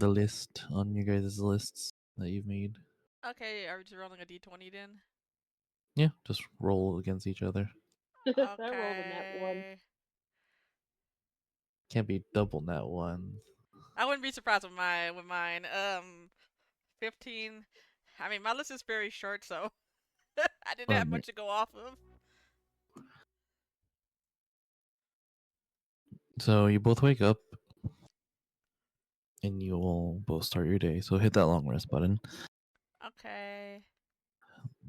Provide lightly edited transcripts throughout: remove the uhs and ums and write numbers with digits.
on the list, on you guys' lists that you've made. Okay, are we just rolling a d20 then? Yeah, just roll against each other. I rolled a nat 1. Okay. Can't be double net ones. I wouldn't be surprised with mine. 15. I mean, my list is very short, so I didn't have Alright. much to go off of. So you both wake up and you will both start your day. So hit that long rest button. Okay.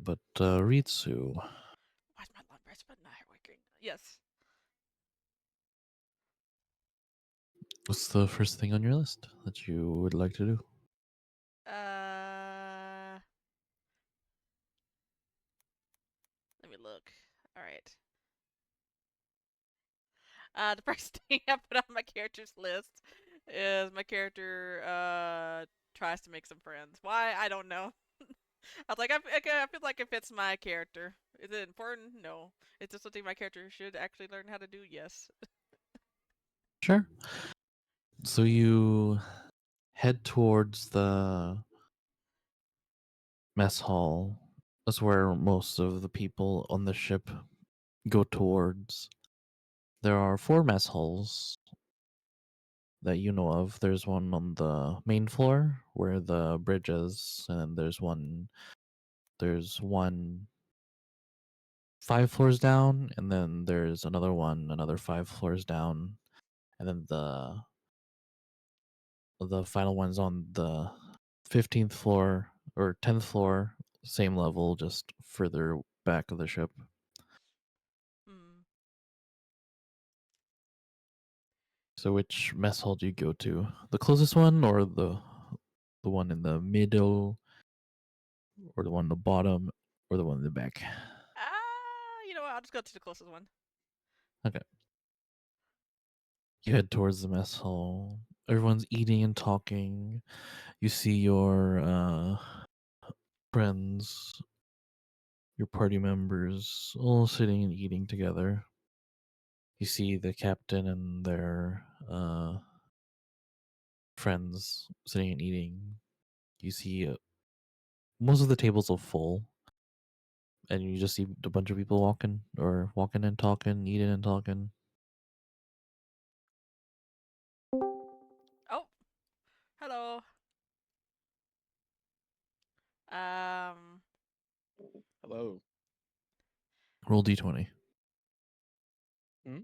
But Ritsu, Why's my long rest button not working? Yes. what's the first thing on your list that you would like to do? Let me look. All right. The first thing I put on my character's list is my character tries to make some friends. Why? I don't know. I was like, I feel like it fits my character. Is it important? No. Is this something my character should actually learn how to do? Yes. Sure. So you head towards the mess hall. That's where most of the people on the ship go towards. There are 4 mess halls that you know of. There's one on the main floor where the bridge is, and there's one 5 floors down, and then there's another one another 5 floors down, and then the final one's on the 15th floor or 10th floor, same level, just further back of the ship. Hmm. So which mess hall do you go to? The closest one or the one in the middle or the one in the bottom or the one in the back? You know what? I'll just go to the closest one. Okay. You head towards the mess hall. Everyone's eating and talking. You see your friends, your party members all sitting and eating together. You see the captain and their friends sitting and eating. You see most of the tables are full, and you just see a bunch of people walking and talking, eating and talking. Oh, hello. Um, Hello. Roll d20. Hmm?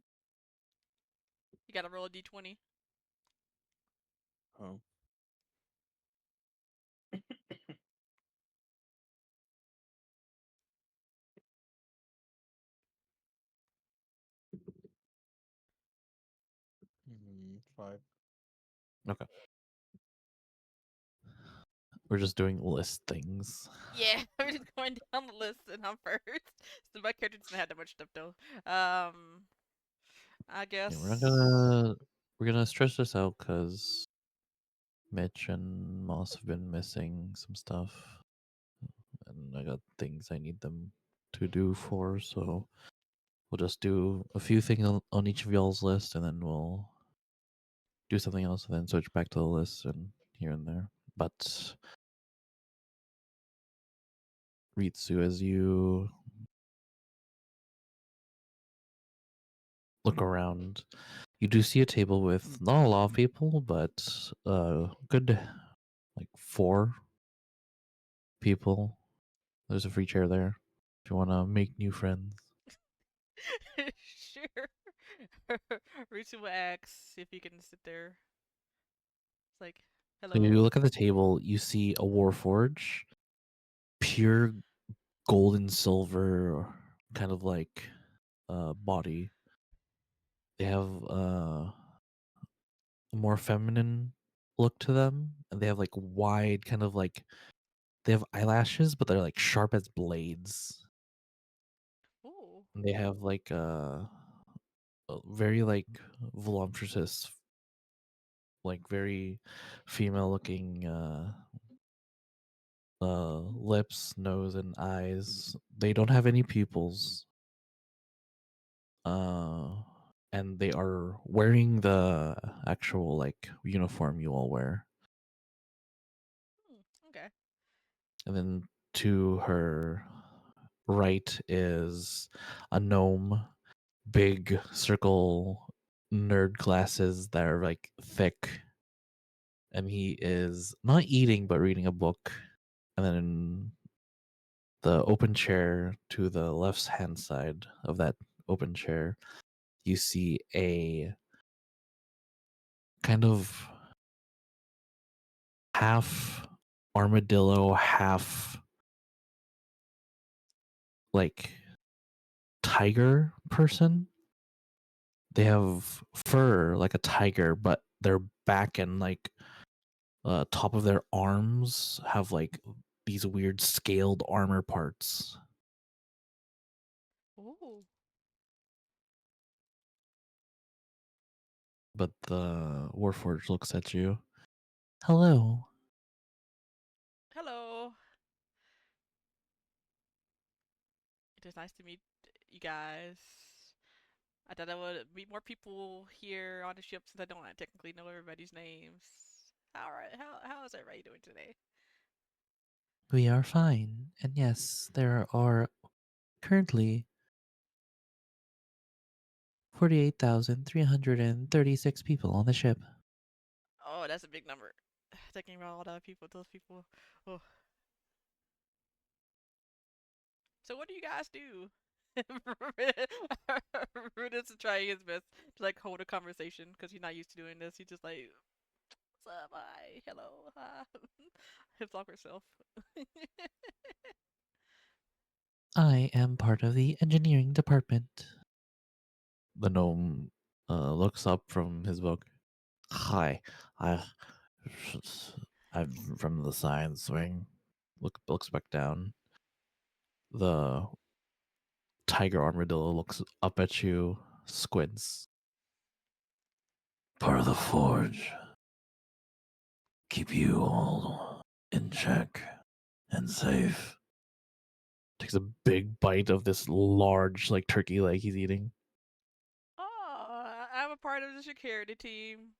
you gotta roll a d20. Oh. Mm, 5. Okay. We're just doing list things. Yeah, I'm just going down the list and I'm first. So my character doesn't have that much stuff though. I Yeah, guess. we're gonna stretch this out because Mitch and Moss have been missing some stuff, and I got things I need them to do for. So we'll just do a few things on each of y'all's list, and then we'll do something else, and then switch back to the list and here and there. But Ritsu, as you look around, you do see a table with not a lot of people, but good like 4 people. There's a free chair there if you want to make new friends. Sure. Ritsu will ask if he can sit there. It's like, So you hello. look at the table, you see a Warforge, pure gold and silver, kind of like body. They have a more feminine look to them, and they have like wide, kind of like they have eyelashes, but they're like sharp as blades. Ooh. And they have like a very like voluptuous, like very female looking lips, nose, and eyes. They don't have any pupils. Uh, and they are wearing the actual like uniform you all wear. Okay. And then to her right is a gnome, big circle nerd glasses that are like thick. And he is not eating but reading a book. And then the open chair to the left hand side of that open chair, you see a kind of half armadillo, half like tiger person. They have fur like a tiger, but their back and like top of their arms have like these weird scaled armor parts. Ooh. But the Warforged looks at you. Hello. Hello. It is nice to meet you guys. I thought I would meet more people here on the ship since I don't technically know everybody's names. How is everybody doing today? We are fine. And yes, there are currently 48,336 people on the ship. Oh, that's a big number. Thinking about all the people, those people. Oh. So what do you guys do? Ruden's trying his best to like hold a conversation because he's not used to doing this. He's just like, "What's up? Hi, hello, hi." His awkward self. I am part of the engineering department. The gnome looks up from his book. Hi, I, I'm from the science wing. Looks back down. The tiger armadillo looks up at you, squints. Part of the forge. Keep you all in check and safe. Takes a big bite of this large, like turkey leg he's eating. Oh, I'm a part of the security team.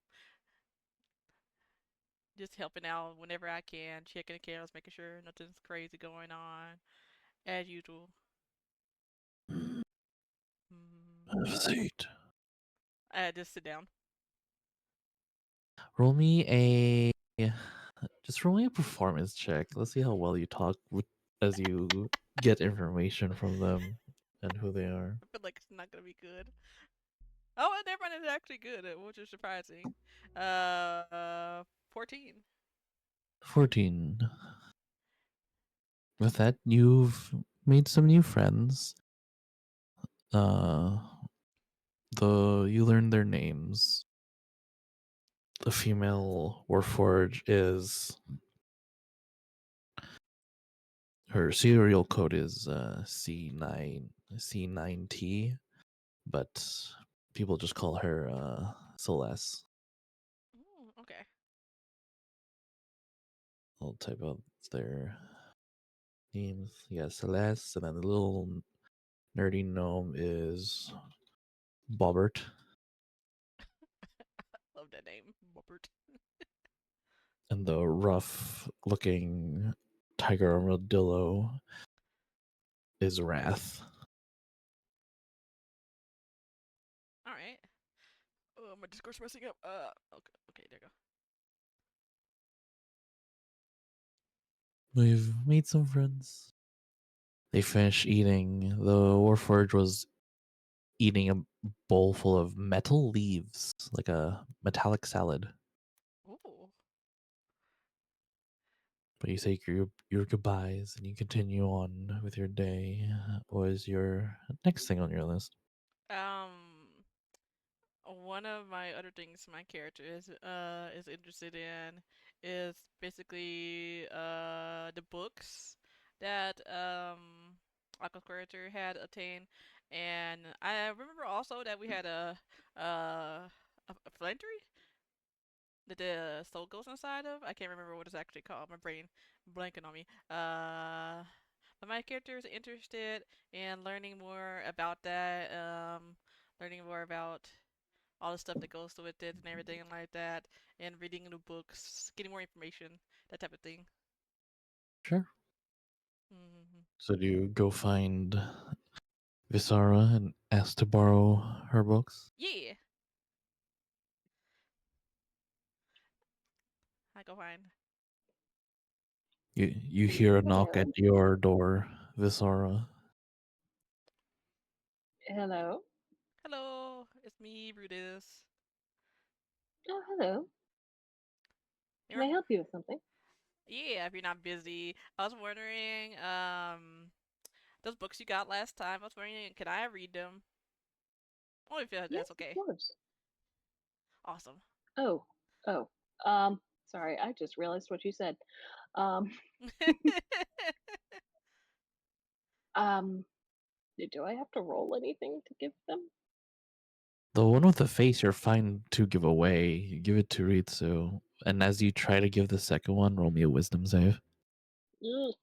Just helping out whenever I can, checking the cameras, making sure nothing's crazy going on, as usual. Have a seat. Just sit down. Roll me a just roll me a performance check. Let's see how well you talk as you get information from them and who they are. I feel like it's not gonna be good. Oh, and everyone is actually good, which is surprising. 14. 14. With that, you've made some new friends. Uh you learn their names. The female Warforge is her serial code is C9T, but people just call her Celeste. Okay. I'll type out their names. Yeah, Celeste, and then the little nerdy gnome is Bobbert, Love that name, Robert. and the rough-looking tiger armadillo is Wrath. All right. Oh, my Discord's messing up. Okay, there you go. We've made some friends. They finish eating. The Warforge was eating a bowl full of metal leaves, like a metallic salad. Ooh. But you say your goodbyes and you continue on with your day. What is your next thing on your list? Um, One of my other things my character is interested in is basically the books that Aqua's character had obtained, and I remember also that we had a phylactery that the soul goes inside of. I can't remember what it's actually called. My brain blanking on me. But my character is interested in learning more about that. Learning more about all the stuff that goes with it and everything like that, and reading new books, getting more information, that type of thing. Sure. Mm-hmm. So do you go find Visara and ask to borrow her books? Yeah. I go find. You hear a knock at Hello. your door, Visara. Hello. Hello, it's me, Brutus. Oh, hello. You Can I rem- help you with something? yeah, if you're not busy. I was wondering, those books you got last time. I was wondering, can I read them? Oh, if Yes, that's of okay. course. Awesome. Oh, oh. Sorry, I just realized what you said. Um, um, do I have to roll anything to give them? The one with the face you're fine to give away. You give it to Ritsu. And as you try to give the second one, roll me a wisdom save. Mm,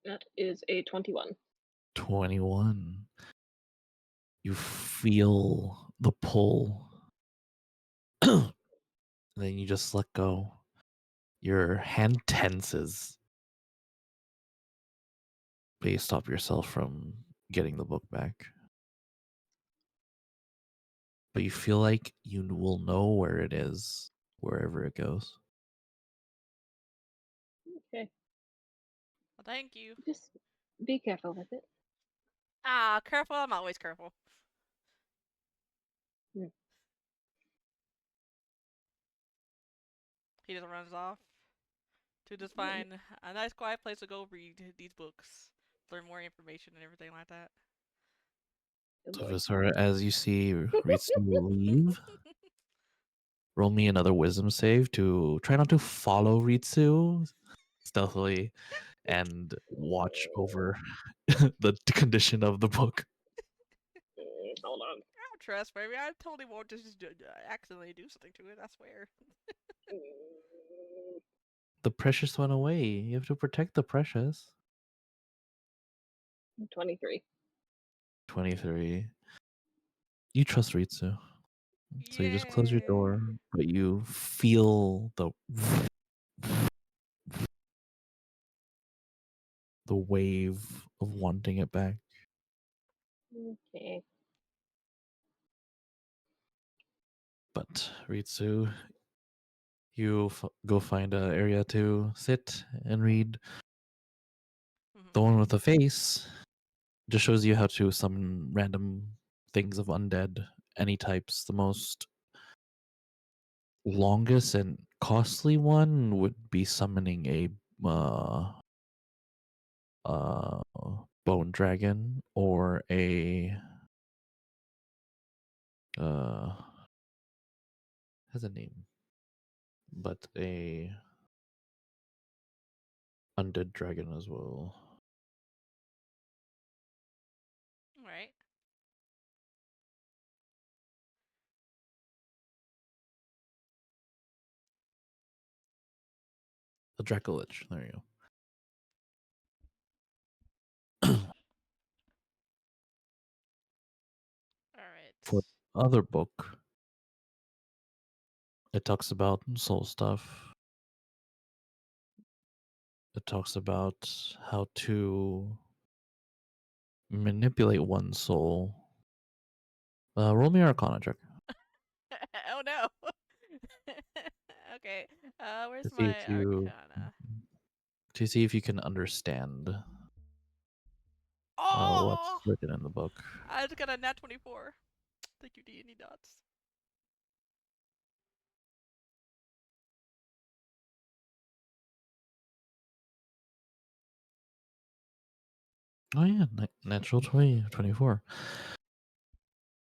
that is a 21. 21. You feel the pull. Then you just let go. Your hand tenses, but you stop yourself from getting the book back. But you feel like you will know where it is, wherever it goes. Okay, Well, thank you. just be careful with it. Ah, careful. I'm always careful. Hmm. He just runs off to just Mm, find a nice, quiet place to go read these books, learn more information and everything like that. Oh So, boy. Visara, as you see Ritsu leave, roll me another wisdom save to try not to follow Ritsu stealthily and watch over the condition of the book. Hold on. I don't trust, baby. I totally won't just accidentally do something to it. I swear. Mm, The precious went away. You have to protect the precious. 23. 23. You trust Ritsu. So you just close your Yay! door, but you feel the wave of wanting it back. Okay. But Ritsu, you go find an area to sit and read. Mm-hmm. The one with the face just shows you how to summon random things of undead, any types. The most longest and costly one would be summoning a uh, uh, bone dragon or a uh, has a name, but a undead dragon as well. All right. A Dracolich. There you go. All right. For the other book, it talks about soul stuff. It talks about how to manipulate one's soul. Roll me Arcana check Oh no. Okay. to Where's see my if you Arcana? can understand what's Oh! written in the book. I just got a nat 24. Thank you, D&D dots. Oh yeah, natural 20, 24.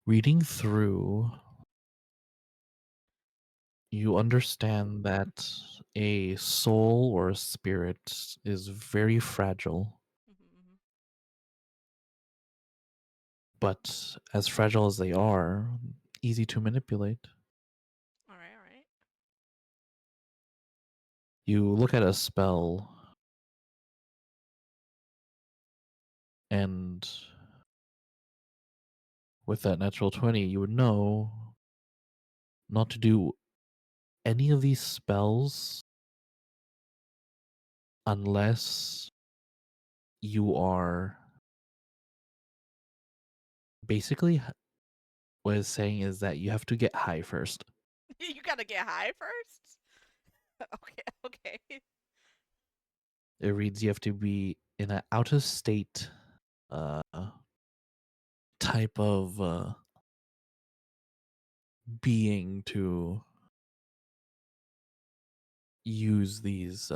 Reading through, you understand that a soul or a spirit is very fragile, Mm-hmm. but as fragile as they are, easy to manipulate. All right. All right. You look at a spell and with that natural 20, you would know not to do any of these spells unless you are basically what it's saying is that you have to get high first. You gotta get high first? Okay. It reads you have to be in an out of state uh, type of being to use these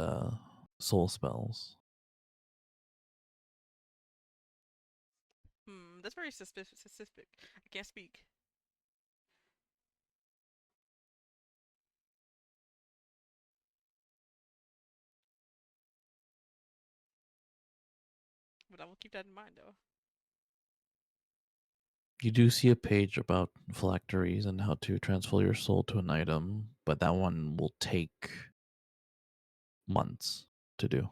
soul spells. That's very suspicious. I can't speak. But I will keep that in mind, though. You do see a page about phylacteries and how to transfer your soul to an item, but that one will take months to do.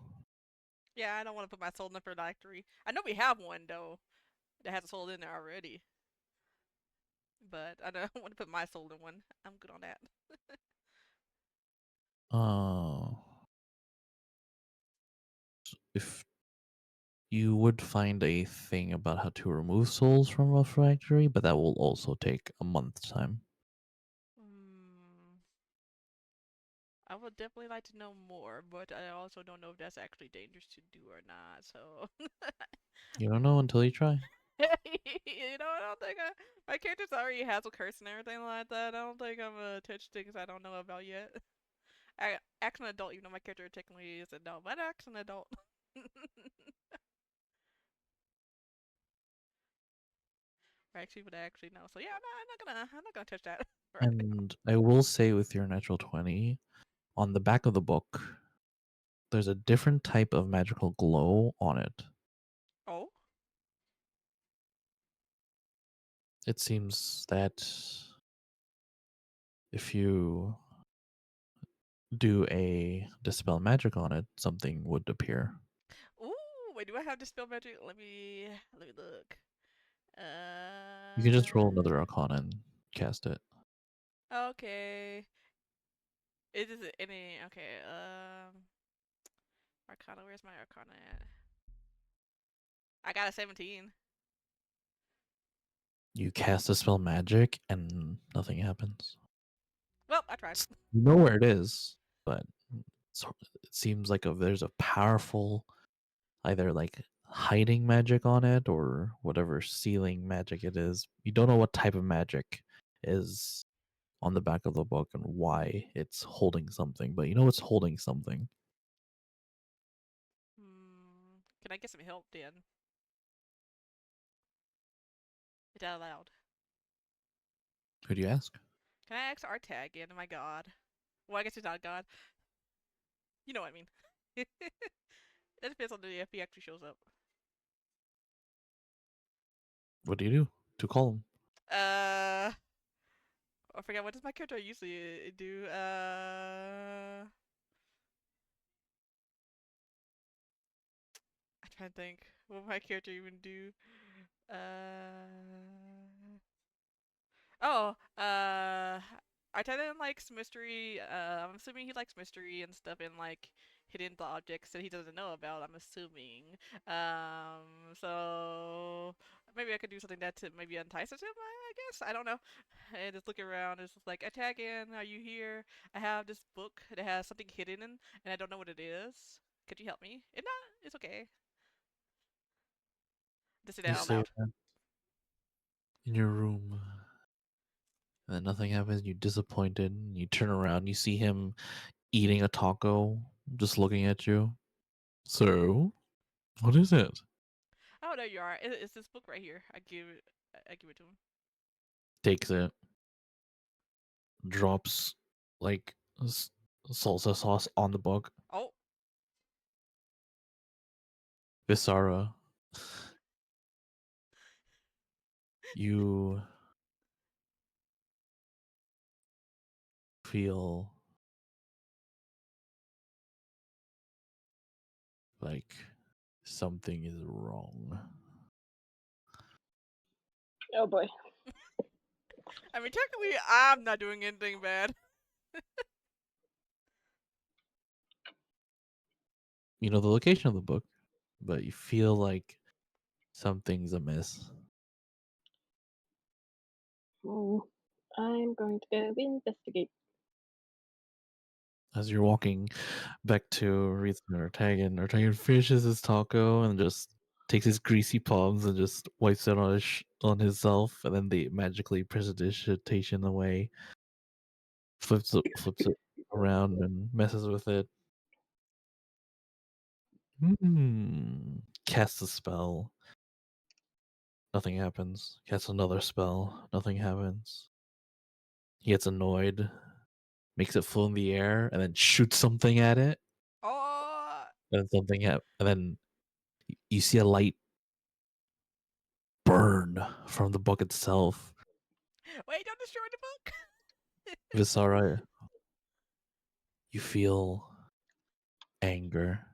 Yeah, I don't want to put my soul in the phylactery. I know we have one, though, that has a soul in there already. But I don't want to put my soul in one. I'm good on that. If you would find a thing about how to remove souls from a phylactery, but that will also take a month's time. I would definitely like to know more, but I also don't know if that's actually dangerous to do or not. So, You don't know until you try. I don't think my character already has a curse and everything like that. I don't think I'm gonna touch things I don't know about yet. I act an adult, even though my character technically is an adult, but I act an adult. Actually, but I actually know. So yeah, I'm not gonna touch that. Right now. And I will say with your natural 20, on the back of the book, there's a different type of magical glow on it. Oh, It seems that if you do a dispel magic on it, something would appear. ooh, wait, do I have dispel magic? Let me look. You can just roll another arcana and cast it. Okay. It is any okay. Arcana. Where's my Arcana at? I got a 17. You cast a spell magic and nothing happens. Well, I tried. You know where it is, but it seems like there's a powerful either like hiding magic on it or whatever sealing magic it is. You don't know what type of magic is on the back of the book and why it's holding something, but you know it's holding something. Can I get some help then? It's out loud. Who do you ask? Can I ask Artag again? My god. Well, I guess he's not a god. You know what I mean. It depends on if he actually shows up. What do you do to call him? I forgot, what does my character usually do? I'm trying to think. What would my character even do? Oh, Arteta likes mystery. I'm assuming he likes mystery and stuff and like hidden objects that he doesn't know about. I'm assuming. So maybe I could do something that to maybe entices him. I guess I don't know. And just look around. It's just like, attack in. Are you here? I have this book that has something hidden in, and I don't know what it is. Could you help me? If not, it's okay. Just say that You out say loud. that in your room, and then nothing happens. You're disappointed. And you turn around. You see him eating a taco, just looking at you. So, what is it? Oh, there you are. It's this book right here. I give it to him. Takes it, drops like salsa sauce on the book. Oh, Visara, you feel like something is wrong. Oh boy. I mean, technically, I'm not doing anything bad. You know the location of the book, but you feel like something's amiss. Oh, I'm going to go investigate. As you're walking back to Reitz and Ortegan finishes his taco and just takes his greasy palms and just wipes it on on himself, and then they magically precipitation away, flips it around and messes with it. Casts a spell. Nothing happens. Casts another spell. Nothing happens. He gets annoyed, makes it float in the air, and then shoots something at it. Oh, And then you see a light burn from the book itself. wait! Don't destroy the book. Visara, you feel anger.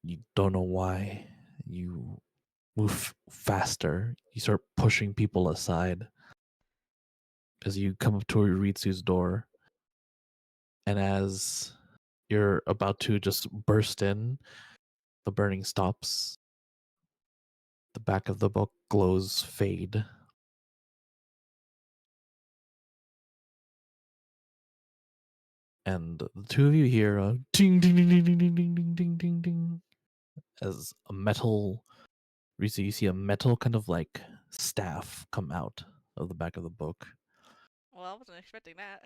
You don't know why. You move faster. You start pushing people aside as you come up to Ritsu's door. And as you're about to just burst in, the burning stops. The back of the book glows fade. And the two of you hear a ding ding ding ding ding ding ding ding ding ding ding as a metal Risa, you see a metal kind of like staff come out of the back of the book. Well, I wasn't expecting that.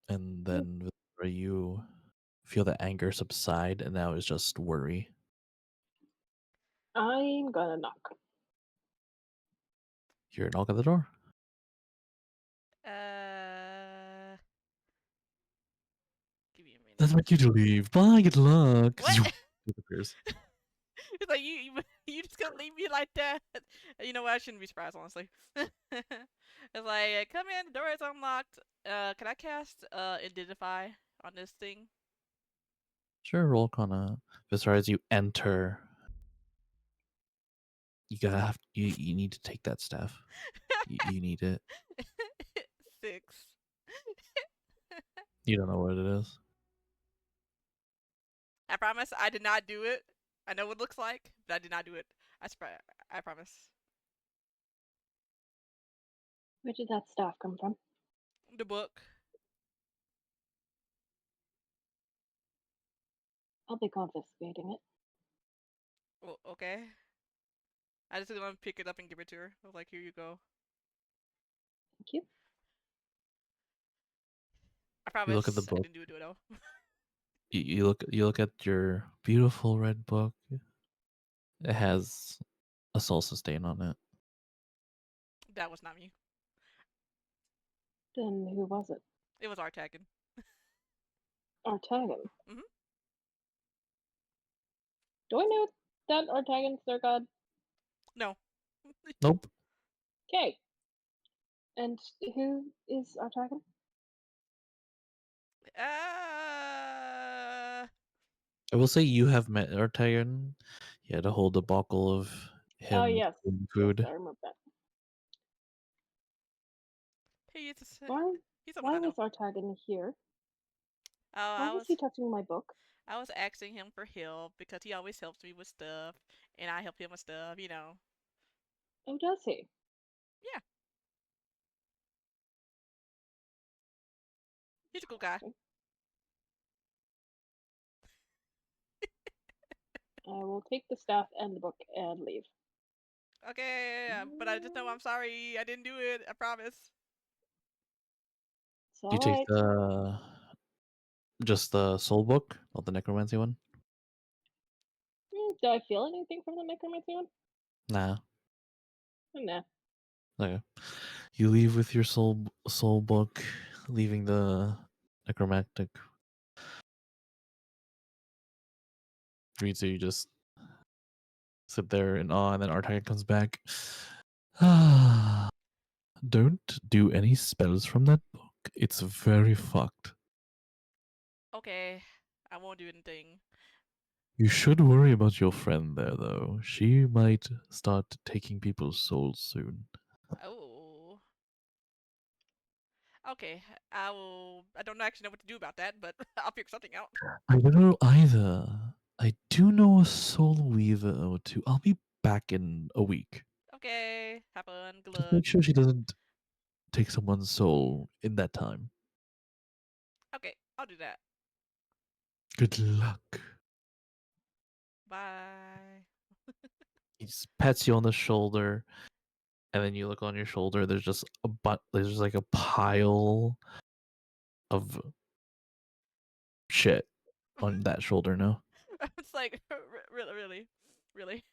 And then you feel the anger subside, and now it's just worry. I'm gonna knock. Hear a knock at the door. Give me a minute. That's my cue to leave. Bye, good luck. What? Disappears. It's like you just gonna leave me like that? You know what? I shouldn't be surprised, honestly. It's like, come in, the door is unlocked. Can I cast identify on this thing? Sure, roll Arcana. As you enter, you need to take that staff. You need it. 6. You don't know what it is. I promise I did not do it. I know what it looks like, but I did not do it. I promise. Where did that staff come from? The book. I'll be confiscating it. Well, okay. I just gonna pick it up and give it to her. I was like, here you go. Thank you. I promise You look at the I book. didn't do it though. You look at your beautiful red book. It has a soul sustain on it. That was not me. Then who was it? It was Artagan. Artagan. Mhm. Do I know that Artagan's their god? No. Nope. Okay. And who is Artagan? I will say you have met Artagan. You had to hold a debacle of Oh him yes. eating Yes, food. I remember that. He's Why someone I know. was Artagan here? Oh, Why was he touching my book? I was asking him for help because he always helps me with stuff, and I help him with stuff. You know. Oh, does he? Yeah. He's a cool guy. Interesting. I will take the staff and the book and leave. Okay, but I just know I'm sorry. I didn't do it. I promise. It's Do you take alright. just the soul book, not the necromancy one? Do I feel anything from the necromancy one? Nah. Nah. Okay. You leave with your soul book, leaving the necromantic. So you just sit there in awe, and then Artagan comes back. Don't do any spells from that book. It's very fucked. Okay, I won't do anything. You should worry about your friend there, though. She might start taking people's souls soon. Oh. Okay, I will. I don't actually know what to do about that, but I'll figure something out. I don't know either. I do know a soul weaver or two. I'll be back in a week. Okay, have fun. Good Just luck. make sure she doesn't take someone's soul in that time. Okay, I'll do that. Good luck. Bye. He just pats you on the shoulder, and then you look on your shoulder. There's just there's just like a pile of shit on that shoulder. No, It's like really, really, really.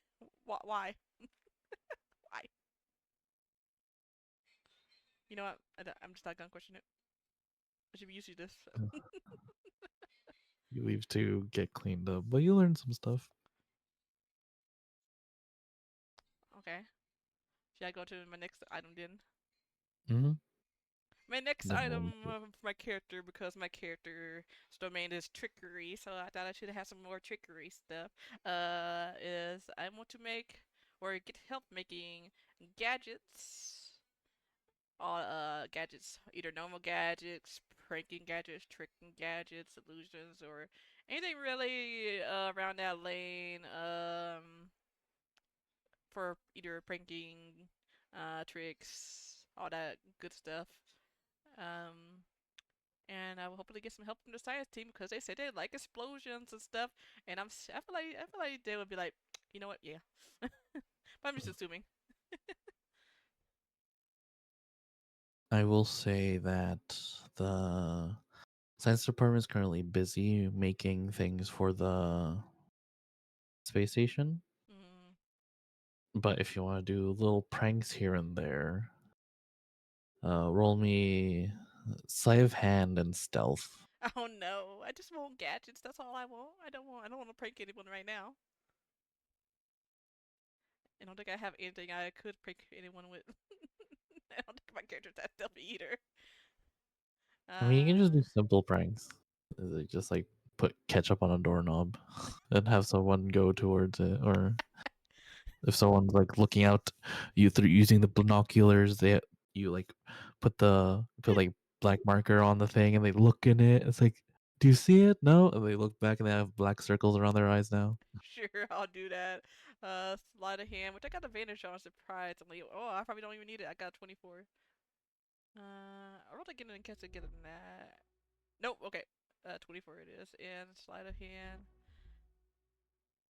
Why? Why? You know what? I'm just not gonna question it. I should be used to this. you leave to get cleaned up, but you learn some stuff. Okay. Should I go to my next item then? Mm-hmm. My next Then item roll. for my character, because my character's domain is trickery, so I thought I should have some more trickery stuff. Is I want to make or get help making gadgets. All gadgets, either normal gadgets, pranking gadgets, tricking gadgets, illusions, or anything really around that lane. For either pranking, tricks, all that good stuff. Um, and I will hopefully get some help from the science team because they said they like explosions and stuff. And I feel like they would be like, you know what, yeah. But I'm just assuming. I will say that the science department is currently busy making things for the space station. Mm. But if you want to do little pranks here and there, roll me sleight of hand and stealth. Oh no, I just want gadgets. That's all I want. I don't want to prank anyone right now. I don't think I have anything I could prank anyone with. I don't think my character's that stealthy either. I mean, you can just Uh, do simple pranks. Just like put ketchup on a doorknob and have someone go towards it, or if someone's like looking out you through using the binoculars, you like put like black marker on the thing and they look in it. It's like, do you see it? No, and they look back and they have black circles around their eyes now. sure, I'll do that. Sleight of hand, which I got advantage on surprisingly. Oh, I probably don't even need it. I got 24. I rolled again in case I get a nat. Nope. Okay. 24 it is. And sleight of hand.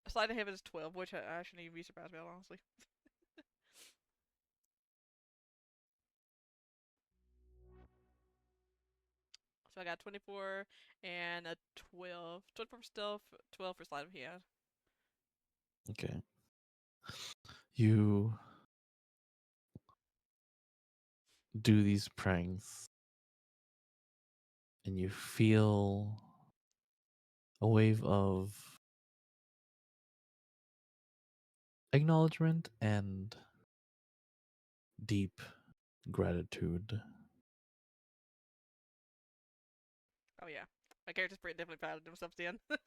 Sleight of hand is 12, which I shouldn't even be surprised about, honestly. So I got 24 and a 12. 24 for stealth, 12 for sleight of hand. Okay. You do these pranks and you feel a wave of acknowledgement and deep gratitude. Oh yeah, my character's pretty definitely proud of themselves then. To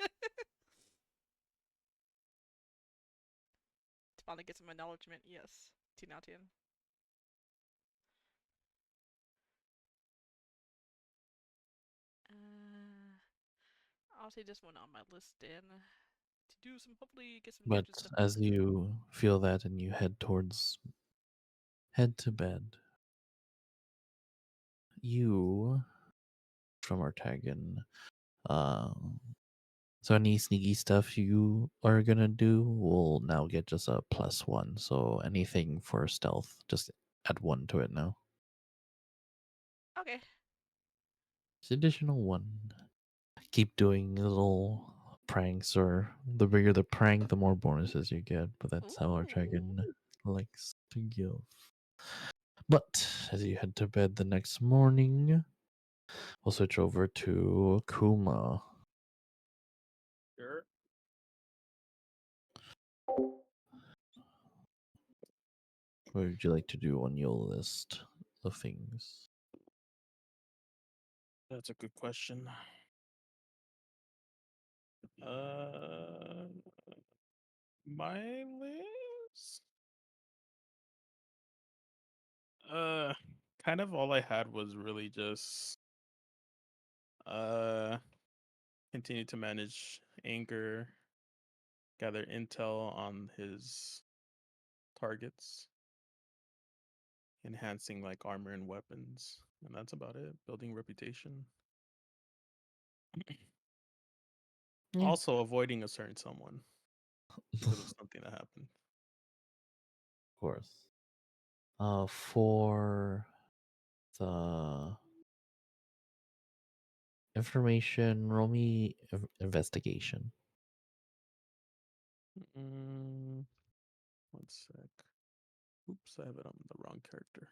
finally get some acknowledgement, yes. 10 out of 10. I'll say this one on my list then. To do some, hopefully get some But gadget stuff as done. you feel that and you head to bed, you from Artagan, so any sneaky stuff you are gonna do will now get just a +1. So anything for stealth, just add 1 to it now. Okay. It's additional 1. Keep doing little pranks, or the bigger the prank, the more bonuses you get. But that's how Ooh. Artagan likes to give. But as you head to bed the next morning, we'll switch over to Kuma. Sure. What would you like to do on your list of things? That's a good question. My list. Kind of all I had was really just uh continue to manage anger, gather intel on his targets, enhancing like armor and weapons, and that's about it. Building reputation. Yeah. Also avoiding a certain someone because of something that happened. Of course. For the information, roll me investigation. Mm, one sec. Oops, I have it on the wrong character.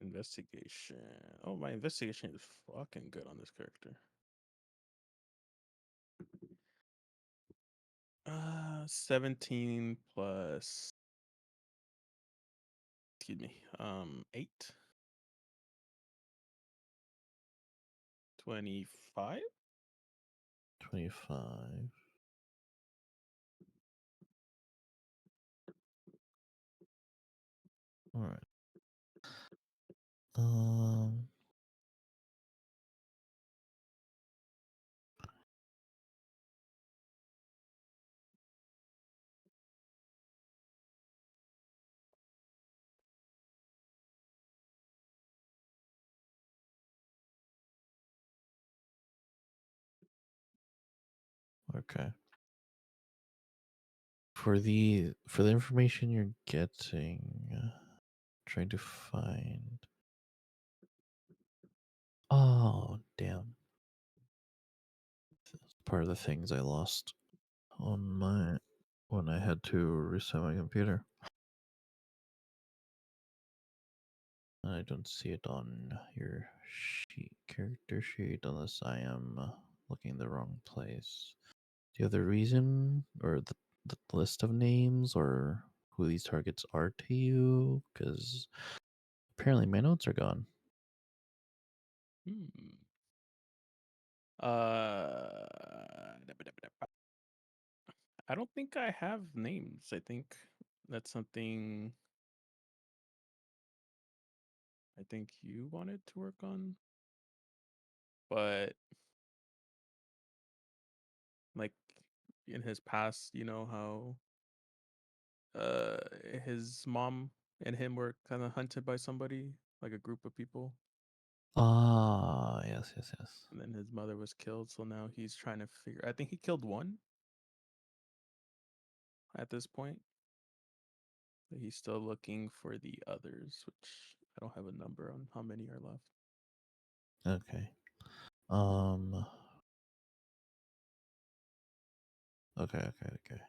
Investigation. Oh, my investigation is fucking good on this character. 17 plus, excuse me, 8. 25. 25. All right. Um. Okay. For the information you're getting, trying to find. Oh damn! That's part of the things I lost on my when I had to reset my computer. I don't see it on your sheet, character sheet, unless I am looking in the wrong place. Do you have the reason or the list of names or who these targets are to you? Because apparently my notes are gone. Hmm. Uh, I don't think I have names. I think that's something I think you wanted to work on. But like in his past, you know how uh his mom and him were kind of hunted by somebody, like a group of people, Ah, yes. and then his mother was killed. So now he's trying to figure. I think he killed one at this point. But he's still looking for the others, which I don't have a number on how many are left. Okay. Um. Okay.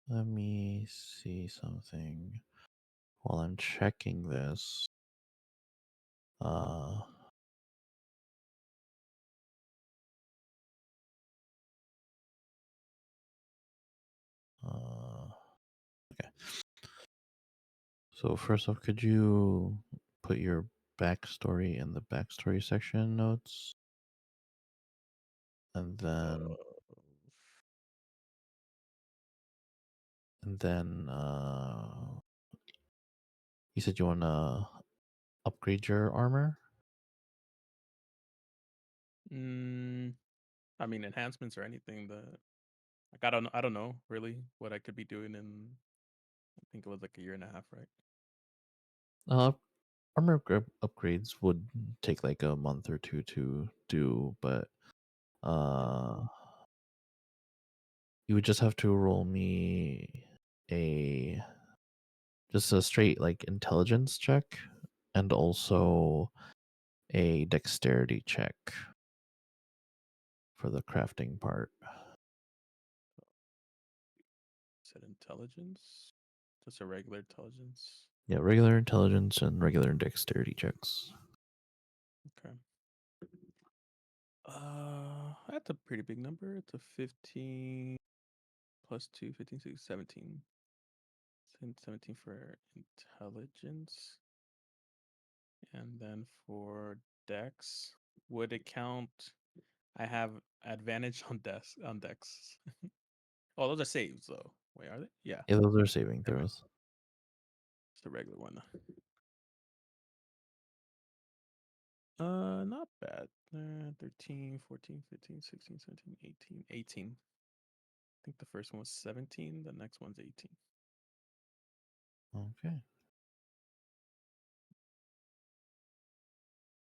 Let me see something while I'm checking this. Uh. Okay. So first off, could you put your backstory in the backstory section notes, and then Uh, you said you want to upgrade your armor. mm, I mean enhancements or anything that like I don't know really what I could be doing in I think it was like a year and a half, right? Uh, armor upgrades would take like a month or two to do, but uh, Mm, you would just have to roll me a just a straight like intelligence check, and also a dexterity check for the crafting part. Said intelligence, just a regular intelligence. Yeah, regular intelligence and regular dexterity checks. Okay. That's a pretty big number. It's a 15 plus 2, 15, 6, 17. 17 for intelligence. And then for dex, would it count? I have advantage on dex. Oh, those are saves though. Wait, are they? Yeah, Yeah, those are saving never mind. throws. It's the regular one. Not bad. 13, 14, 15, 16, 17, 18. 18. I think the first one was 17, the next one's 18. Okay.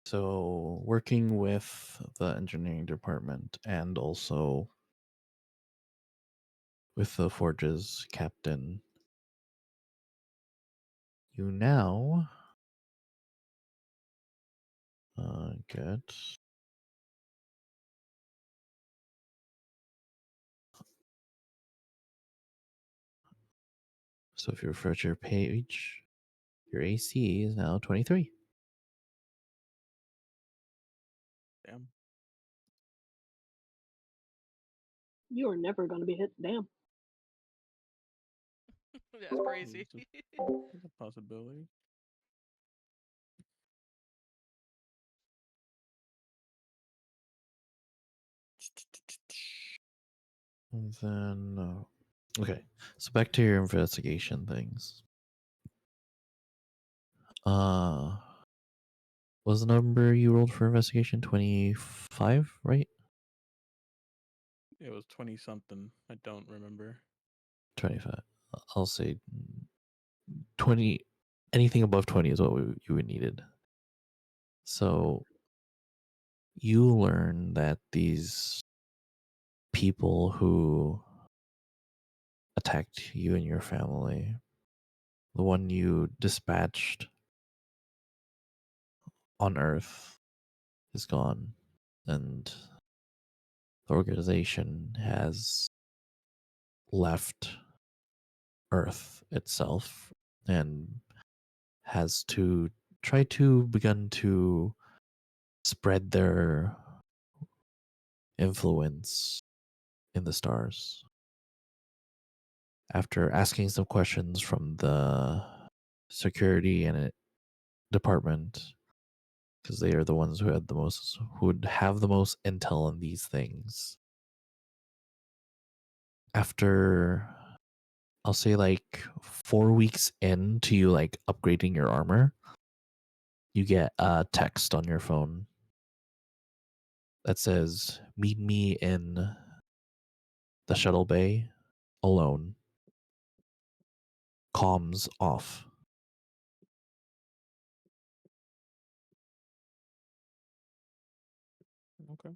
So, working with the engineering department and also with the Forge's captain, you now get so if you refresh your page, your AC is now 23. Damn. You are never going to be hit. Damn. That's crazy. There's a possibility. And then, okay, so back to your investigation things. Was the number you rolled for investigation 25, right? It was 20 something. I don't remember. 25. I'll say 20. Anything above 20 is what you would needed. So you learn that these people who attacked you and your family, the one you dispatched on Earth, is gone, and the organization has left Earth itself and has to try to begin to spread their influence in the stars. After asking some questions from the security and department, because they are the ones who had the most, who would have the most intel on these things. After, I'll say like 4 weeks into you like upgrading your armor, you get a text on your phone that says, "Meet me in the shuttle bay alone. Comms off." Okay.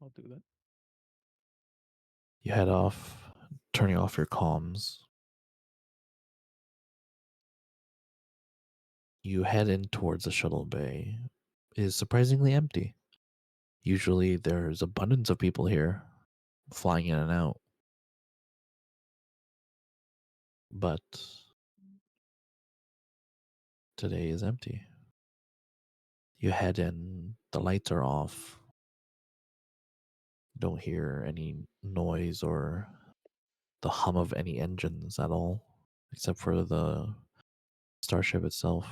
I'll do that. You head off, turning off your comms. You head in towards the shuttle bay. It is surprisingly empty. Usually there's abundance of people here, flying in and out. But today is empty. You head in, the lights are off. Don't hear any noise or the hum of any engines at all, except for the starship itself.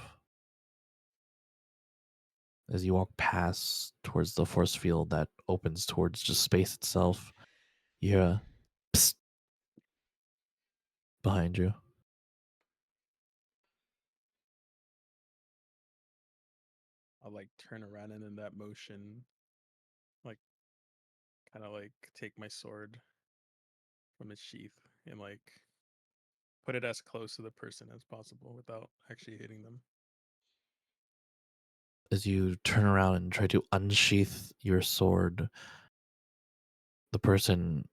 As you walk past towards the force field that opens towards just space itself, you hear a psst behind you. I'll like turn around and in that motion, like kind of like take my sword from its sheath and like put it as close to the person as possible without actually hitting them. As you turn around and try to unsheath your sword, the person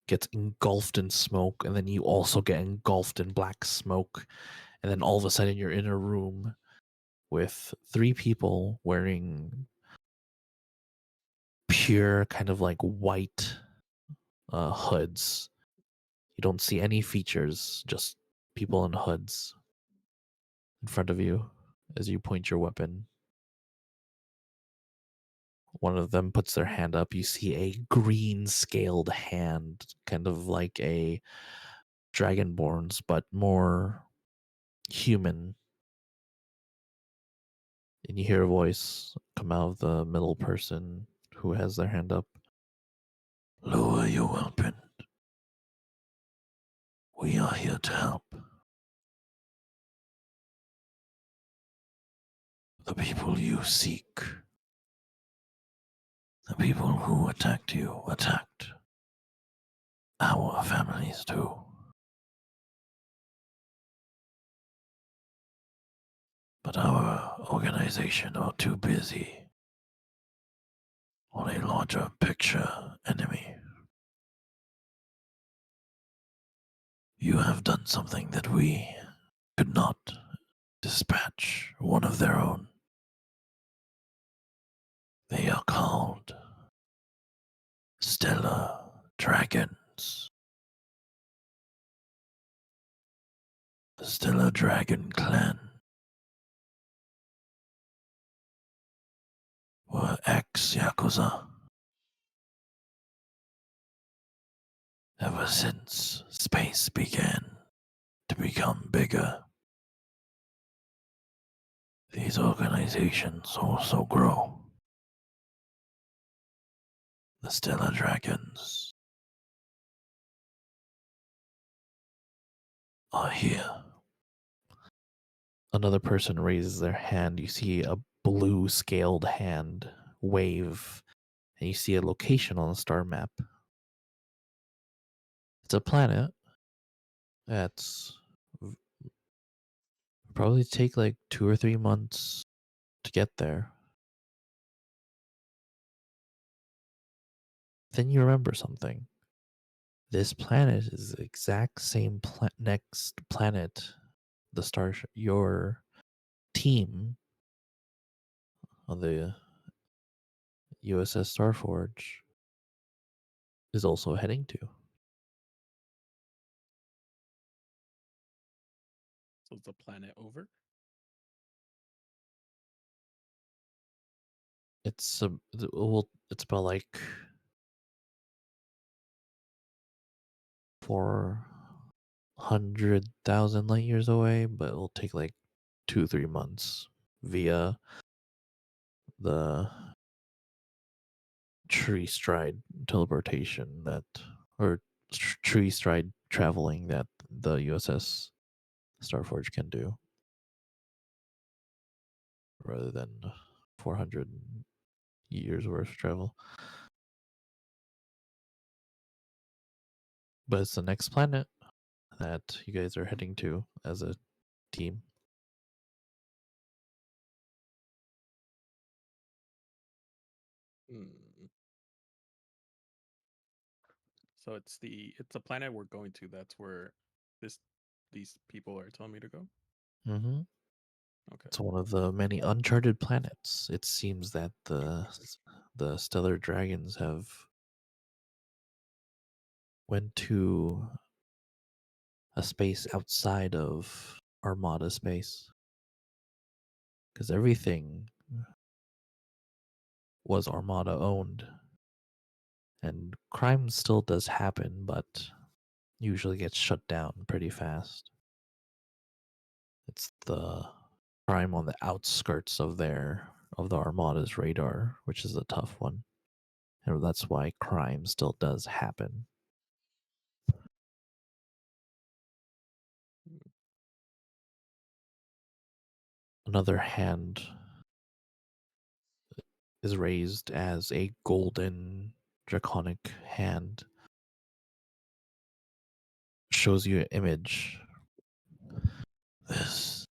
gets engulfed in smoke, and then you also get engulfed in black smoke. And then all of a sudden, you're in a room with 3 people wearing pure kind of like white hoods. You don't see any features, just people in hoods in front of you as you point your weapon. one of them puts their hand up. You see a green scaled hand, kind of like a dragonborn's, but more human. And you hear a voice come out of the middle person who has their hand up. Lower your weapon. We are here to help. The people you seek. The people who attacked you attacked our families too. But our organization are too busy on a larger picture enemy. You have done something that we could not dispatch one of their own. They are called stellar dragons. The stellar dragon clan were ex-Yakuza. Ever since space began to become bigger, these organizations also grow. The stellar dragons are here. Another person raises their hand. You see a blue scaled hand wave, and you see a location on the star map. It's a planet that's probably take like 2 or 3 months to get there. Then you remember something. This planet is the exact same next planet the star your team on the USS Starforge is also heading to. So it's a planet over. It's it's about like 400,000 light years away, but it'll take like 2-3 months via the tree stride teleportation or tree stride traveling that the USS Starforge can do, rather than 400 years worth of travel. But it's the next planet that you guys are heading to as a team. Hmm. So it's a planet we're going to. That's where these people are telling me to go. Mm-hmm. Okay. It's one of the many uncharted planets. It seems that the stellar dragons have went to a space outside of Armada space, because everything was Armada owned, and crime still does happen, but usually gets shut down pretty fast. It's the crime on the outskirts of the Armada's radar, which is a tough one, and that's why crime still does happen. Another hand is raised as a golden draconic hand. Shows you an image. This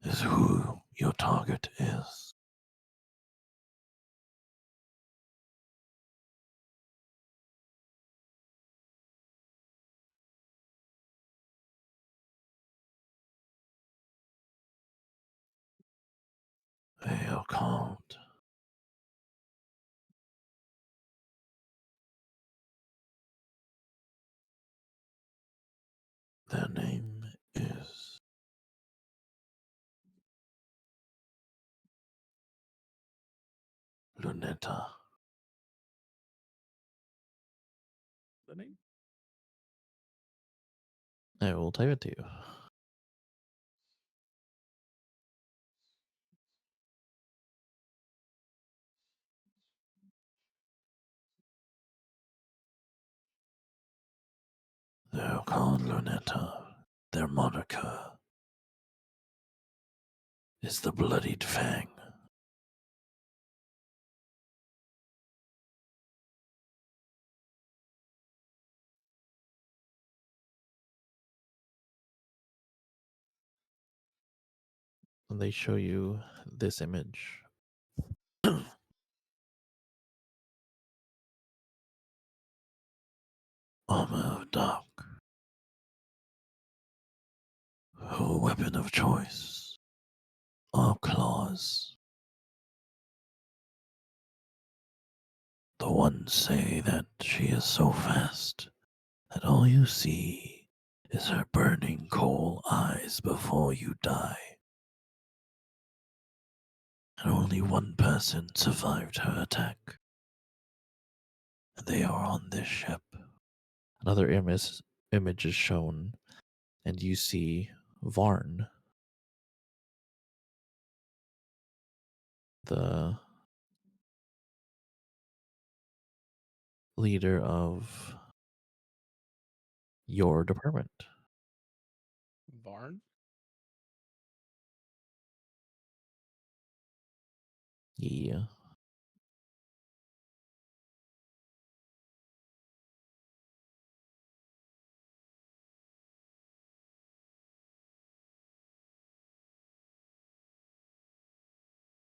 is who your target is. They are called their name is Luneta. The name? I will type it to you. They're called Luneta. Their moniker is the Bloodied Fang. And they show you this image. Armor of Dark. Her weapon of choice are claws. The ones say that she is so fast that all you see is her burning coal eyes before you die. And only one person survived her attack. And they are on this ship. Another image is shown, and you see Varn, the leader of your department. Varn? Yeah.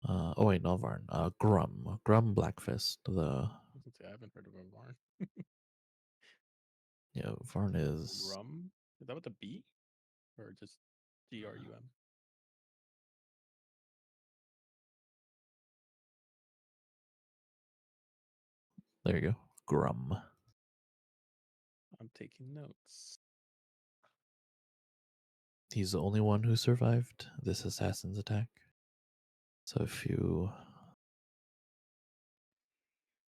Oh wait, not Varn. Grum. Grum Blackfist. I haven't heard of a Varn. Varn is Rum? Is that with a B? Or just GRUM? there you go. Grum. I'm taking notes. He's the only one who survived this assassin's attack. So if you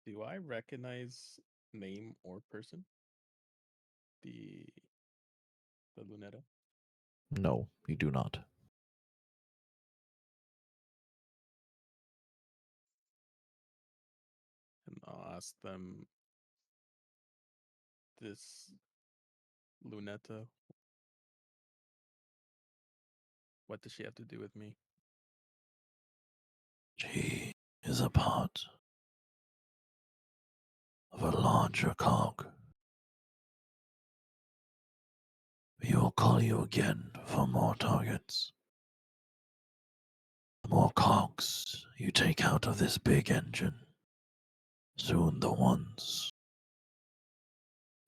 Do I recognize name or person? The Luneta? no, you do not. And I'll ask them this Luneta. What does she have to do with me? She is a part of a larger cog. We will call you again for more targets. The more cogs you take out of this big engine, soon the ones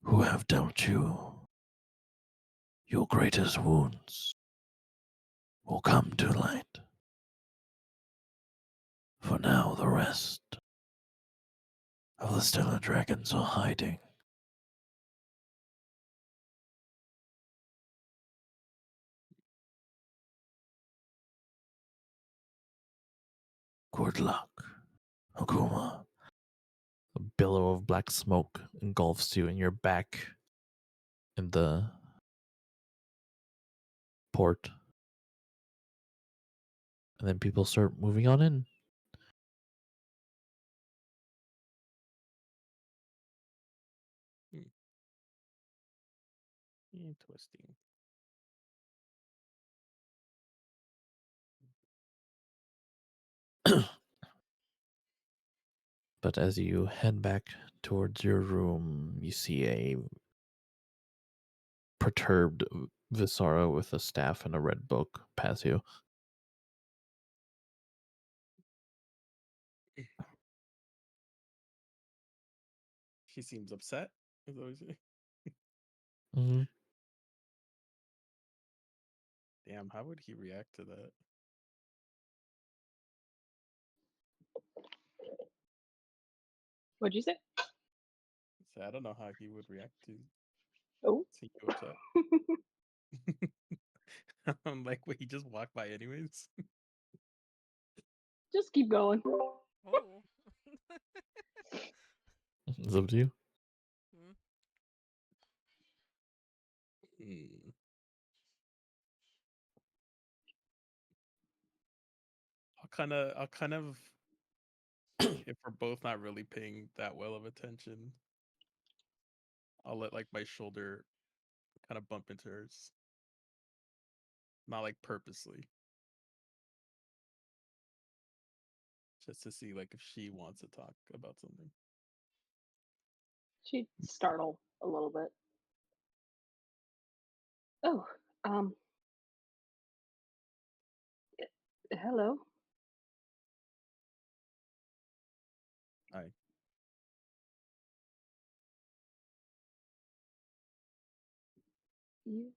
who have dealt you your greatest wounds will come to light. For now, the rest of the stellar dragons are hiding. Good luck, Akuma. A billow of black smoke engulfs you, and you're back in the port. And then people start moving on in. Interesting. But as you head back towards your room, you see a perturbed Visara with a staff and a red book pass you. She seems upset. Is that what you say? Mm-hmm. Damn, how would he react to that? What'd you say? So I don't know how he would react to Oh. seeing you upset. I'm like, wait, he just walked by anyways. Just keep going. Oh. It's up to you. Hmm. Hmm. I'll kind of, if we're both not really paying that well of attention, I'll let like my shoulder kind of bump into hers. Not like purposely. Just to see like if she wants to talk about something. She'd startle a little bit. Oh, hello. Hi. You,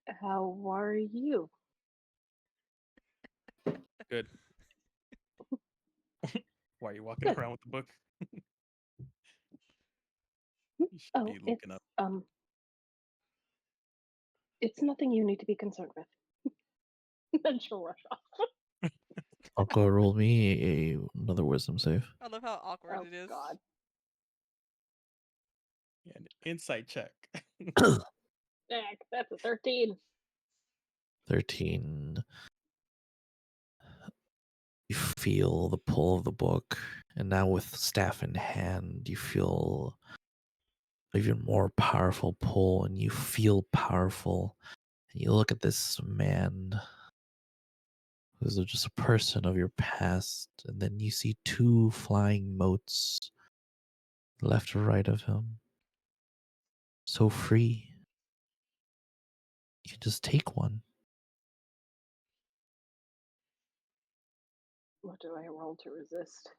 how are you? Good. Why are you walking Good. around with the book? You should Oh, be looking up. it's nothing you need to be concerned with. Then she'll rush off. Aqua, roll me another wisdom save. I love how awkward Oh it is. God. An insight check. Heck, that's a 13. 13. You feel the pull of the book, and now with staff in hand, you feel even more powerful pull, and you feel powerful. And you look at this man who's just a person of your past, and then you see two flying motes left or right of him. So free. You can just take one. What do I roll to resist?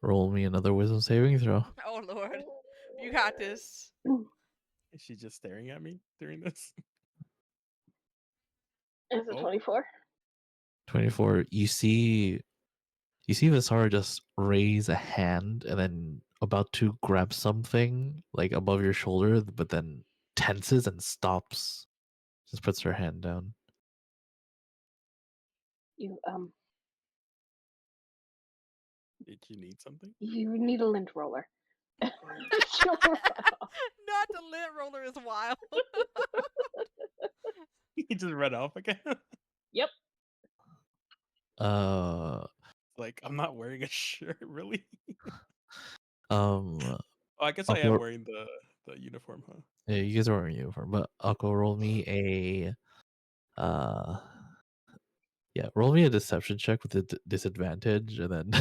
Roll me another wisdom saving throw. Oh Lord, you got this. Is she just staring at me during this? It's a Oh, 24. 24. You see Visara just raise a hand and then about to grab something like above your shoulder, but then tenses and stops. Just puts her hand down. You did you need something? you need a lint roller. She'll run off. Not the lint roller is wild. He just ran off again. Yep. Uh Like I'm not wearing a shirt, really. um Oh, I guess I am Aqua, wearing the uniform, huh? yeah, you guys are wearing a uniform, but Aqua, roll me uh roll me a deception check with a disadvantage and then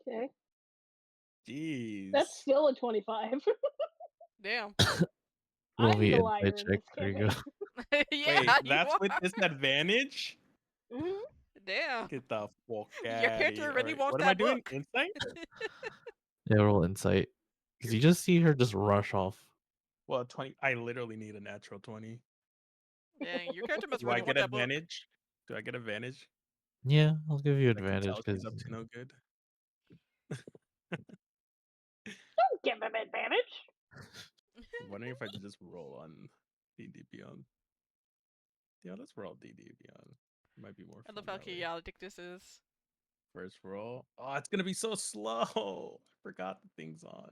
Okay. That's Jeez. still a 25. Damn. roll I'm me the insight liar in check. this There you go. campaign. Wait, Yeah, you that's with are. disadvantage? Hmm. Damn. Get the fuck Your out of character here. really Alright. wants What am I that doing? book. Insight? Yeah, roll insight. Because you just see her just rush off. Well, 20. I literally need a natural 20. Dang, your character must Do I really get want that book. advantage? Do I get advantage? Yeah, I'll give you I can advantage tell she's because up to no good. Don't give him advantage. I'm wondering if I should just roll on D&D Beyond. Yeah, let's roll D&D Beyond. It might be more I fun love how that way. chaotic this is. First roll. Oh, it's gonna be so slow. I forgot the thing's on.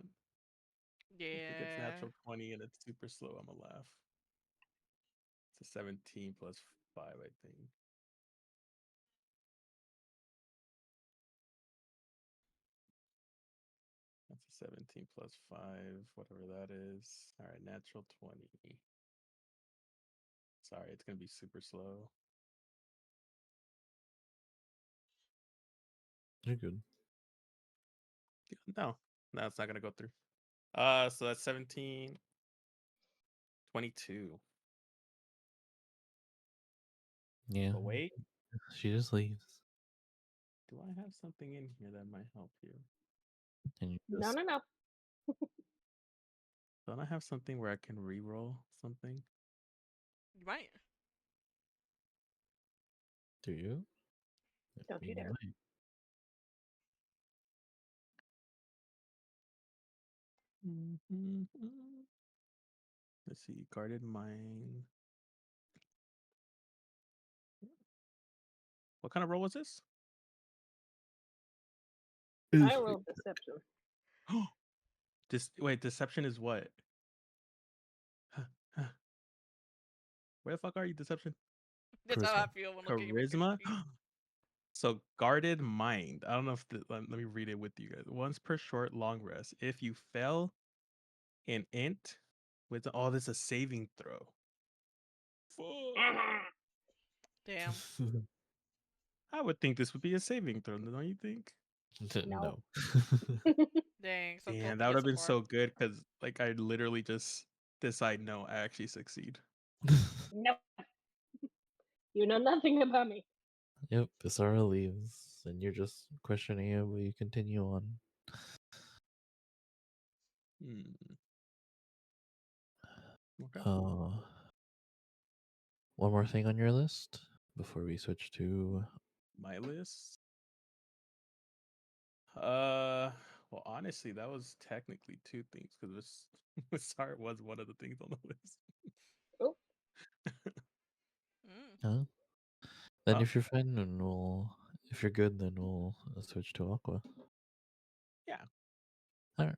If it gets Yeah. natural 20 and it's super slow, I'm gonna laugh. It's a 17 plus 5, I think. That's a 17 plus 5, whatever that is. All right, natural 20. Sorry, it's gonna be super slow. you're good. No, no, it's not gonna go through. So that's 17, 22. Yeah, But wait, she just leaves. do I have something in here that might help you? And you No, just no, no. Don't I have something where I can re-roll something? You might. do you? Don't you You dare. might. Mhm. Let's see, guarded mind. What kind of roll was this? I rolled deception. Wait, deception is what? Where the fuck are you, deception? That's how I Charisma. feel when looking at my Charisma? character sheet. So guarded mind. I don't know if let me read it with you guys. Once per short long rest. If you fail an int with this is a saving throw. Fuck. Damn. I would think this would be a saving throw, don't you think? No. Dang, so close Damn, to that would have been Isapar. so good because like I literally just decide no, I actually succeed. Nope. You know nothing about me. Yep, Visara leaves, and you're just questioning it, but you continue on. Hmm. Okay. One more thing on your list before we switch to. My list. Well, honestly, that was technically two things because this start was one of the things on the list. Oh, Mm. Then, Huh? if you're fine, then we'll. If you're good, then we'll switch to Aqua. Yeah. All right,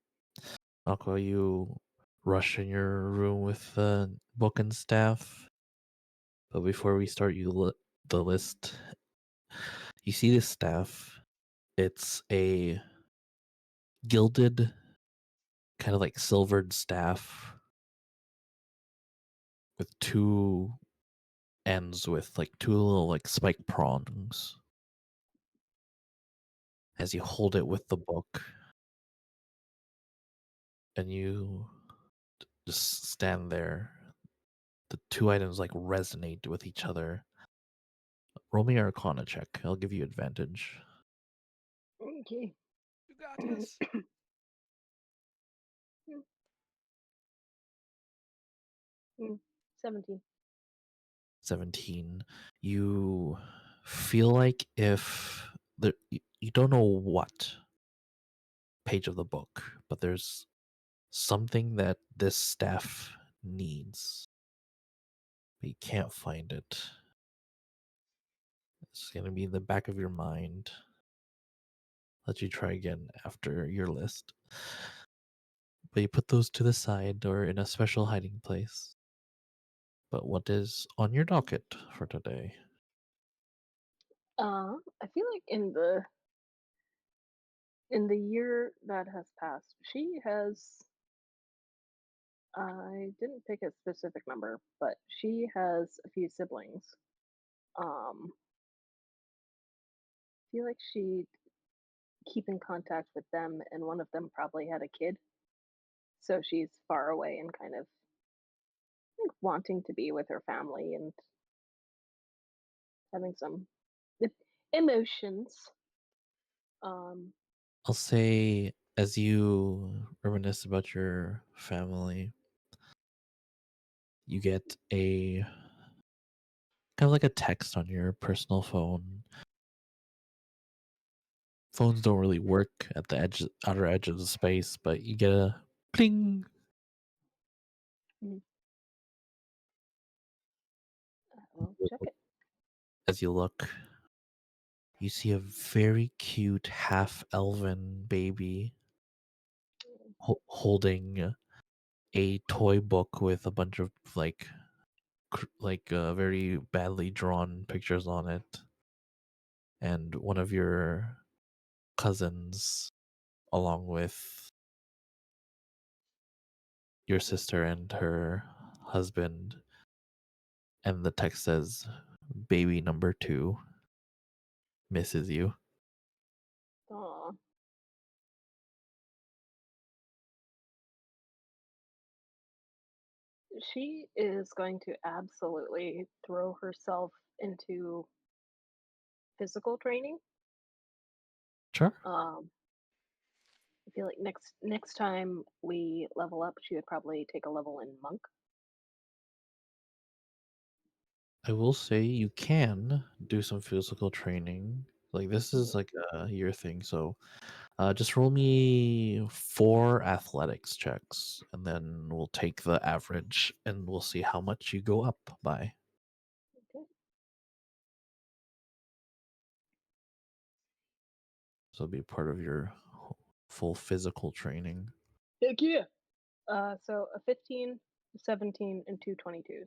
Aqua, you rush in your room with the book and staff. But before we start, the list. You see this staff. It's a gilded, kind of like silvered staff with two ends with like two little like spike prongs. As you hold it with the book, and you just stand there, the two items like resonate with each other. Roll me an Arcana check. I'll give you advantage. okay. You got this. 17. 17. You feel like if you don't know what page of the book, but there's something that this staff needs, but you can't find it. It's going to be in the back of your mind. Let you try again after your list. But you put those to the side or in a special hiding place. But what is on your docket for today? I feel like in the year that has passed, she has I didn't pick a specific number, but she has a few siblings. Feel like she'd keep in contact with them, and one of them probably had a kid, so she's far away and kind of like wanting to be with her family and having some emotions. Um, I'll say, as you reminisce about your family, you get a kind of like a text on your personal phone. Phones don't really work at the outer edge of the space, but you get a ping. mm, I'll check it. As you look, you see a very cute half elven baby holding a toy book with a bunch of very badly drawn pictures on it, and one of your cousins, along with your sister and her husband, and the text says, "Baby number 2 misses you." Aw. She is going to absolutely throw herself into physical training. Sure. I feel like next time we level up, she would probably take a level in monk. I will say you can do some physical training. Like this is like a year thing, so just roll me 4 athletics checks, and then we'll take the average, and we'll see how much you go up by. Okay. So it'll be part of your full physical training. Heck yeah. So a 15, 17, and two 22s.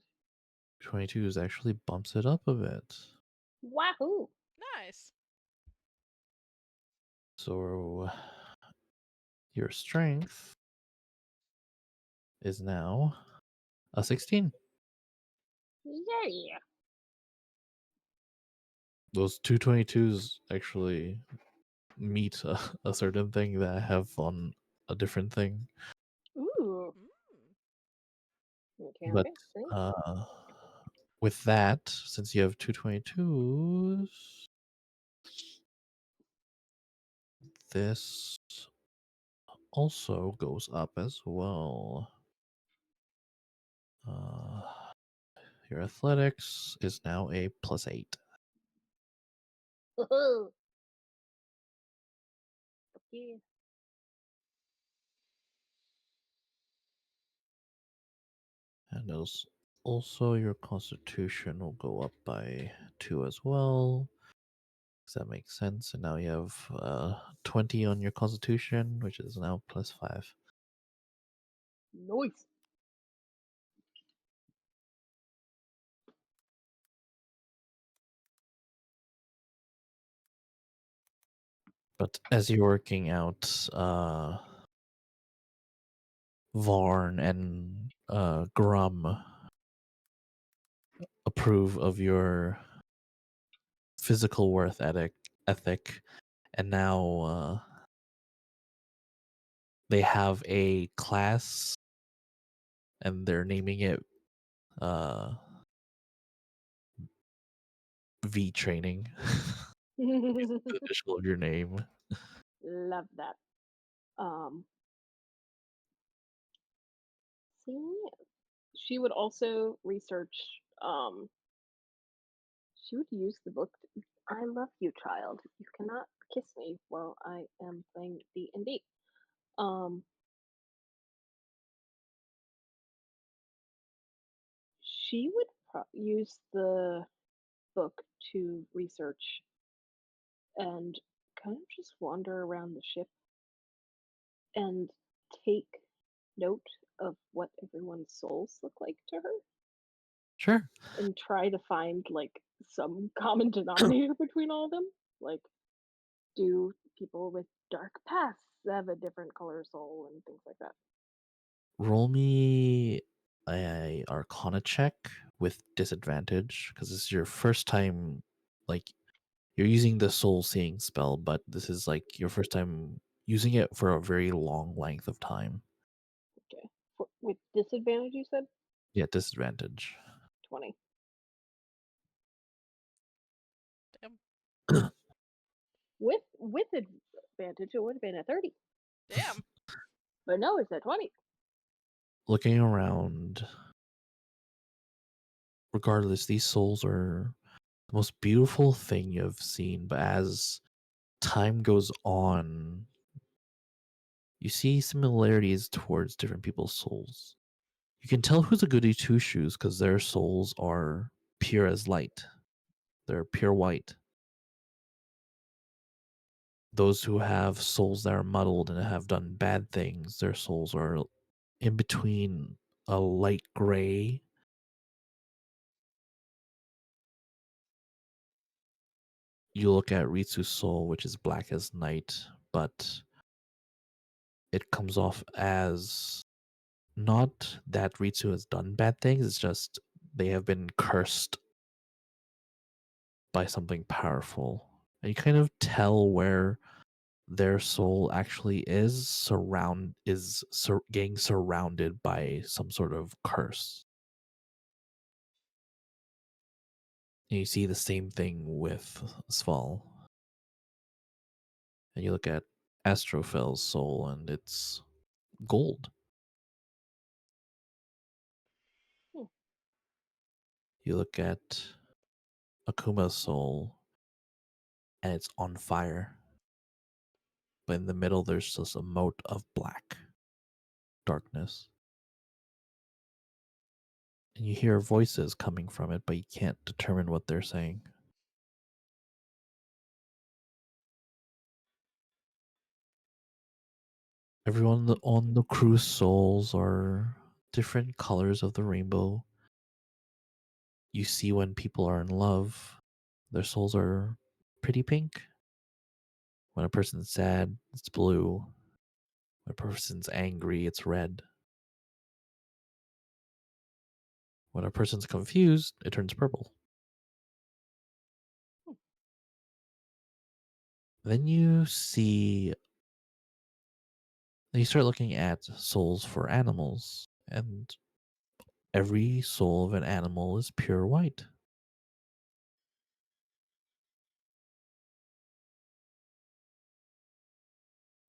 22s actually bumps it up a bit. Wahoo! Nice. So your strength is now a 16. Yeah. Those two 22s actually meet a certain thing that I have on a different thing. Ooh. Mm. Okay, But okay. Thanks. with that, since you have two 22s, this also goes up as well. Your athletics is now a +8. Woohoo! Okay. And also your constitution will go up by 2 as well. Does that make sense? And now you have 20 on your constitution, which is now +5. Nice. But as you're working out, Varn and Grum approve of your physical worth ethic, and now they have a class, and they're naming it V training. The initial of your name. Love that. See, she would also research. She would use the book. I love you, child. You cannot kiss me while I am playing D&D. She would use the book to research and kind of just wander around the ship and take note of what everyone's souls look like to her Sure. and try to find like some common denominator between all of them. Like, do people with dark pasts have a different color soul and things like that? Roll me a Arcana check with disadvantage because this is your first time. Like, you're using the soul seeing spell, but this is like your first time using it for a very long length of time. Okay. With disadvantage, you said? Yeah, disadvantage. 20. Damn. With advantage, it would have been a 30. Damn. But no, it's a 20. Looking around, regardless, these souls are the most beautiful thing you've seen, but as time goes on, you see similarities towards different people's souls. You can tell who's a goody two shoes because their souls are pure as light. They're pure white. Those who have souls that are muddled and have done bad things, their souls are in between a light gray. You look at Ritsu's soul, which is black as night, but it comes off as not that Ritsu has done bad things, it's just they have been cursed by something powerful. And you kind of tell where their soul actually getting surrounded by some sort of curse. And you see the same thing with Sval. And you look at Astrofel's soul and it's gold. Hmm. You look at Akuma's soul and it's on fire. But in the middle there's just a mote of black darkness. And you hear voices coming from it, but you can't determine what they're saying. Everyone on the crew's souls are different colors of the rainbow. You see when people are in love, their souls are pretty pink. When a person's sad, it's blue. When a person's angry, it's red. When a person's confused, it turns purple. Then you start looking at souls for animals, and every soul of an animal is pure white.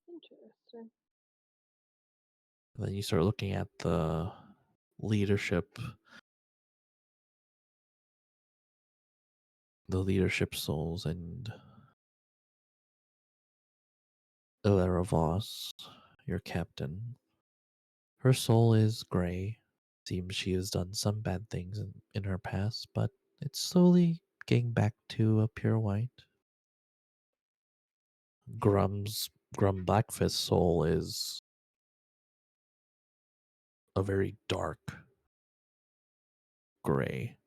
Interesting. Then you start looking at the leadership souls, and Ilera Voss, your captain, her soul is gray. Seems she has done some bad things in her past, but it's slowly getting back to a pure white. Grum Blackfist's soul is a very dark gray.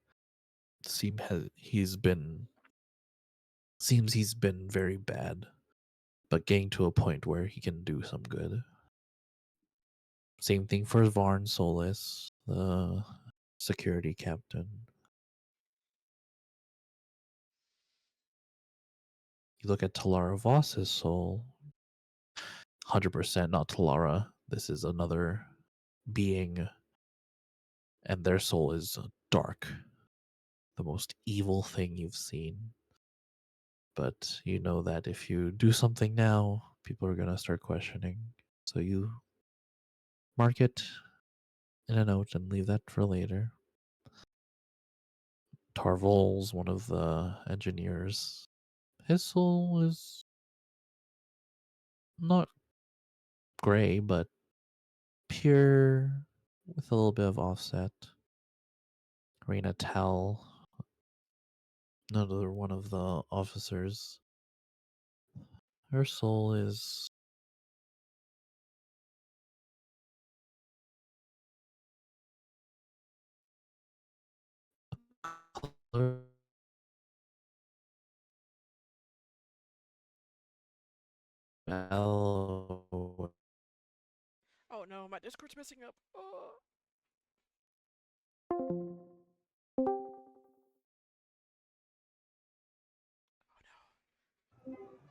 Seems he's been very bad, but getting to a point where he can do some good. Same thing for Varn Solis, the security captain. You look at Talara Voss's soul, 100% not Talara. This is another being, and their soul is dark, the most evil thing you've seen. But you know that if you do something now, people are going to start questioning. So you mark it in a note and leave that for later. Tarvol's one of the engineers. His soul is not gray, but pure with a little bit of offset. Reina Tal, another one of the officers. Her soul is mellow. Oh no, my Discord's messing up. Oh.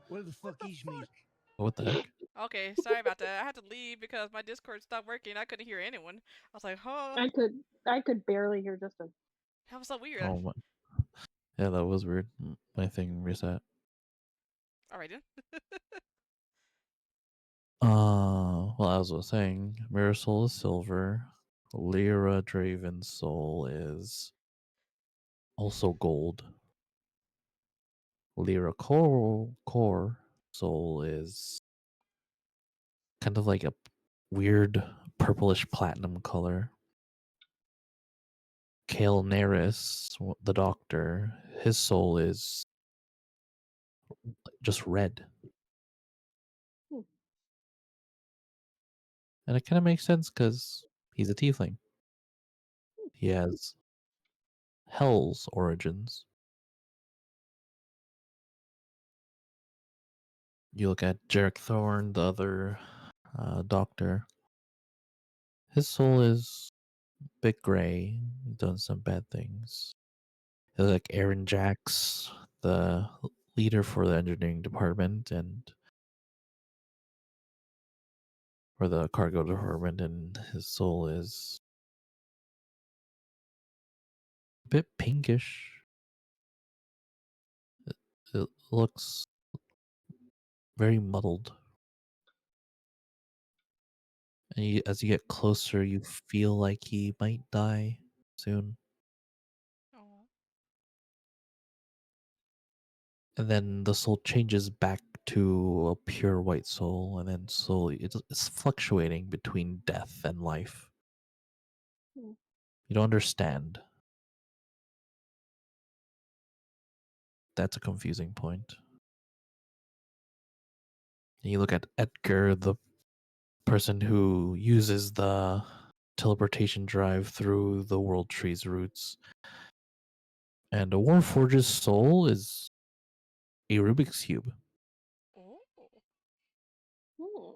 Where the fuck is me? What the heck? Okay, sorry about that. I had to leave because my Discord stopped working. I couldn't hear anyone. I was like, huh, I could barely hear Justin. that was so weird. Oh my. Yeah, that was weird. My thing reset. Alright then. Well, as I was saying, Mirror is silver. Lyra Draven's soul is also gold. Lyra core soul is kind of like a weird purplish platinum color. Kale Neris, the doctor, his soul is just red. Hmm. And it kind of makes sense because he's a tiefling. He has Hell's origins. You look at Jarek Thorne, the other doctor. His soul is a bit gray. He's done some bad things. You look like Aaron Jacks, the leader for the engineering department and for the cargo department, and his soul is a bit pinkish. It looks very muddled. And as you get closer, you feel like he might die soon. Oh. And then the soul changes back to a pure white soul, and then slowly it's fluctuating between death and life. Hmm. You don't understand. That's a confusing point. And you look at Edgar, the person who uses the teleportation drive through the world tree's roots. And a Warforge's soul is a Rubik's Cube, Oh. Hmm.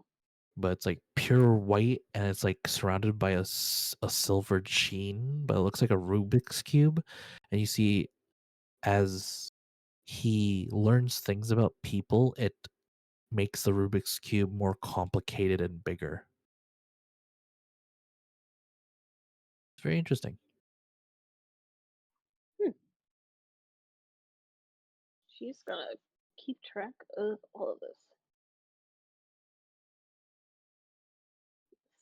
but it's like pure white and it's like surrounded by a silvered sheen, but it looks like a Rubik's Cube. And you see, as he learns things about people, it makes the Rubik's Cube more complicated and bigger. It's very interesting. She's gonna keep track of all of this.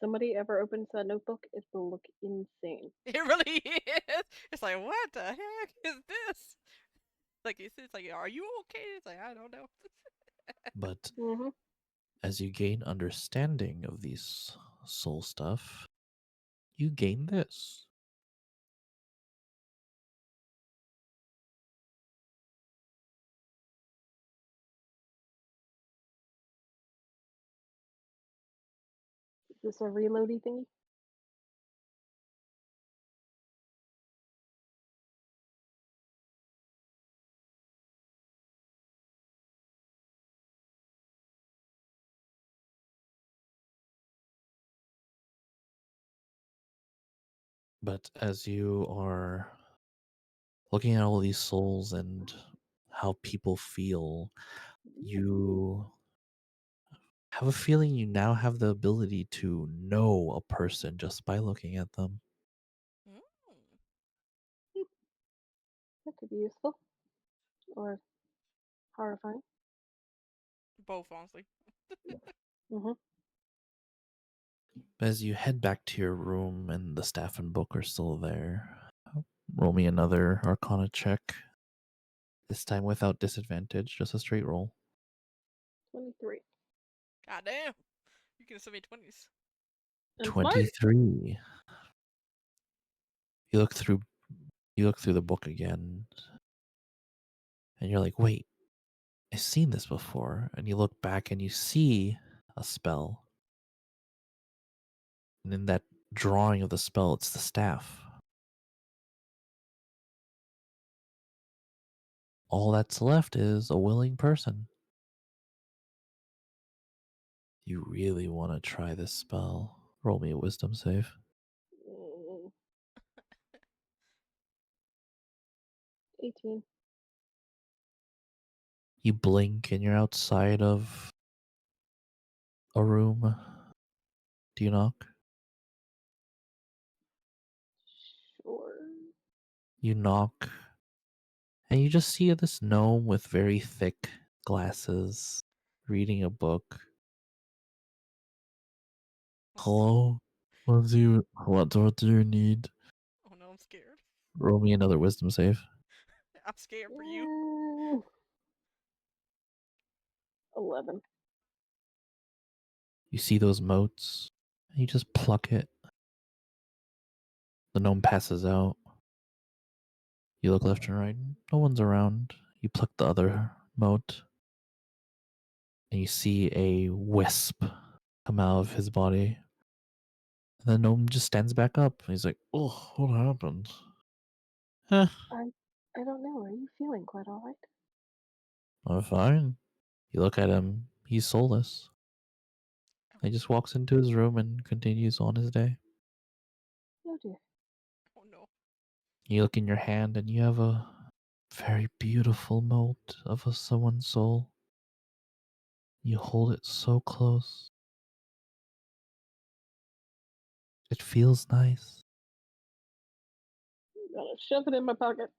Somebody ever opens that notebook, it will look insane. It really is. It's like, what the heck is this? Like it's like, are you okay? It's like, I don't know. But Mm-hmm. as you gain understanding of these soul stuff, you gain this. Is this a reloady thingy? But as you are looking at all these souls and how people feel, you have a feeling you now have the ability to know a person just by looking at them. Mm. That could be useful. Or horrifying. Both, honestly. Mm-hmm. As you head back to your room and the staff and book are still there, roll me another Arcana check. This time without disadvantage, just a straight roll. 23. God damn. You can send me 20s. I'm smart. 23. You look through the book again and you're like, wait, I've seen this before. And you look back and you see a spell. And in that drawing of the spell, it's the staff. All that's left is a willing person. You really want to try this spell. Roll me a wisdom save. 18. You blink and you're outside of a room. Do you knock? Sure. You knock and you just see this gnome with very thick glasses reading a book. Hello? What do you need? Oh no, I'm scared. Roll me another wisdom save. I'm scared for you. 11. You see those motes, and you just pluck it. The gnome passes out. You look left and right, no one's around. You pluck the other mote, and you see a wisp come out of his body. And the gnome just stands back up. He's like, oh, what happened? Huh, I don't know. Are you feeling quite alright? I'm fine. You look at him, he's soulless. He just walks into his room and continues on his day. Oh dear. Oh no. You look in your hand and you have a very beautiful mote of someone's soul. You hold it so close. It feels nice. Gotta shove it in my pocket.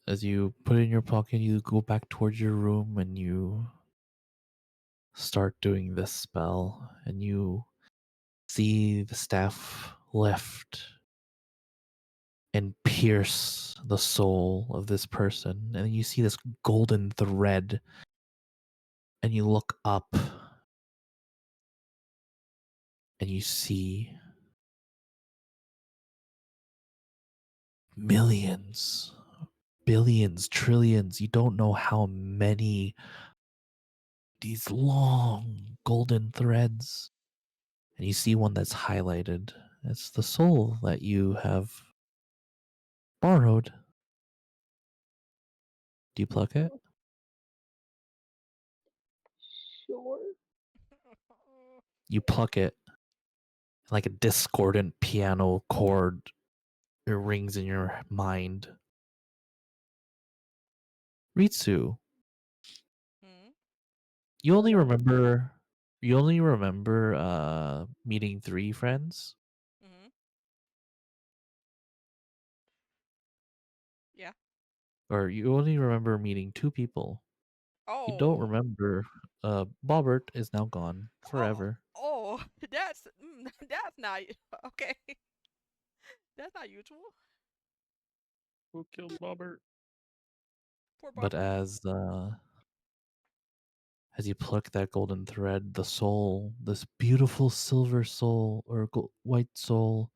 As you put it in your pocket, you go back towards your room and you start doing this spell. And you see the staff lift and pierce the soul of this person. And you see this golden thread. And you look up and you see millions, billions, trillions. You don't know how many these long golden threads, and you see one that's highlighted. It's the soul that you have borrowed. Do you pluck it? Sure. You pluck it, like a discordant piano chord. It rings in your mind. Ritsu, Hmm? you Oh only no. remember meeting 3 friends? Hmm. Yeah. Or you only remember meeting 2 people. You don't Oh. remember Bobbert is now gone Oh. forever. Oh. That's not okay. That's not usual. Who killed Bobbert? Poor But Bobber. as you pluck that golden thread, the soul, this beautiful silver soul or white soul,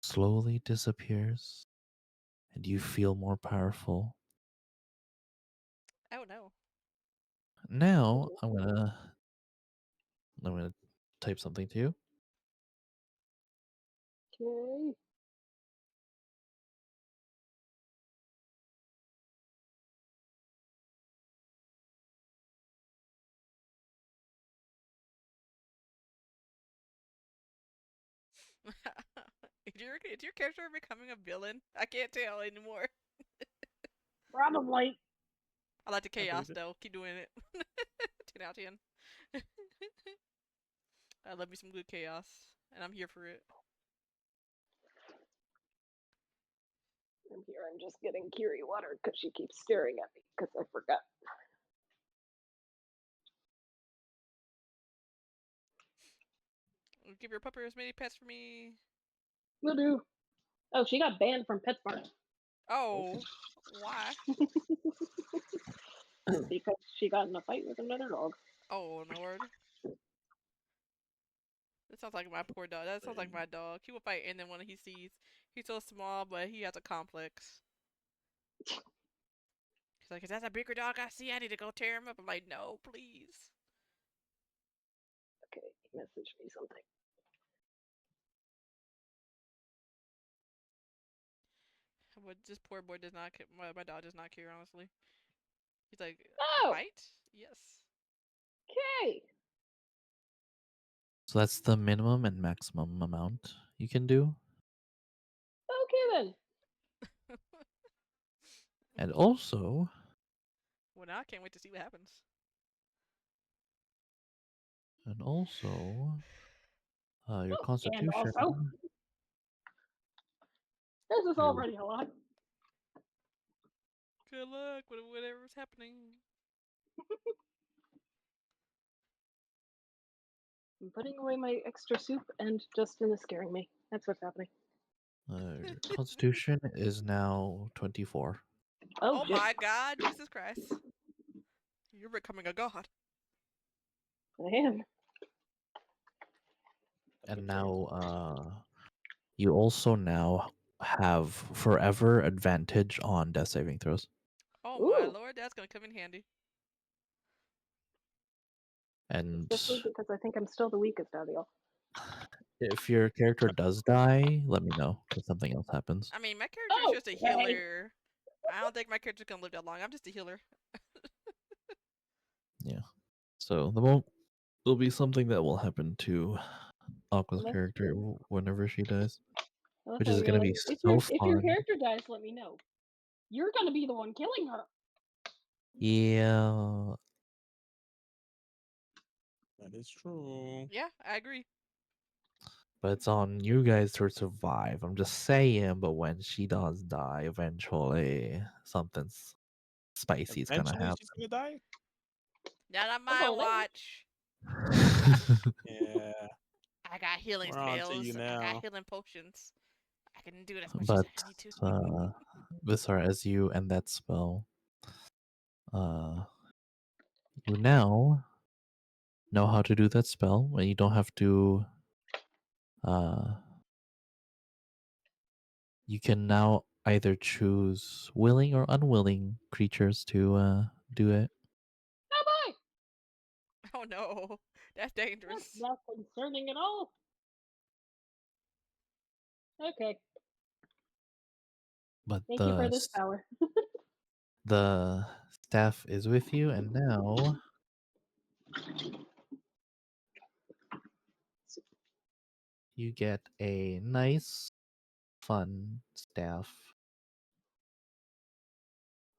slowly disappears, and you feel more powerful. Oh no. Now Oh, I'm gonna type something to you. okay. Is your character becoming a villain? I can't tell anymore. Probably. I like the I chaos believe it. though. Keep doing it. 10 out of 10. I love me some good chaos, and I'm here for it. I'm here. I'm just getting Kiri water because she keeps staring at me because I forgot. Give your pupper as many pets for me. Will do. Oh, she got banned from PetSmart Oh, why? because she got in a fight with another dog. Oh, Lord. That sounds like my poor dog. That sounds like my dog. He will fight anyone when he sees. He's so small, but he has a complex. He's like, is that a bigger dog I see? I need to go tear him up. I'm like, no, please. Okay, message me something. But this poor boy does not. My dog does not care, honestly. He's like, Oh, fight? Yes. okay. So that's the minimum and maximum amount you can do. Okay then. And also, Well, now I can't wait to see what happens. and also, your Oh, and constitution. also, this is Your already a lot. Good luck with whatever's happening. I'm putting away my extra soup, and Justin is scaring me. That's what's happening. your constitution is now 24. Oh Oh shit. my God, Jesus Christ. You're becoming a god. I am. And now you also now have forever advantage on death saving throws. Oh my Ooh. Lord, that's gonna come in handy. And Especially because I think I'm still the weakest out of y'all. if your character does die, let me know because something else happens. I mean, my character is Oh, just a okay. healer. I don't think my character's gonna live that long. I'm just a healer. Yeah. So there'll be something that will happen to Aqua's Unless, character whenever she dies, unless which I is gonna realize be so if your fun. character dies, let me know. You're gonna be the one killing her. Yeah, That is true. Yeah, I agree. but it's on you guys to survive. I'm just saying. But when she does die, eventually something's spicy is gonna Eventually, she's gonna die. Not on Oh, my well, then. watch. happen. Yeah, I got healing we're on to you spells. I got now. healing potions. I can do it as much as But I need to. Visar, as you end that spell, uh, you now know how to do that spell, and you don't have to. Uh, you can now either choose willing or unwilling creatures to do it. no, that's That's dangerous. not concerning at all. Okay, But thank you for this power. the staff is with you, and now you get a nice, fun staff.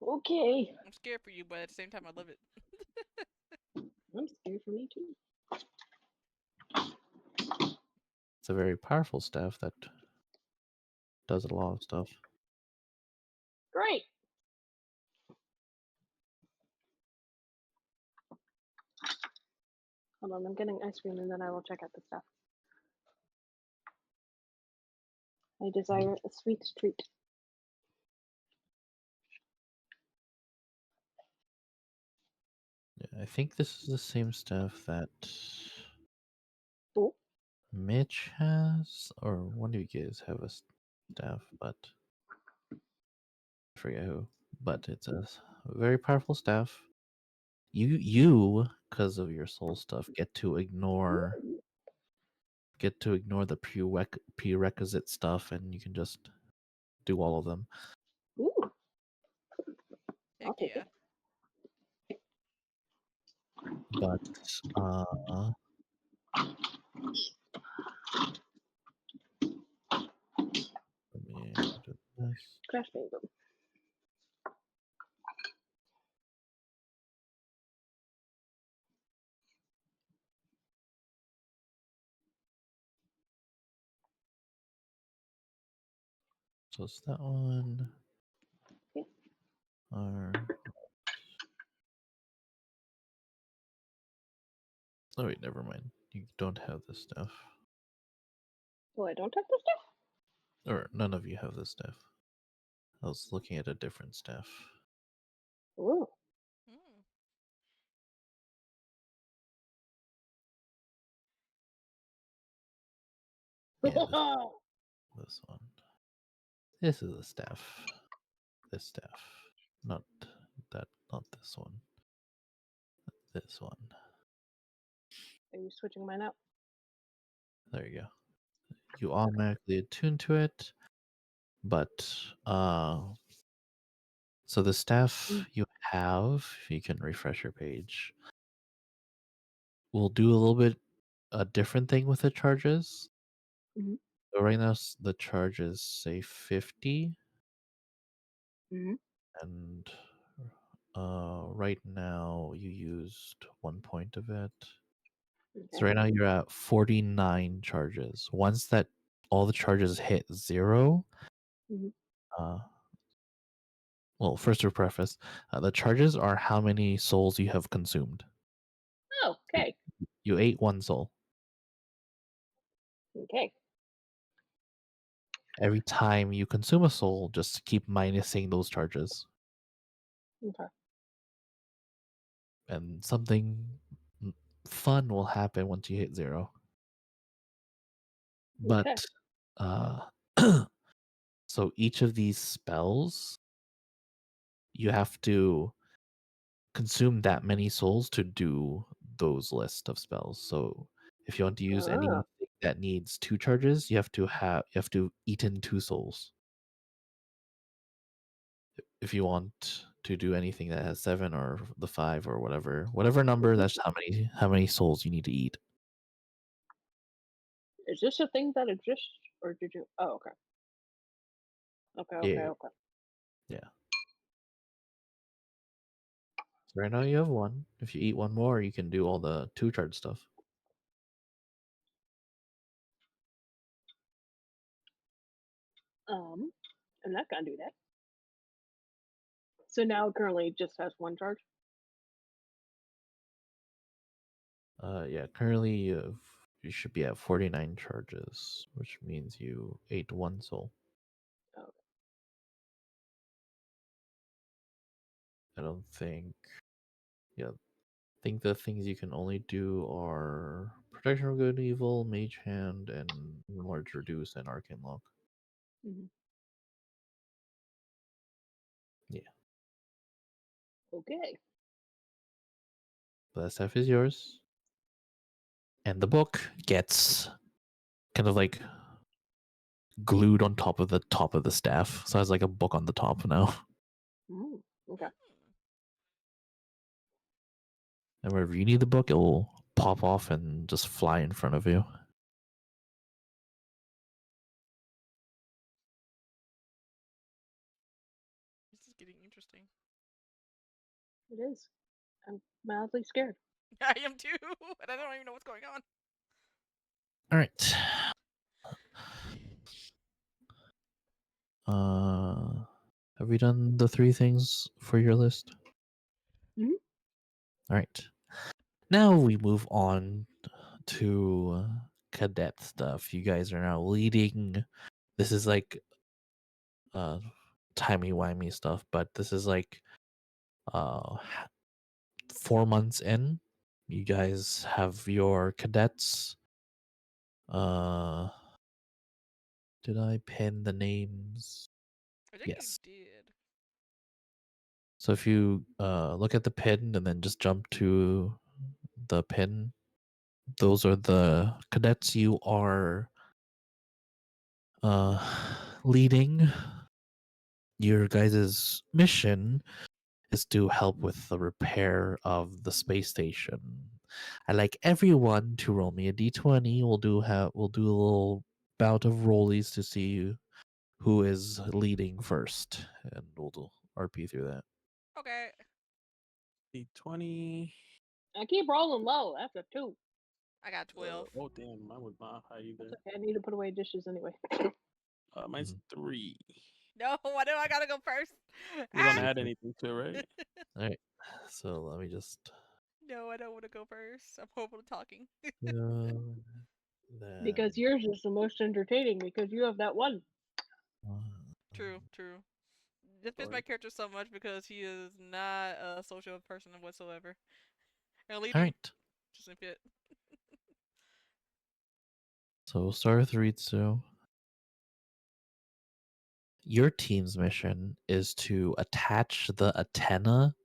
Okay, I'm scared for you, but at the same time, I love it. I'm scared for me too. It's a very powerful staff that does a lot of stuff. Great. Hold on, I'm getting ice cream and then I will check out the stuff. I desire a sweet treat. Yeah, I think this is the same staff that Oh, Mitch has, or one of you guys have a staff, but I forget who. But it's a very powerful staff. You, because of your soul stuff, get to ignore the prerequisite stuff, and you can just do all of them. ooh, Heck I'll take yeah. it. But let me do this. Crash Bingo. So it's that one. Okay. Or oh wait, never mind. You don't have this stuff, Oh, I don't have the stuff? or none of you have this stuff. I was looking at a different staff. Ooh. Mm. Yeah, this one. This is a staff. This staff, not that, not this one. This one. Are you switching mine out? There you go. You automatically attune to it, but so the staff you have, if you can refresh your page, will do a little bit a different thing with the charges. Mhm. So right now the charges say 50, Mhm. and right now you used 1 point of it. So Okay. right now you're at 49 charges. Once that all the charges hit 0, Mhm. uh, well, first to preface, the charges are how many souls you have consumed. Oh, okay. You ate 1 soul. Okay. Every time you consume a soul, just keep minusing those charges. Okay. And something fun will happen once you hit 0. But Okay. uh, so each of these spells, you have to consume that many souls to do those list of spells. So if you want to use anything Ah. that needs 2 charges, you have to eat in 2 souls. If you want to do anything that has 7 or the 5 or whatever number, that's how many souls you need to eat. Is this a thing that exists, or did you? Oh, okay. Okay. Okay. Yeah, Okay. yeah. So right now you have 1. If you eat 1 more, you can do all the 2 charge stuff. I'm not gonna do that. So now it currently just has 1 charge. Yeah, currently you should be at 49 charges, which means you ate 1 soul. Oh, I don't think. Yeah, I think the things you can only do are Protection from Good and Evil, Mage Hand, and Large Reduce and Arcane Lock. mhm. Yeah, Okay. but that stuff is yours. and the book gets kind of like glued on top of the staff. So it has like a book on the top now. Okay. And wherever you need the book, it will pop off and just fly in front of you. This is getting interesting. It is. I'm mildly scared. I am too, and I don't even know what's going on. All right. Have we done the 3 things for your list? Mhm. All right. Now we move on to cadet stuff. You guys are now leading. This is like timey-wimey stuff, but this is like 4 months in. You guys have your cadets. Did I pin the names? I think Yes. you did. So if you look at the pin and then just jump to the pin, those are the cadets you are leading. Your guys' mission is to help with the repair of the space station. I'd like everyone to roll me a d20. We'll do a little bout of rollies to see who is leading first, and we'll do RP through that. Okay. D20. I keep rolling low after 2. I got 12. Oh damn, mine was not high either. That's okay. I need to put away dishes anyway. Mine's 3. No, I know I gotta go first. We don't Ah! add anything to it, right? All right, so let me just. No, I don't want to go first. I'm horrible at talking. Because yours is the most entertaining because you have that one. True, true. This fits my Sorry. character so much because he is not a social person whatsoever. And All leading right, doesn't fit. so we'll start with Ritsu. Your team's mission is to attach the antenna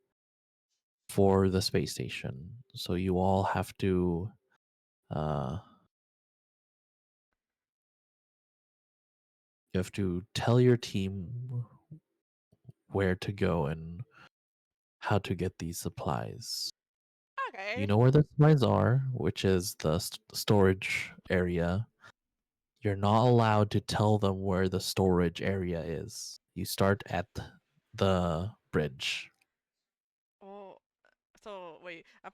for the space station. So you all have to tell your team where to go and how to get these supplies. Okay. You know where the supplies are, which is the storage area. You're not allowed to tell them where the storage area is. You start at the bridge. Oh, so wait. They're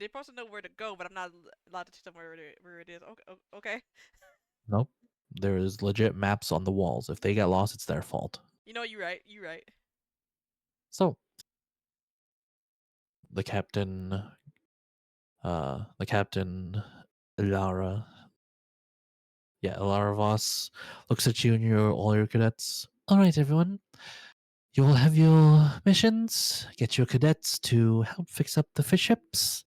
supposed to know where to go, but I'm not allowed to tell them where it is. Okay. Okay. Nope. There is legit maps on the walls. If they get lost, it's their fault. You know, you're right. You're right. So the captain, Ilara, Ilara Voss looks at you and all your cadets. All right, everyone. You all have your missions. Get your cadets to help fix up the ships.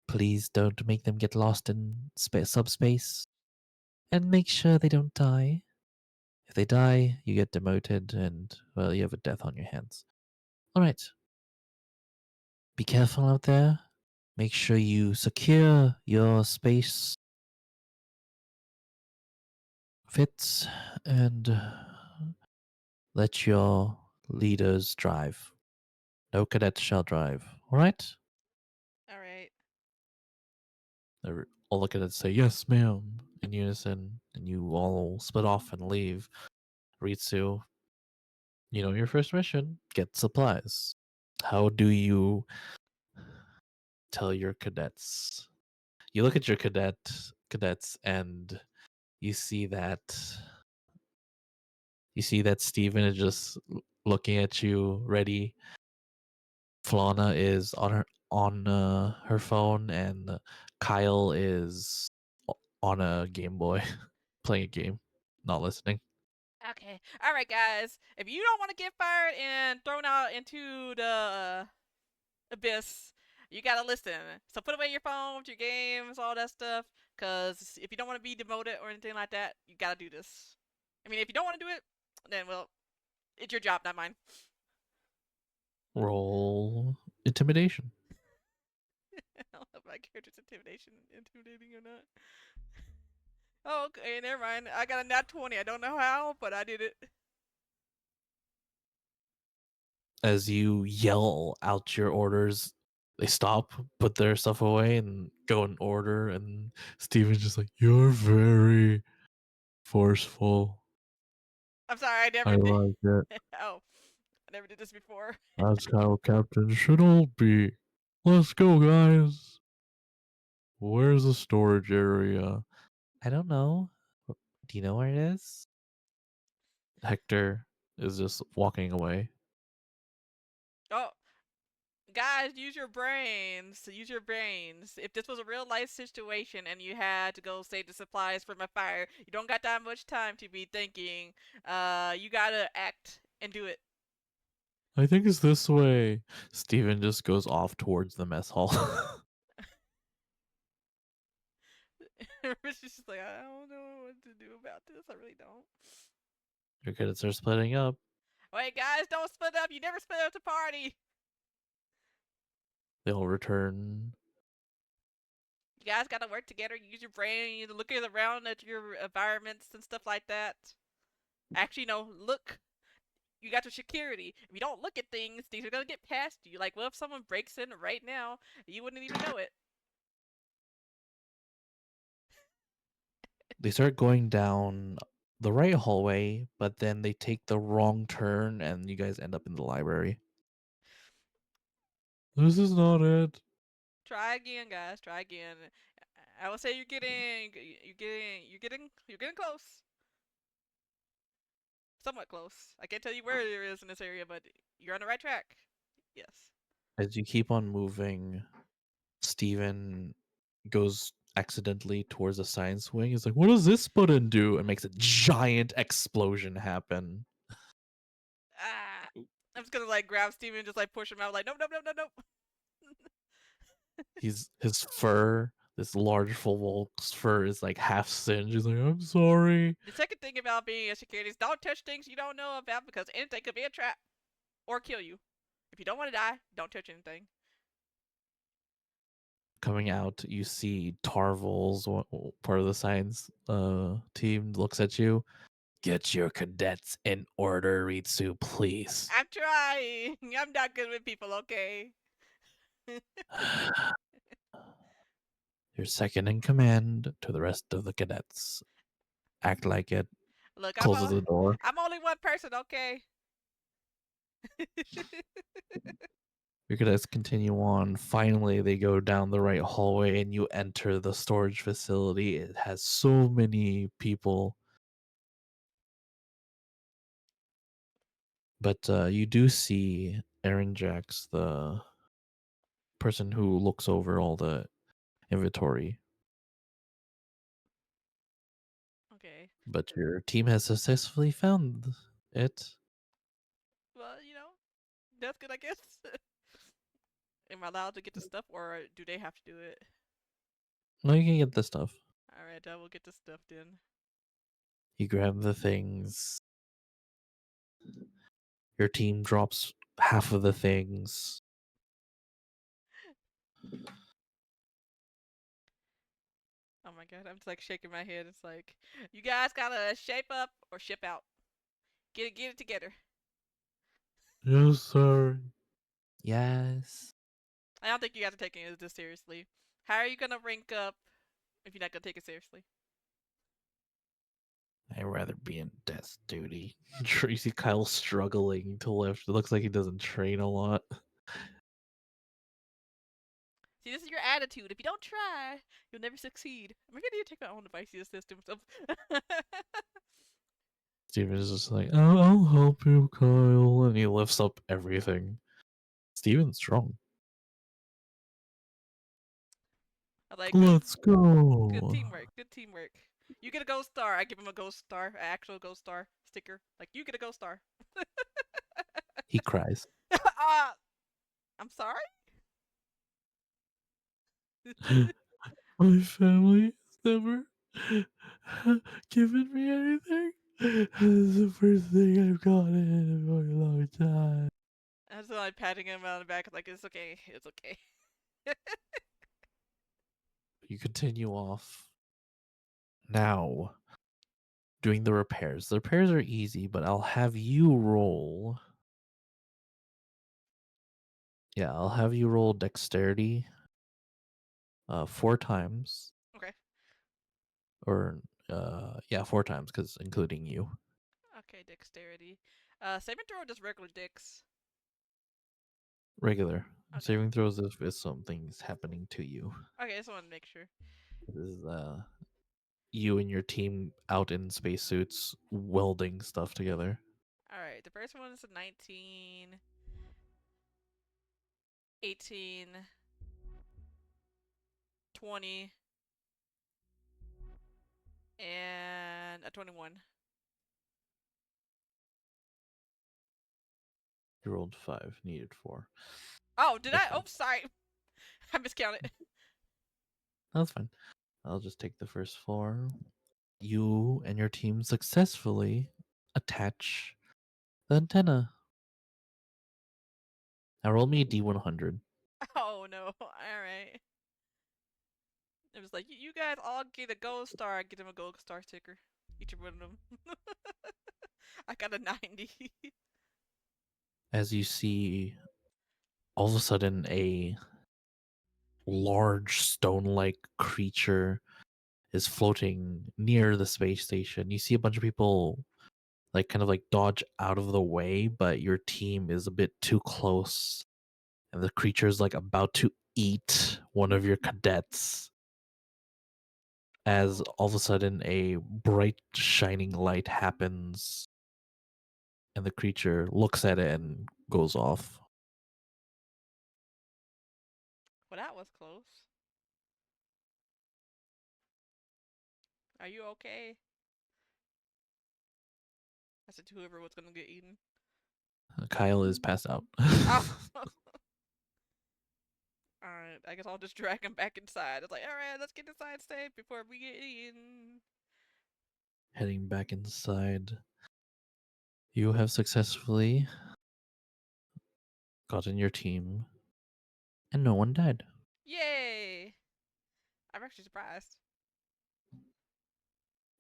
Please don't make them get lost in subspace. And make sure they don't die. If they die, you get demoted and, well, you have a death on your hands. All right. Be careful out there. Make sure you secure your space fits and let your leaders drive. No cadets shall drive. All right? All right. They all look at it and say, yes, ma'am, in unison, and you all split off and leave. Ritsu, your first mission, get supplies. How do you tell your cadets? You look at your cadets and you see that Steven is just looking at you ready. Flana is on her phone and Kyle is on a Game Boy playing a game, not listening. Okay. All right, guys. If you don't want to get fired and thrown out into the abyss, you gotta listen. So put away your phones, your games, all that stuff. Cause if you don't want to be demoted or anything like that, you gotta do this. I mean, if you don't want to do it, then well, it's your job, not mine. Roll intimidation. I don't know if my character character's intimidating or not. Oh, okay, never mind. I got a nat 20. I don't know how, but I did it. As you yell out your orders, they stop, put their stuff away, and go in order. And Steven's just like, "You're very forceful. I'm sorry, I I never did. like it. Oh, I never did this before. That's how captains should all be. Let's go, guys. Where's the storage area? I don't know. Do you know where it is?" Hector is just walking away. Oh, guys, use your brains. Use your brains. If this was a real life situation and you had to go save the supplies from a fire, you don't got that much time to be thinking. You gotta act and do it. I think it's this way. Steven just goes off towards the mess hall. Rich is just like, I don't know what to do about this. I really don't. Your kids are splitting up. Wait, guys, don't split up. You never split up the party. They'll return. You guys gotta work together. Use your brain. You look around at your environments and stuff like that. Actually, no, look. You got your security. If you don't look at things, things are gonna get past you. Like, well, if someone breaks in right now, you wouldn't even know it. They start going down the right hallway, but then they take the wrong turn and you guys end up in the library. This is not it. Try again, guys. Try again. I would say you're getting close. Somewhat close. I can't tell you where it is in this area, but you're on the right track. Yes. As you keep on moving, Steven goes accidentally towards the science wing. He's like, "What does this button do?" And makes a giant explosion happen. Ah. I'm just gonna like grab Steven and just like push him out like nope. His fur, this large full wolf's fur is like half singed. He's like, "I'm sorry." The second thing about being a security is don't touch things you don't know about because anything could be a trap or kill you. If you don't want to die, don't touch anything. Coming out, you see Tarvel's part of the science team looks at you. "Get your cadets in order, Ritsu, please." I'm trying. I'm not good with people, okay? You're second in command to the rest of the cadets. Act like it. Look, Closes the door. I'm only one person, okay? Your cadets continue on. Finally, they go down the right hallway and you enter the storage facility. It has so many people. But you do see Aaron Jacks, the person who looks over all the inventory. Okay. But your team has successfully found it. Well, that's good, I guess. Am I allowed to get the stuff, or do they have to do it? No, you can get the stuff. Alright, I will get the stuff then. You grab the things. Your team drops half of the things. Oh my god, I'm just like shaking my head. It's like, you guys gotta shape up or ship out. Get it together. Yes, sir. Yes. I don't think you guys are taking this seriously. How are you gonna rank up if you're not gonna take it seriously? I'd rather be in desk duty. You see Kyle struggling to lift. It looks like he doesn't train a lot. See, this is your attitude. If you don't try, you'll never succeed. Maybe I need to take my own advice system. Steven's just like, I'll help you, Kyle. And he lifts up everything. Steven's strong. I like Let's go. good teamwork. Good teamwork. You get a gold star. I give him a gold star, an actual gold star sticker. Like, you get a gold star. He cries. I'm sorry? My family has never given me anything. This is the first thing I've gotten in a very long time. I was like patting him on the back, like, it's okay. It's okay. You continue off. Now, doing the repairs. The repairs are easy, but I'll have you roll. Yeah, I'll have you roll dexterity 4 times. Okay. Or, yeah, 4 times, because including you. Okay, dexterity. Saving throw or just regular dex? Regular. Okay. Saving throws if something's happening to you. Okay, I just wanted to make sure. This is you and your team out in spacesuits welding stuff together. Alright, the first one is a 19, 18, 20, and a 21. You rolled 5, needed 4. Oh, did That's I? fine. Oh, sorry. I miscounted. That's fine. I'll just take the first 4. You and your team successfully attach the antenna. Now roll me a D100. Oh, no. Alright. It was like, you guys all get a gold star. I get them a gold star sticker. Each one of them. I got a 90. As you see, all of a sudden, a large stone-like creature is floating near the space station. You see a bunch of people like kind of like dodge out of the way, but your team is a bit too close, and the creature is like about to eat one of your cadets. As all of a sudden a bright shining light happens, and the creature looks at it and goes off. Well, that was close. Are you okay? I said to whoever was gonna get eaten. Kyle is passed out. Oh! Alright, I guess I'll just drag him back inside. It's like, alright, let's get inside safe before we get eaten. Heading back inside. You have successfully gotten your team, and no one died. Yay! I'm actually surprised.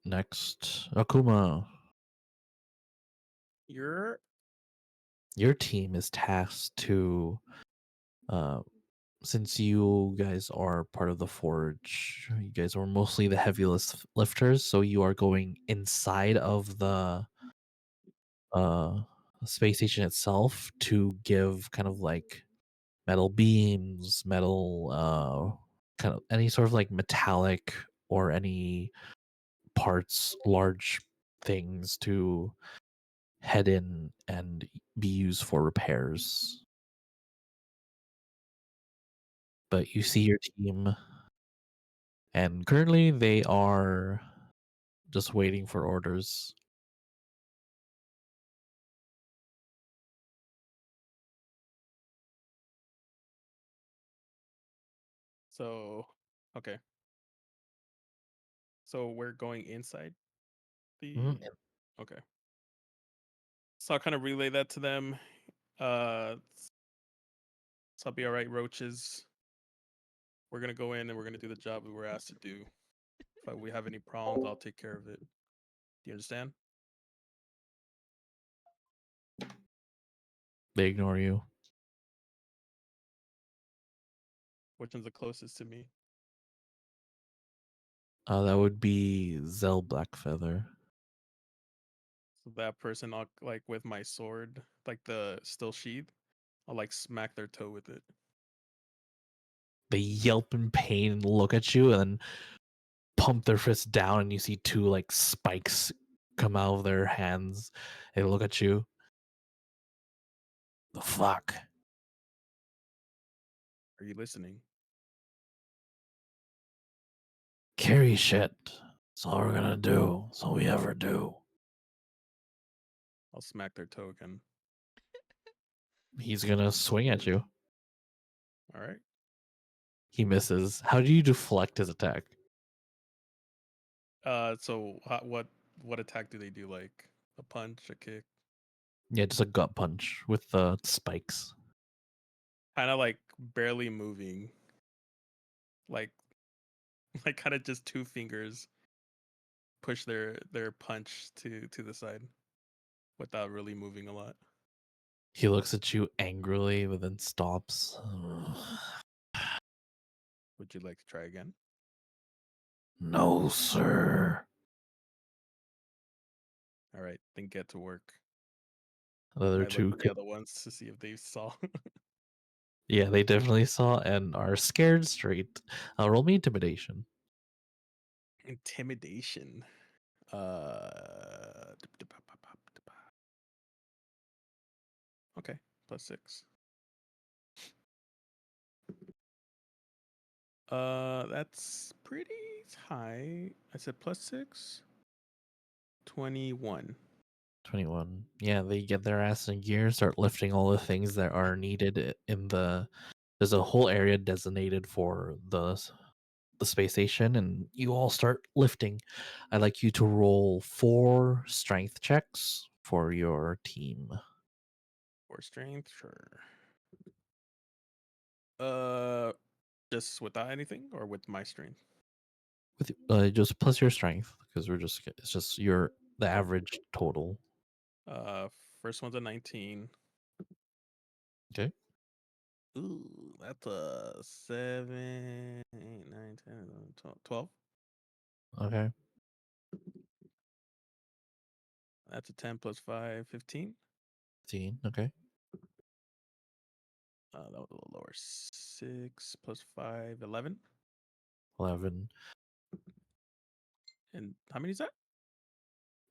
Next, Akuma. You're Your team is tasked to, since you guys are part of the Forge, you guys are mostly the heaviest lifters, so you are going inside of the uh, space station itself to give kind of like metal beams, metal, kind of any sort of like metallic or any parts, large things to head in and be used for repairs. But you see your team, and currently they are just waiting for orders. so okay. So we're going inside the Mhm. okay. So I'll kind of relay that to them. So I'll be all right, roaches. We're gonna go in and we're gonna do the job we were asked to do. If we have any problems, I'll take care of it. Do you understand? They ignore you. Which one's the closest to me? That would be Zell Blackfeather. So that person, I'll like with my sword, like the still sheath, I'll like smack their toe with it. They yelp in pain and look at you and then pump their fists down, and you see 2 like spikes come out of their hands. They look at you. The fuck? Are you listening? Carry shit. That's all we're gonna do. That's all we ever do. I'll smack their toe again. He's gonna swing at you. All right. He misses. How do you deflect his attack? So what attack do they do? Like a punch, a kick? Yeah, just a gut punch with the spikes. Kind of like barely moving. Like Like kind of just two fingers push their punch to the side without really moving a lot. He looks at you angrily, but then stops. Would you like to try again? No, sir. All right, then get to work. The other I look two at the other ones to see if they saw. Yeah, they definitely saw and are scared straight. Roll me intimidation. Intimidation. Okay, +6. That's pretty high. I said +6. 21. 21. Yeah, they get their ass in gear, start lifting all the things that are needed in the. There's a whole area designated for the space station, and you all start lifting. I'd like you to roll 4 strength checks for your team. For strength, sure. Just without anything or with my strength? With just plus your strength, because it's just the average total. First one's a 19. Okay. Ooh, that's a 7, 8, 9, 10, 11, 12. Okay. That's a 10 plus 5, 15. 15. Okay. That was a little lower. 6 plus 5, 11. 11. And how many is that?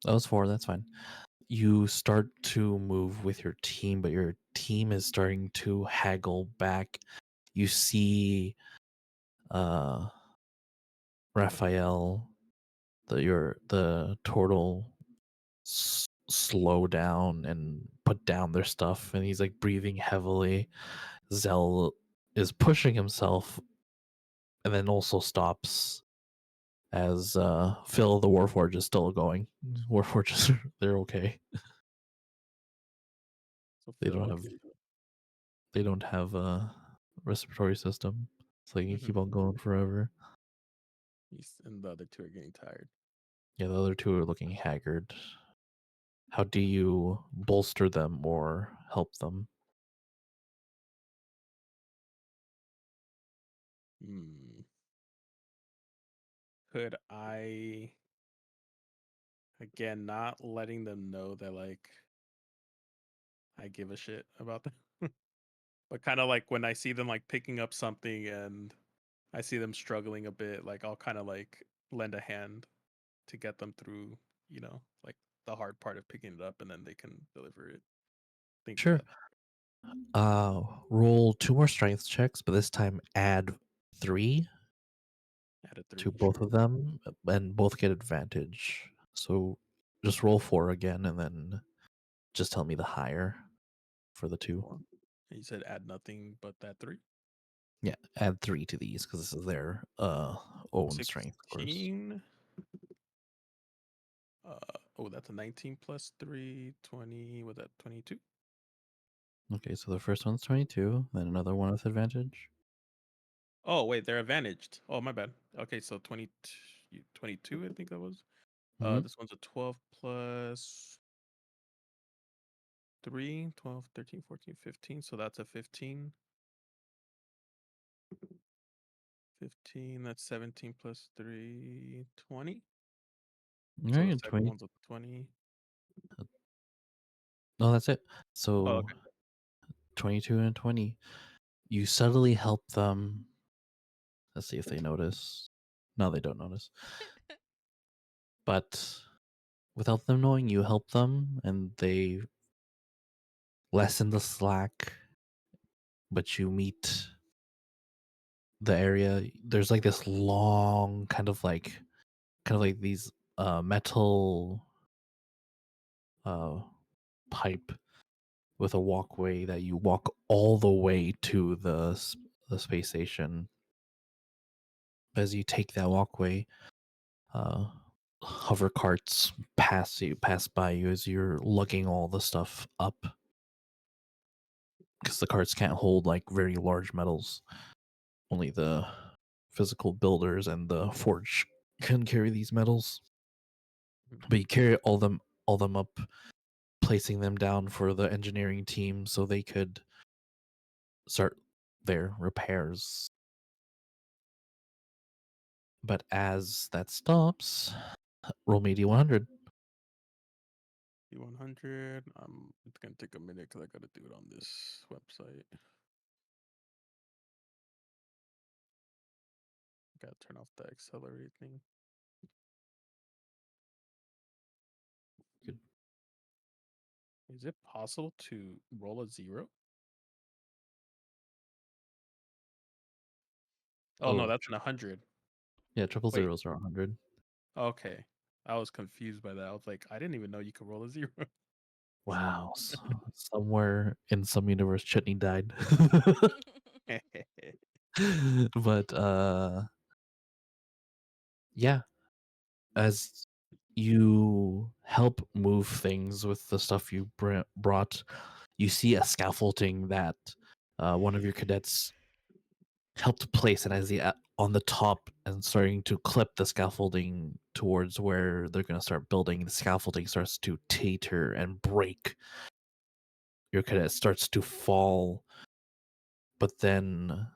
That was 4. That's fine. You start to move with your team, but your team is starting to haggle back. You see Raphael, the turtle, slow down and put down their stuff, and he's like breathing heavily. Zell is pushing himself and then also stops as Phil the Warforge is still going. Warforges, they're okay. So They Phil, don't what have is it? they don't have a respiratory system, so they can keep on going forever. And the other two are getting tired. Yeah, the other two are looking haggard. How do you bolster them or help them? Could I, again, not letting them know that, like, I give a shit about them, but kind of like when I see them, like, picking up something and I see them struggling a bit, like, I'll kind of, like, lend a hand to get them through, like, the hard part of picking it up, and then they can deliver it. Things like Sure. that. Roll 2 more strength checks, but this time add 3 Add a 3, to both sure. of them, and both get advantage. So just roll 4 again, and then just tell me the higher for the 2. 4. And you said add nothing but that 3. Yeah, add 3 to these because this is their own strength, of course. 16. That's a 19 plus 3, 20. Was that 22? Okay, so the first one's 22, then another one with advantage. Oh, wait, they're advantaged. Oh, my bad. Okay, so 22, I think that was. Mhm. This one's a 12 plus 3, 12, 13, 14, 15. So that's a 15. 15, that's 17 plus 3, 20. All So the right, second 20. one's a 20. No, that's it. Oh, So okay. 22 and 20. You subtly help them. Let's see if they notice. No, they don't notice. But without them knowing, you help them and they lessen the slack. But you meet the area. There's like this long kind of like these metal pipe with a walkway that you walk all the way to the space station. As you take that walkway, uh, hover carts pass by you as you're lugging all the stuff up because the carts can't hold like very large metals. Only the physical builders and the forge can carry these metals. Mhm. But you carry all them up, placing them down for the engineering team so they could start their repairs. But as that stops, roll me D100. D100. It's gonna take a minute because I gotta do it on this website. Gotta turn off the accelerate thing. Good. Is it possible to roll a 0? Oh no, Oh, that's an 100. yeah, triple Wait. zeros are 100. Okay. I was confused by that. I was like, I didn't even know you could roll a 0. Wow. Somewhere in some universe, Chitney died. But yeah, as you help move things with the stuff you brought, you see a scaffolding that one of your cadets helped place, and as he on the top and starting to clip the scaffolding towards where they're going to start building, the scaffolding starts to tater and break. Your cadet starts to fall, but then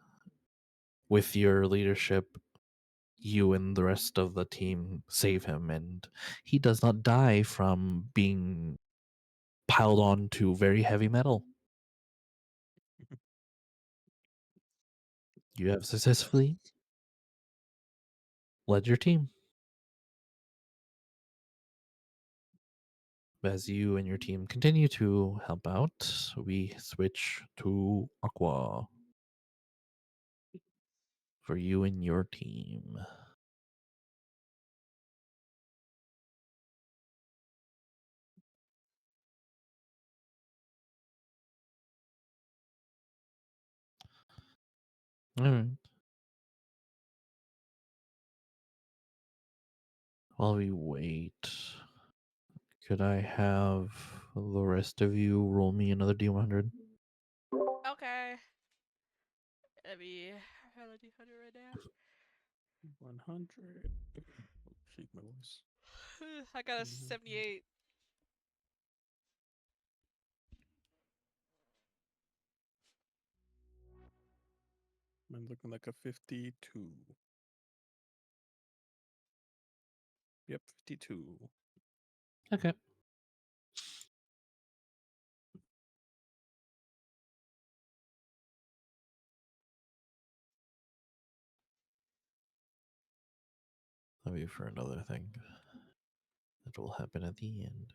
with your leadership, you and the rest of the team save him, and he does not die from being piled onto very heavy metal. You have successfully led your team. As you and your team continue to help out, we switch to Aqua for you and your team. All right. While we wait, could I have the rest of you roll me another D100? Okay. Let me roll a D100 right now. 100. Shake my voice. I got a 78. I'm looking like a 52. Yep, 52. Okay. That'll be for another thing that will happen at the end.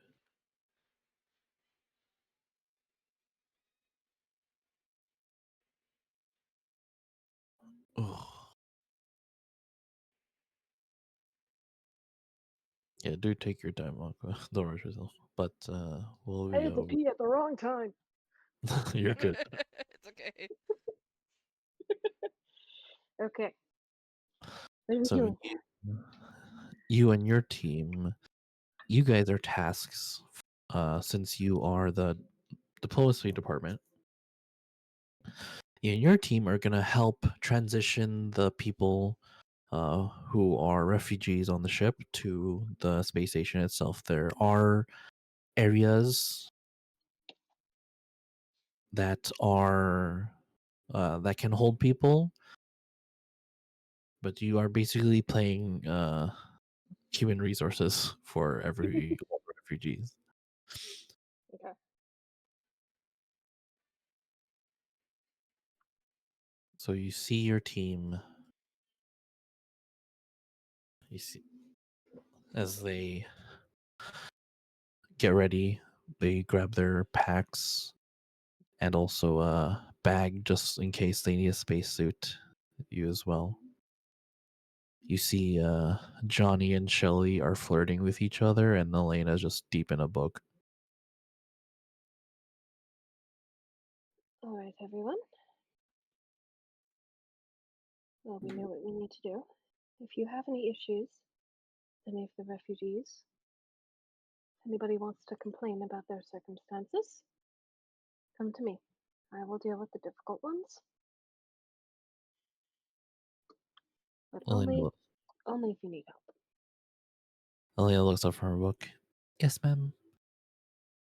Oh. Yeah, do take your time, Aqua. Don't rush yourself. But will I we had to pee at the wrong time. You're good. It's okay. Okay. What are we So doing? you and your team, you guys are tasks since you are the diplomacy department. You and your team are going to help transition the people who are refugees on the ship to the space station itself. There are areas that are that can hold people, but you are basically playing human resources for every all the refugees. Okay. So you see your team. You see as they get ready, they grab their packs and also a bag just in case they need a spacesuit. You as well. You see Johnny and Shelly are flirting with each other, and Elena's just deep in a book. All right, everyone. Well, we know what we need to do. If you have any issues, any of the refugees, anybody wants to complain about their circumstances, come to me. I will deal with the difficult ones. But Elena, only if you need help. Elena looks up from her book. Yes, ma'am.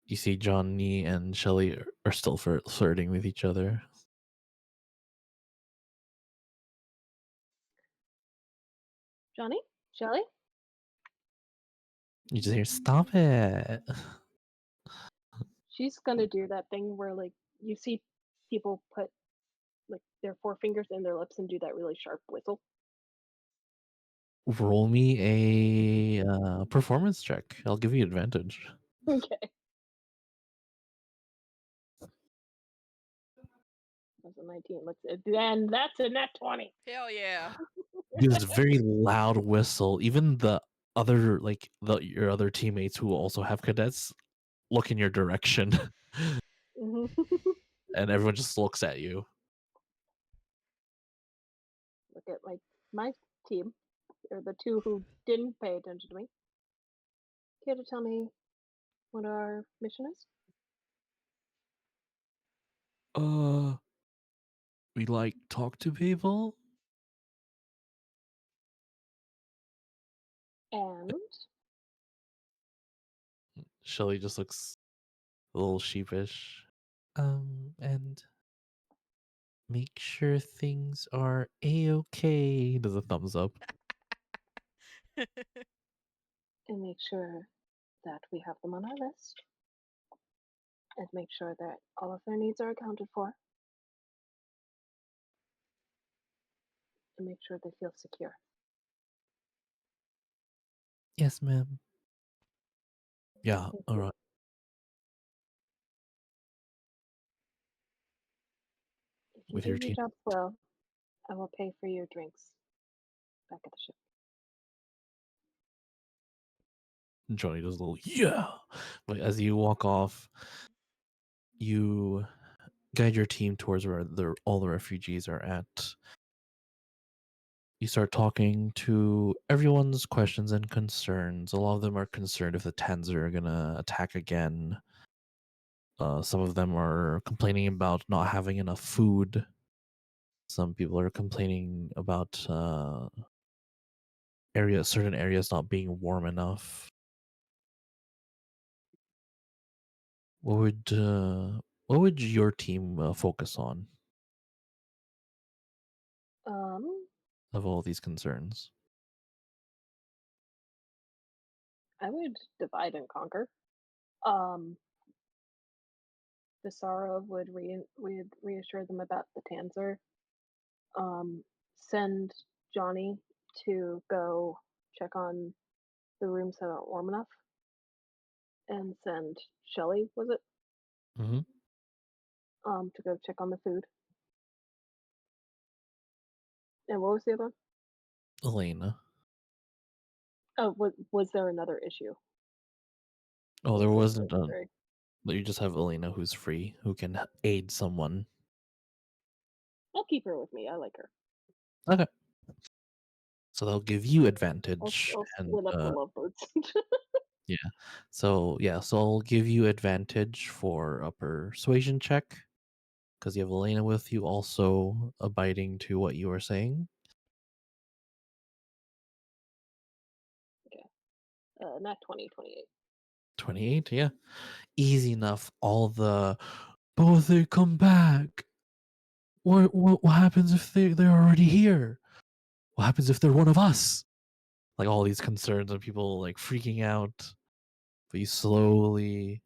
You see Johnny and Shelly are still flirting with each other. Johnny? Shelly? You just hear, stop it. She's gonna do that thing where like you see people put like their forefingers in their lips and do that really sharp whistle. Roll me a performance check. I'll give you advantage. Okay. That's a 19. And that's a net 20. Hell yeah. This very loud whistle. Even the other, your other teammates who also have cadets look in your direction, Mhm. and everyone just looks at you. Look at my team. They're the two who didn't pay attention to me. Care to tell me what our mission is? We talk to people. And Shelly just looks a little sheepish. And make sure things are a-okay. Does a thumbs up. and make sure that we have them on our list. And make sure that all of their needs are accounted for. And make sure they feel secure. Yes, ma'am. Yeah, Thank all you. right. If you With do your your team. jobs well, I will pay for your drinks back at the ship. Johnny does a little, yeah. But as you walk off, you guide your team towards where all the refugees are at. You start talking to everyone's questions and concerns. A lot of them are concerned if the Tens are going to attack again. Some of them are complaining about not having enough food. Some people are complaining about certain areas not being warm enough. What would your team focus on Um, of all these concerns? I would divide and conquer. Um, Visara would reassure them about the Tanzer. Send Johnny to go check on the rooms that aren't warm enough, and send Shelly, was it, Mm-hmm. to go check on the food. And what was the other one? Elena. Oh, was there another issue? Oh, Or there was it wasn't. those three? But you just have Elena who's free, who can aid someone. I'll keep her with me. I like her. Okay. So they'll give you I'll advantage, and split up the lovebirds. yeah. So I'll give you advantage for a persuasion check because you have Elena with you, also abiding to what you are saying. Not 20, 28. 28, yeah, easy enough. All the, but if they come back, what happens if they're already here? What happens if they're one of us? Like all these concerns and people like freaking out. But you slowly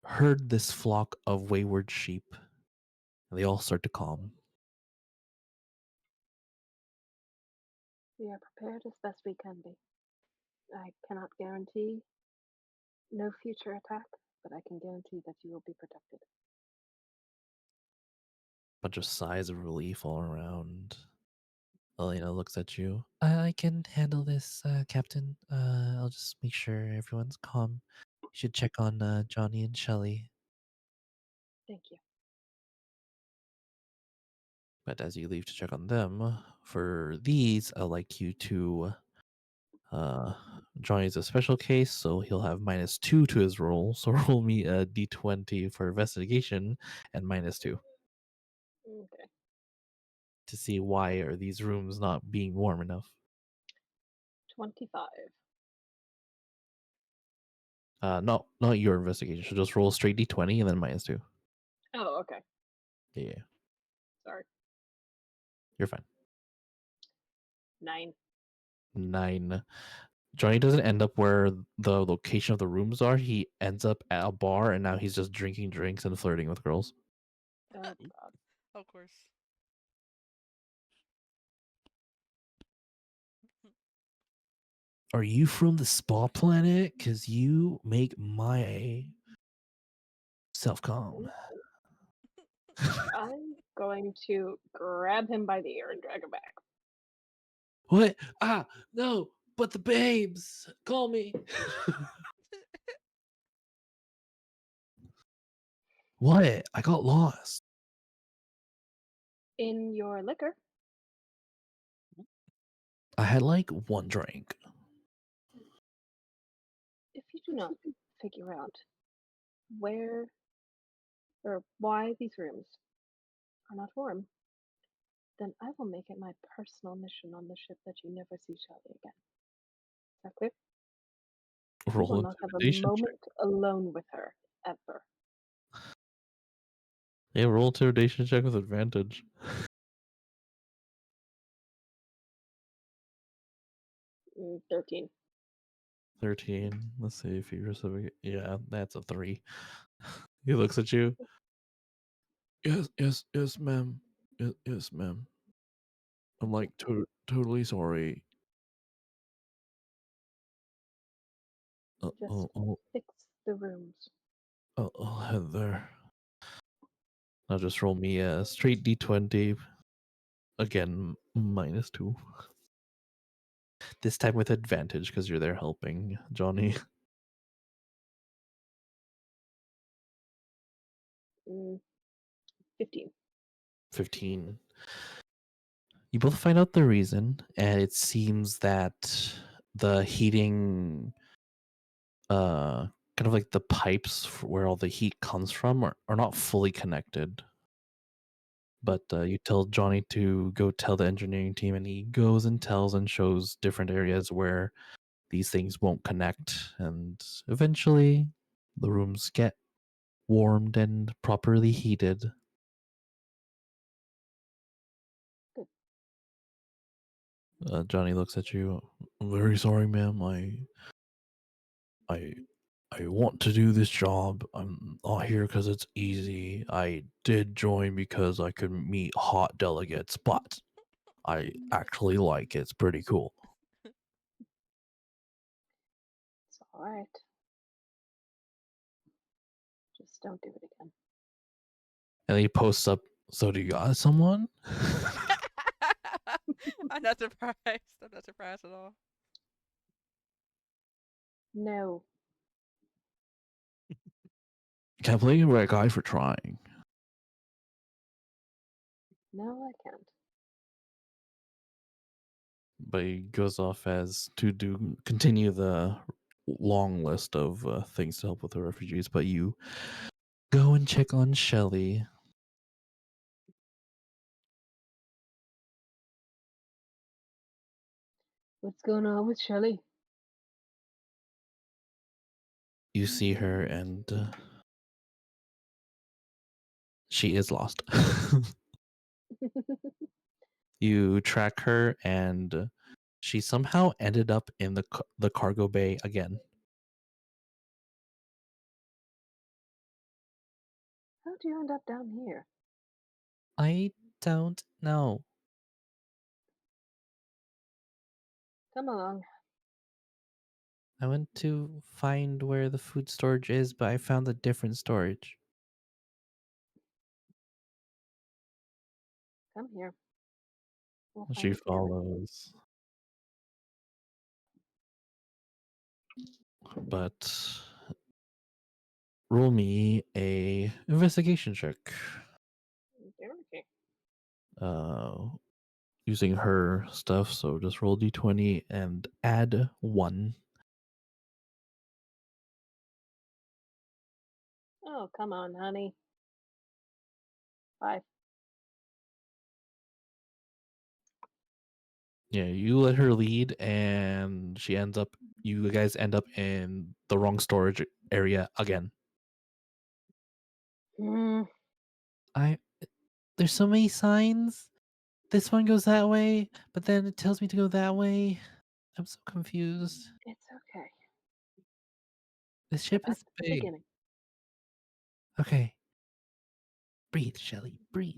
herd this flock of wayward sheep, and they all start to calm. We are prepared as best we can be. I cannot guarantee no future attack, but I can guarantee that you will be protected. Bunch of sighs of relief all around. Elena looks at you. I can handle this, Captain. I'll just make sure everyone's calm. You should check on Johnny and Shelly. Thank you. But as you leave to check on them, for these, I'd like you to. Johnny's a special case, so he'll have -2 to his roll. So roll me a d20 for investigation and -2. Okay. to see why are these rooms not being warm enough. 25. Not your investigation. So just roll straight d20 and then -2. Oh, okay. Yeah, Sorry. you're fine. 9. 9. Johnny doesn't end up where the location of the rooms are. He ends up at a bar, and now he's just drinking drinks and flirting with girls. Oh, God. Of course. Are you from the spa planet? Because you make my self calm. I'm going to grab him by the ear and drag him back. What? Ah, no, but the babes. Call me. What? I got lost. In your liquor, I had like one drink. if you do not figure out where or why these rooms are not warm, then I will make it my personal mission on the ship that you never see Shelly again. Is that clear? You will Roll not have a intimidation check. moment alone with her, ever. Yeah, roll intimidation check with advantage. 13. 13. Let's see if he reciprocates. Yeah, that's a 3. He looks at you. Yes, ma'am. Yes, ma'am. I'm like totally sorry. Just fix the rooms. I'll head there. Now just roll me a straight d20. Again, -2. This time with advantage because you're there helping Johnny. 15. 15. You both find out the reason, and it seems that the heating, kind of like the pipes where all the heat comes from, are not fully connected. But you tell Johnny to go tell the engineering team, and he goes and tells and shows different areas where these things won't connect, and eventually the rooms get warmed and properly heated. Good. Johnny looks at you. I'm very sorry, ma'am. I I want to do this job. I'm not here because it's easy. I did join because I could meet hot delegates, but I actually like it. It's pretty cool. It's alright. Just don't do it again. And then he posts up, so do you got someone? I'm not surprised. I'm not surprised at all. No. Can't blame you, right guy, for trying. No, I can't. But he goes off as to continue the long list of things to help with the refugees. But you go and check on Shelly. What's going on with Shelly? You see her, and she is lost. You track her, and she somehow ended up in the cargo bay again. How'd you end up down here? I don't know. Come along. I went to find where the food storage is, but I found a different storage. Come here. We'll find She it together. follows. But roll me a investigation check. Okay. Using her stuff, so just roll d20 and add 1. Oh, come on, honey. 5. Yeah, you let her lead, and you guys end up in the wrong storage area again. Mm, There's so many signs. This one goes that way, but then it tells me to go that way. I'm so confused. it's okay. This Go ship back is to the big. beginning. Okay. Breathe, Shelly, breathe.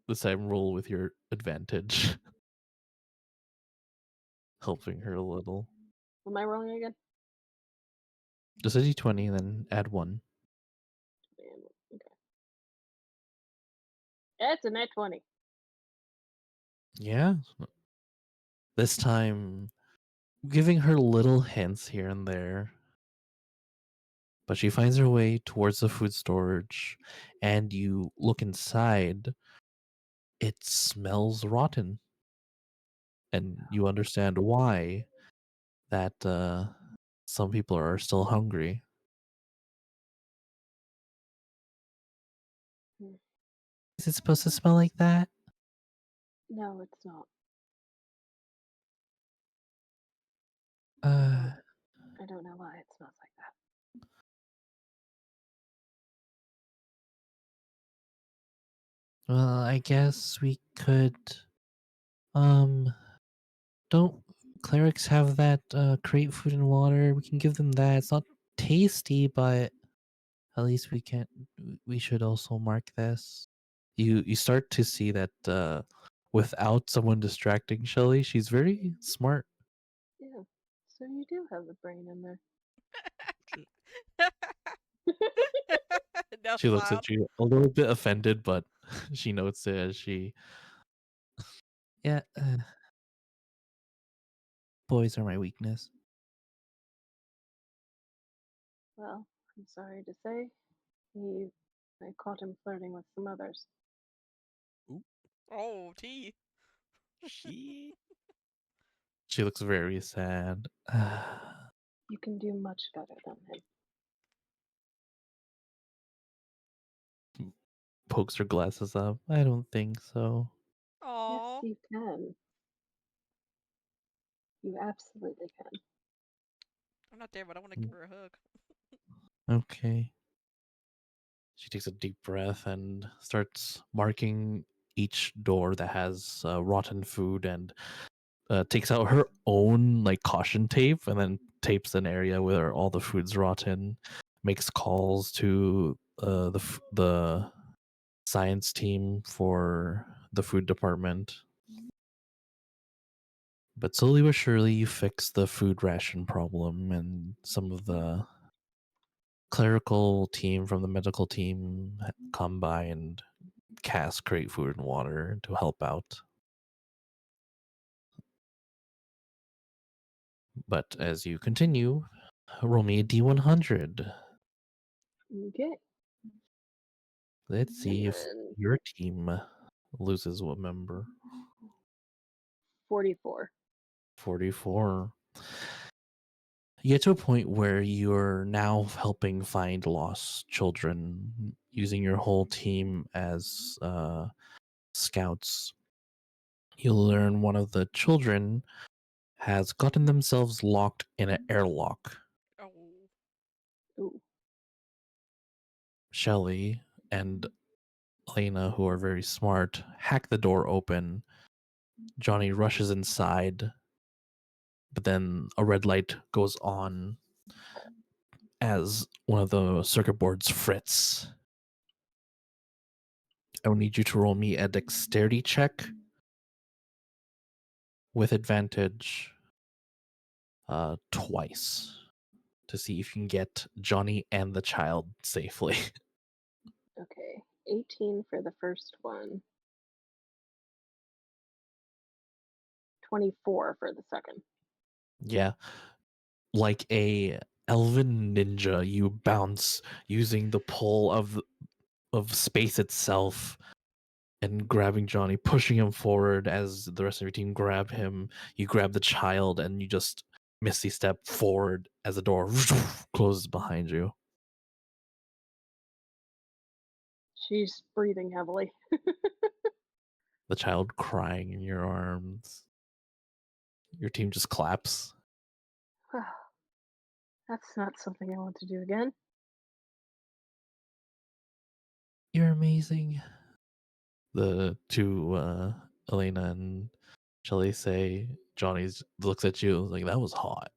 This time roll with your advantage. Helping her a little. Am I rolling again? Just a d20, then add 1. Okay. It's a net 20. Yeah. This time, giving her little hints here and there. But she finds her way towards the food storage, and you look inside. It smells rotten. And you understand why that some people are still hungry. Hmm. Is it supposed to smell like that? No, it's not. Uh, I don't know why it smells like that. well, I guess we could. Don't clerics have that create food and water? We can give them that. It's not tasty, but at least we can. We should also mark this. You start to see that without someone distracting Shelly, she's very smart. Yeah. So you do have a brain in there. Shit. No She looks smile. at you a little bit offended, but she notes it as she. Yeah, boys are my weakness. Well, I'm sorry to say, I caught him flirting with some others. Oh, tea. Shit. She looks very sad. You can do much better than him. Pokes her glasses up. I don't think so. Yes, Aw. you can. You absolutely can. I'm not there, but I want to give her a hug. Okay. She takes a deep breath and starts marking each door that has rotten food, and takes out her own like caution tape and then tapes an area where all the food's rotten. Makes calls to the science team for the food department. But slowly but surely, you fix the food ration problem, and some of the clerical team from the medical team come by and cast create food and water to help out. But as you continue, roll me a d100. Okay. Let's see if And your team loses a member. 44. 44. You get to a point where you're now helping find lost children using your whole team as scouts. You learn one of the children has gotten themselves locked in an airlock. Oh. Ooh. Shelly and Elena, who are very smart, hack the door open. Johnny rushes inside, but then a red light goes on as one of the circuit boards frits. I will need you to roll me a dexterity check with advantage twice to see if you can get Johnny and the child safely. Okay. 18 for the first one. 24 for the second. Yeah, like a elven ninja, you bounce using the pull of space itself and grabbing Johnny, pushing him forward as the rest of your team grab him. You grab the child and you just misty step forward as the door closes behind you. She's breathing heavily. The child crying in your arms. Your team just claps. That's not something I want to do again. You're amazing. The two, Elena and Shelley say, Johnny's looks at you like, that was hot.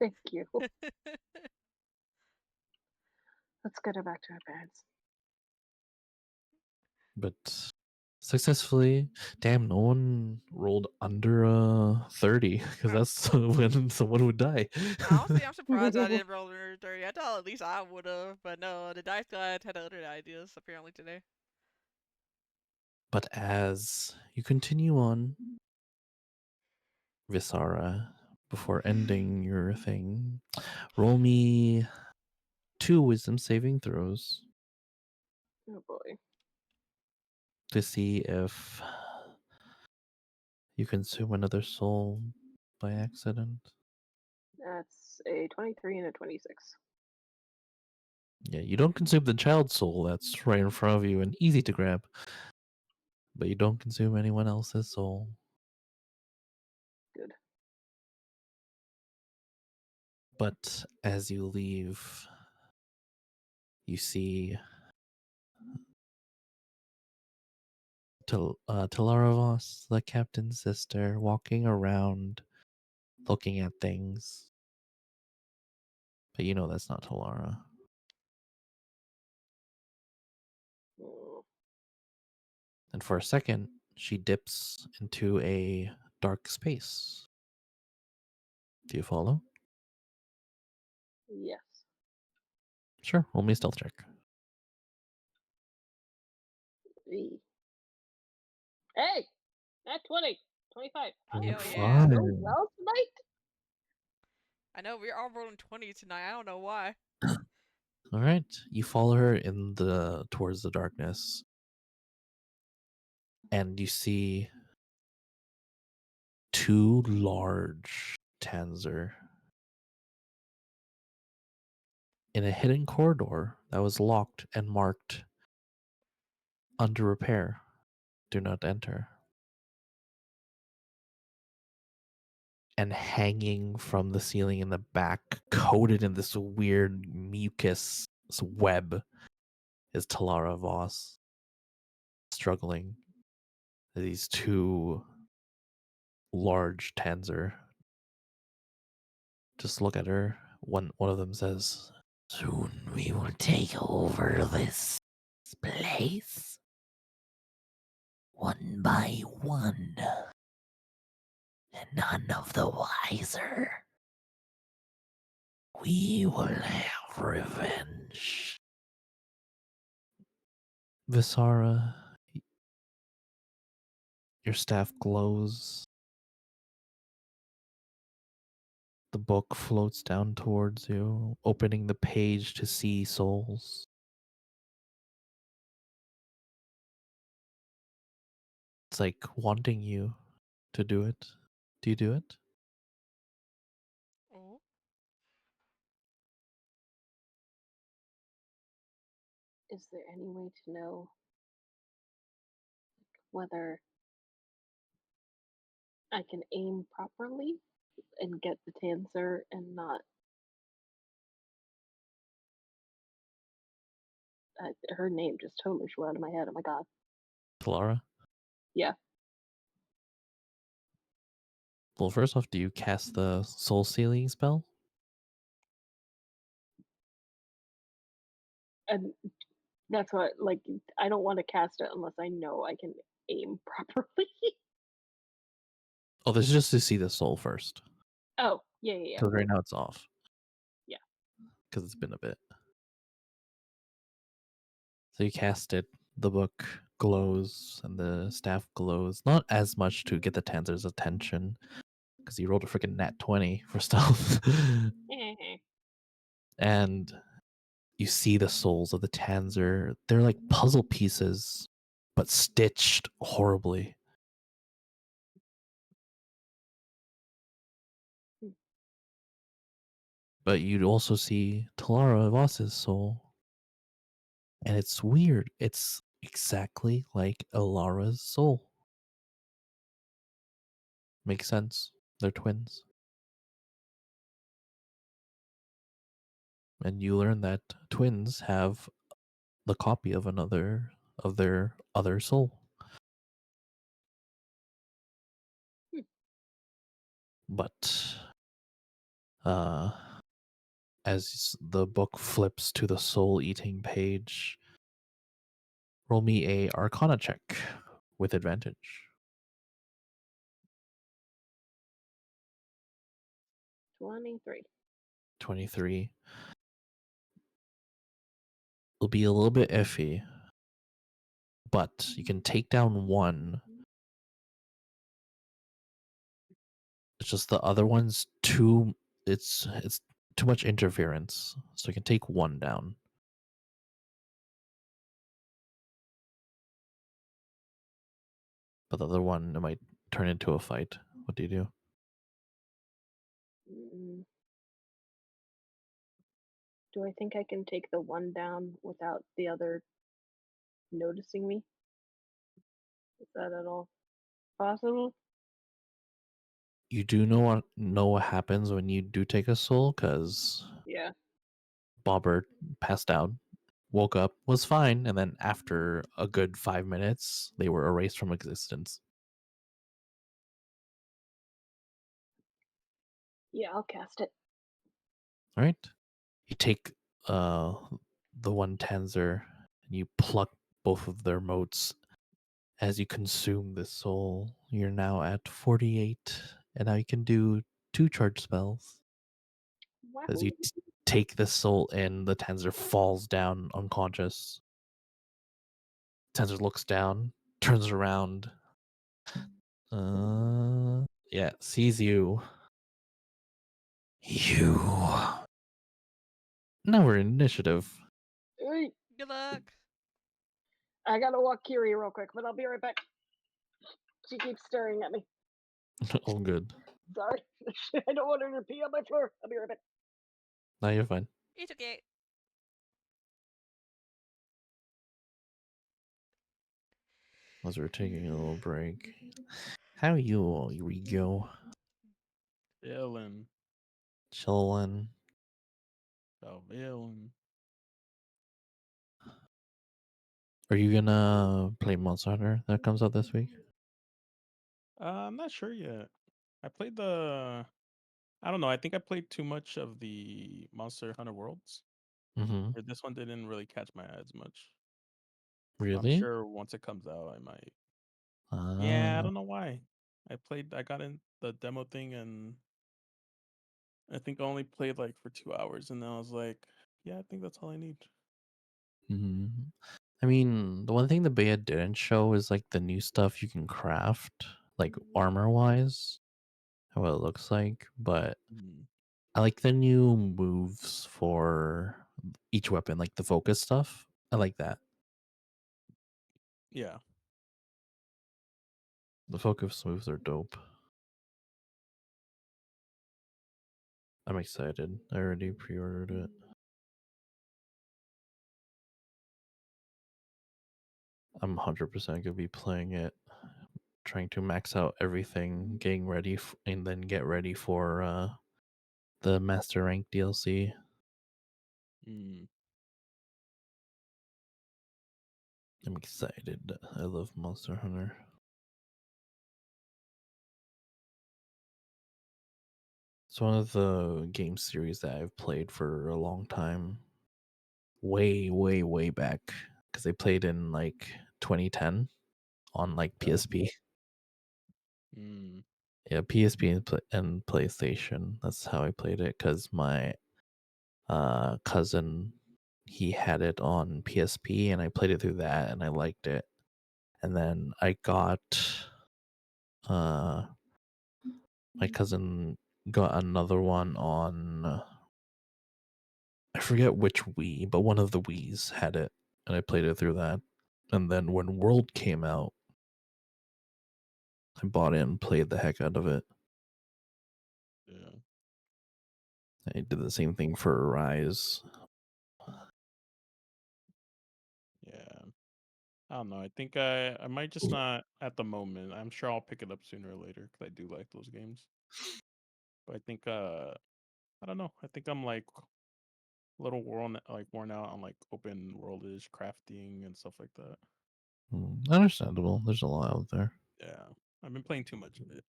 Thank you. Let's get her back to her parents. But successfully, damn, no one rolled under 30 because that's when someone would die. Honestly, I'm surprised I didn't roll under 30. I thought at least I would have, but no, the dice god had other ideas apparently today. But as you continue on, Visara, before ending your thing, roll me 2 wisdom saving throws Oh boy. to see if you consume another soul by accident. That's a 23 and a 26. Yeah, you don't consume the child soul that's right in front of you and easy to grab, but you don't consume anyone else's soul. Good. But as you leave, you see Talara Voss, the captain's sister, walking around looking at things. But you know that's not Talara. Mm, And for a second, she dips into a dark space. Do you follow? yes. Sure, roll me a stealth check. E. Hey! Not 20. 25. I'm Hell doing yeah. so Fine. well tonight. I know we're all rolling 20 tonight. I don't know why. All right, you follow her towards the darkness, and you see 2 large Tanzer in a hidden corridor that was locked and marked under repair. Do not enter. And hanging from the ceiling in the back, coated in this weird mucus web, is Talara Voss, struggling. These 2 large Tanzer just look at her. One of them says, "Soon we will take over this place, one by one, and none of the wiser. We will have revenge." Visara, your staff glows. The book floats down towards you, opening the page to see souls. It's like wanting you to do it. Do you do it? Oh. Is there any way to know whether I can aim properly and get the Tanzer and not? Her name just totally flew out of my head. Oh my god. Talara? Yeah. Well, first off, do you cast the soul sealing spell? And that's what, like, I don't want to cast it unless I know I can aim properly. Oh, this is just to see the soul first. Oh, yeah. Because right now it's off. Yeah. Because it's been a bit. So you cast it, the book glows, and the staff glows. Not as much to get the Tanzer's attention, because he rolled a freaking nat 20 for stealth. And you see the souls of the Tanzer. They're like puzzle pieces, but stitched horribly. But you'd also see Talara Voss's soul. And it's weird. It's exactly like Alara's soul. Makes sense. They're twins. And you learn that twins have the copy of their other soul. Hmm. But as the book flips to the soul eating page, roll me a Arcana check with advantage. 23. 23. It'll be a little bit iffy, but you can take down one. It's just the other one's too. It's too much interference, so you can take one down. But the other one, it might turn into a fight. What do you do? Mm. Do I think I can take the one down without the other noticing me? Is that at all possible? You do know what happens when you do take a soul, because Yeah. Bobbert passed out, woke up, was fine, and then after a good 5 minutes, they were erased from existence. Yeah, I'll cast it. All right. You take the one Tanzer and you pluck both of their motes. As you consume this soul, you're now at 48, and now you can do 2 charge spells. As you Wahoo. take this soul in, the Tanzer falls down unconscious. Tanzer looks down, turns around. Yeah, sees you. You. Now we're in initiative. Hey, Good luck. I gotta walk Kiri real quick, but I'll be right back. She keeps staring at me. All good. Sorry. I don't want her to pee on my floor. I'll be right back. Now you're fine. It's okay. As we're taking a little break. How are you all, Rigo? Chillin'. Chillin'. Villain. Are you gonna play Monster Hunter that comes out this week? I'm not sure yet. I played the. I don't know. I think I played too much of the Monster Hunter Worlds. Mm-hmm. Or this one didn't really catch my eye as much. So I'm Really? sure once it comes out, I might. Yeah, I don't know why. I got in the demo thing, and I think I only played like for 2 hours, and then I was like, yeah, I think that's all I need. Mm-hmm. I mean, the one thing the beta didn't show is like the new stuff you can craft, like armor wise, how it looks like. But Mm, I like the new moves for each weapon, like the focus stuff. I like that. yeah. The focus moves are dope. I'm excited. I already pre-ordered it. I'm 100% gonna be playing it, trying to max out everything, getting ready, and then get ready for the Master Rank DLC. Mm, I'm excited. I love Monster Hunter. It's one of the game series that I've played for a long time. Way, way, way back. Because they played in like 2010 on like yeah. PSP. Mm, Yeah, PSP and PlayStation. That's how I played it. Because my cousin, he had it on PSP, and I played it through that, and I liked it. And then I got uh my cousin got another one on I forget which Wii, but one of the Wiis had it, and I played it through that. And then when World came out, I bought it and played the heck out of it. yeah. I did the same thing for Rise. Yeah. I don't know. I think I might just not at the moment. I'm sure I'll pick it up sooner or later because I do like those games. But I think I don't know. I think I'm like a little worn out on like open worldish crafting and stuff like that. Understandable. There's a lot out there. Yeah, I've been playing too much of it.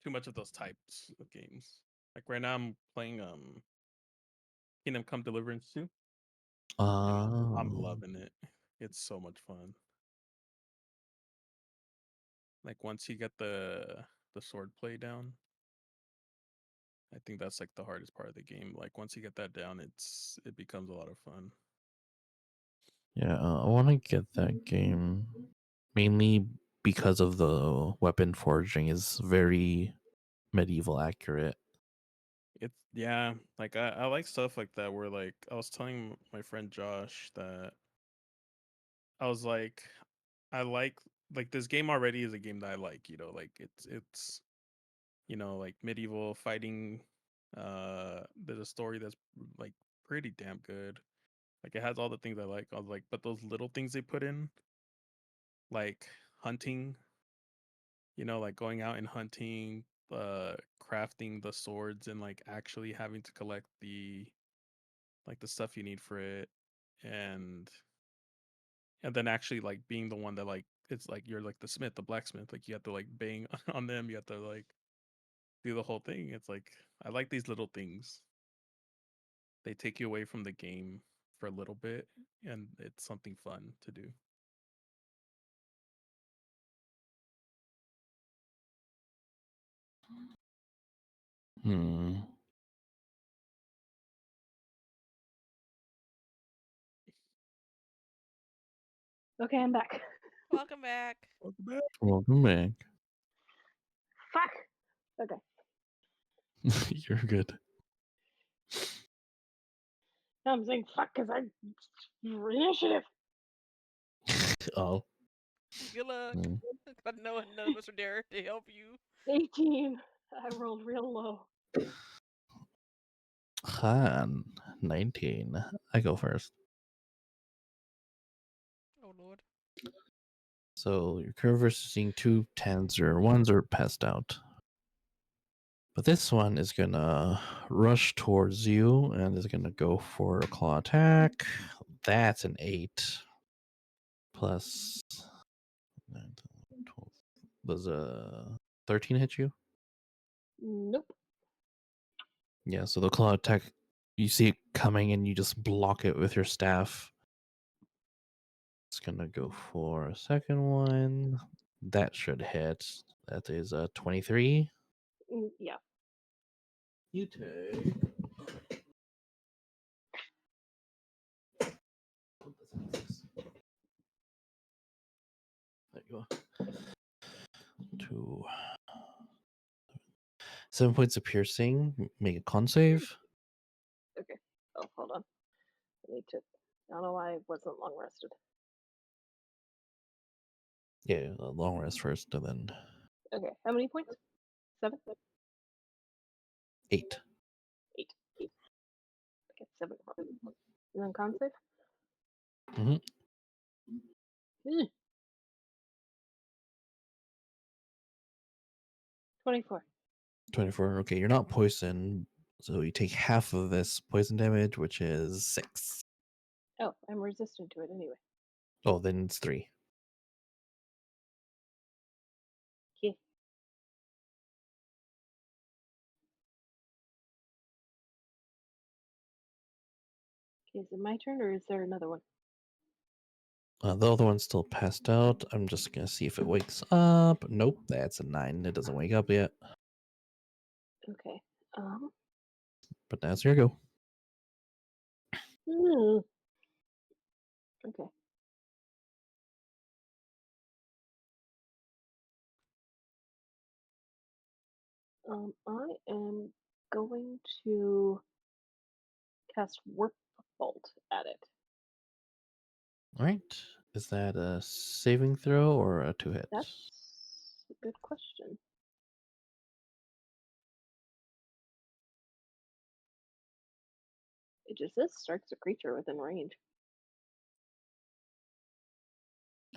Too much of those types of games. Like right now, I'm playing Kingdom Come Deliverance 2, and I'm loving it. It's so much fun. Like once you get the sword play down, I think that's like the hardest part of the game. Like once you get that down, it becomes a lot of fun. Yeah, I want to get that game mainly because of the weapon forging is very medieval accurate. It's yeah, like I like stuff like that where like I was telling my friend Josh that I was like I like this game already is a game that I like, like it's like medieval fighting. There's a story that's like pretty damn good. Like it has all the things I like. I was like, but those little things they put in, like hunting, like going out and hunting, crafting the swords and like actually having to collect the stuff you need for it, and then actually like being the one that like it's like you're like the smith, the blacksmith, like you have to like bang on them, you have to like do the whole thing. It's like I like these little things. They take you away from the game for a little bit, and it's something fun to do. Hmm. Okay, I'm back. Welcome back. Welcome back. Welcome back. Fuck. Okay. You're good. I'm saying fuck because I initiative. Oh. Good luck. Mm. I know none of us are there to help you. 18. I rolled real low. 19. I go first. Oh Lord. So your curve seeing 2 10s or 1s are passed out. But this one is gonna rush towards you and is gonna go for a claw attack. That's an 8 plus 9, 12. Does a 13 hit you? Nope. Yeah, so the claw attack, you see it coming and you just block it with your staff. It's gonna go for a second one. That should hit. That is a 23. Yeah. You take. There you go. 2. 7 points of piercing. Make a con save. Okay. Oh, hold on. I need to. I don't know why I wasn't long rested. Yeah, a long rest first, and then Okay. How many points? 7? 8. 8. Okay, 7 points. And then con save? Mm-hmm. 24. 24. Okay, you're not poisoned, so you take half of this poison damage, which is 6. Oh, I'm resistant to it anyway. Oh, then it's 3. Okay. Okay, is it my turn or is there another one? The other one's still passed out. I'm just gonna see if it wakes up. Nope, that's a 9. It doesn't wake up yet. Okay. But that's your go. Hmm. Okay. I am going to cast Warp Bolt at it. All right. Is that a saving throw or a 2 hit? That's a good question. It just says strikes a creature within range.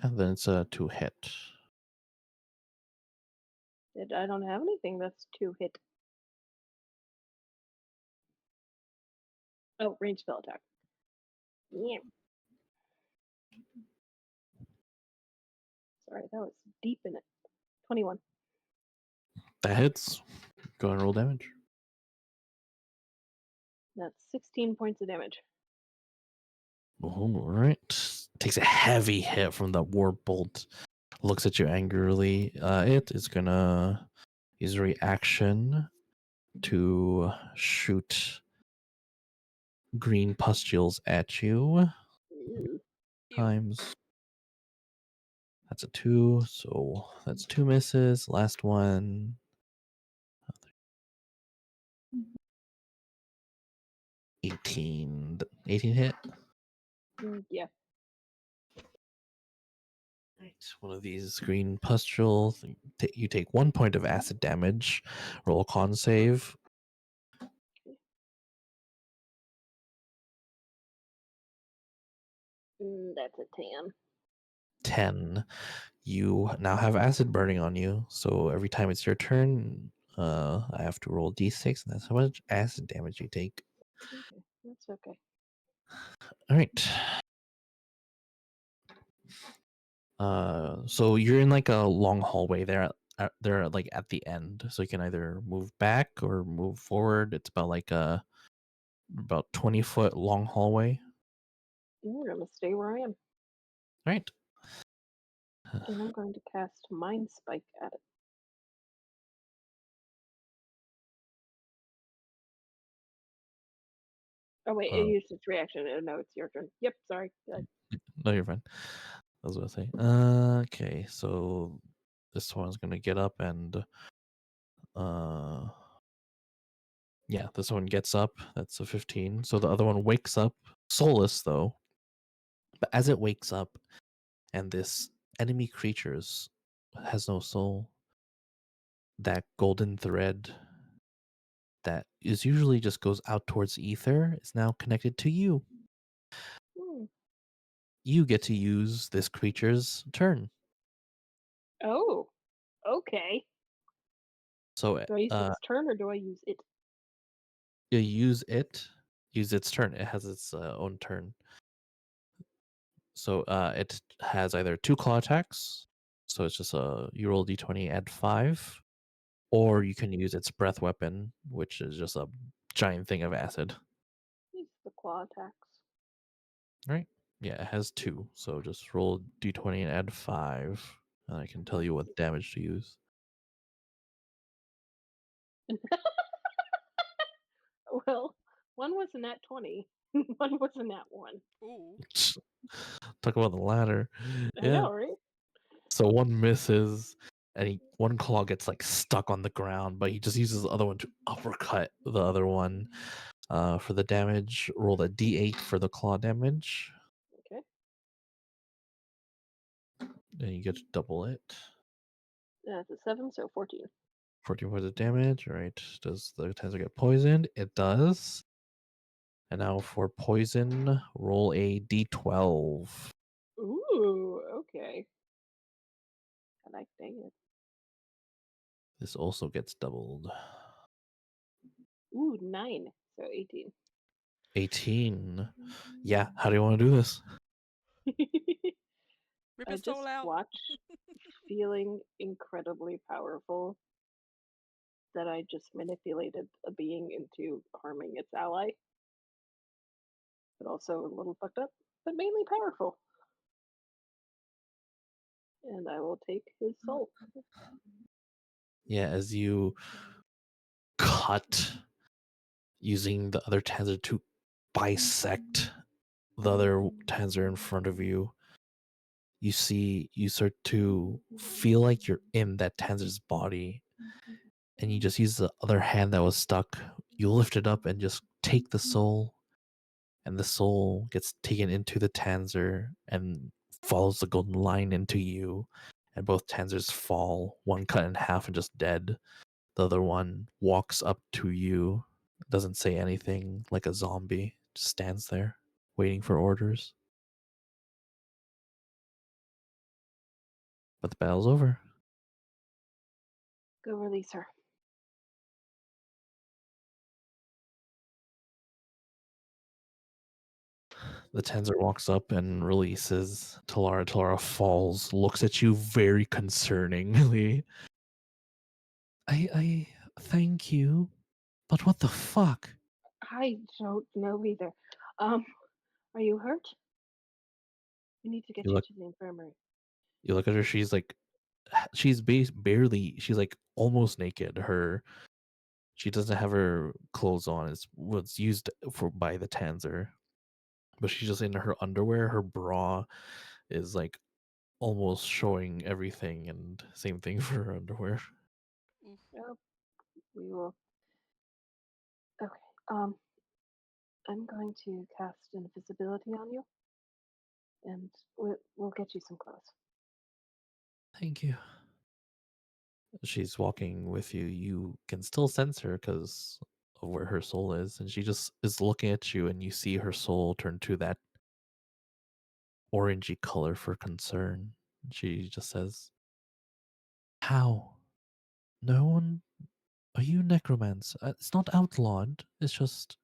And then it's a 2 hit. I don't have anything that's 2 hit. Oh, range spell attack. Yeah. Sorry, that was deep in it. 21. That hits. Go ahead and roll damage. That's 16 points of damage. All right. Takes a heavy hit from the warp bolt. Looks at you angrily. It is gonna use a reaction to shoot green pustules at you. Ew. Ew. Times. That's a 2, so that's 2 misses. Last one. 18. 18 hit. Yeah. Right. One of these green pustules. You take 1 point of acid damage. Roll a con save. That's a 10. 10. You now have acid burning on you, so every time it's your turn, I have to roll d6, and that's how much acid damage you take. Okay, that's okay. All right. So you're in like a long hallway there. They're like at the end, so you can either move back or move forward. It's about like a about 20-foot long hallway. I'm gonna stay where I am, All right. and I'm going to cast Mind Spike at it. Oh wait, it used its reaction. No, it's your turn. Yep, sorry. No, you're fine. I was gonna say. Okay, so this one's gonna get up and yeah, this one gets up. That's a 15. So the other one wakes up, soulless though. But as it wakes up, and this enemy creatures has no soul, that golden thread that is usually just goes out towards ether is now connected to you. Hmm. You get to use this creature's turn. Oh, okay. So Do I use its turn or do I use it? you use its turn. It has its own turn. So it has either 2 claw attacks, so it's just you roll d20, add 5, or you can use its breath weapon, which is just a giant thing of acid. Use the claw attacks. Right? Yeah, it has 2, so just roll d20 and add 5, and I can tell you what damage to use. Well, one was a nat 20. One was a nat 1. Ooh. Talk about the ladder. I Yeah. know, right? So one misses, and one claw gets like stuck on the ground, but he just uses the other one to uppercut the other one. For the damage, roll a d8 for the claw damage, Okay. and you get to double it. That's a 7, so 14. 14 points of damage. All right. Does the Tenser get poisoned? It does. And now for poison, roll a d12. Ooh, okay. I like it. This also gets doubled. Ooh, 9, so 18. 18. Yeah. How do you want to do this? Rip I his soul just out. watch, feeling incredibly powerful, that I just manipulated a being into harming its ally. But also a little fucked up, but mainly powerful. And I will take his soul. Yeah. As you cut using the other Tenser to bisect the other Tenser in front of you, you start to feel like you're in that Tanzer's body, and you just use the other hand that was stuck. You lift it up and just take the soul, and the soul gets taken into the Tanzer and follows the golden line into you, and both Tanzers fall, one cut in half and just dead. The other one walks up to you, doesn't say anything, like a zombie, just stands there waiting for orders. But the battle's over. Go release her. The Tensor walks up and releases Talara. Talara falls, looks at you very concerningly. I thank you, but what the fuck? I don't know either. Are you hurt? We need to get You you look to the infirmary. you look at her, she's like she's barely she's like almost naked. She doesn't have her clothes on. It's what's used for by the Tanzer. But she's just in her underwear. Her bra is like almost showing everything, and same thing for her underwear. Oof. Oh, we will. Okay. I'm going to cast invisibility on you, and we'll get you some clothes. Thank you. She's walking with you. You can still sense her because of where her soul is, and she just is looking at you, and you see her soul turn to that orangey color for concern. She just says, "How? No one? Are you necromancer? It's not outlawed. It's just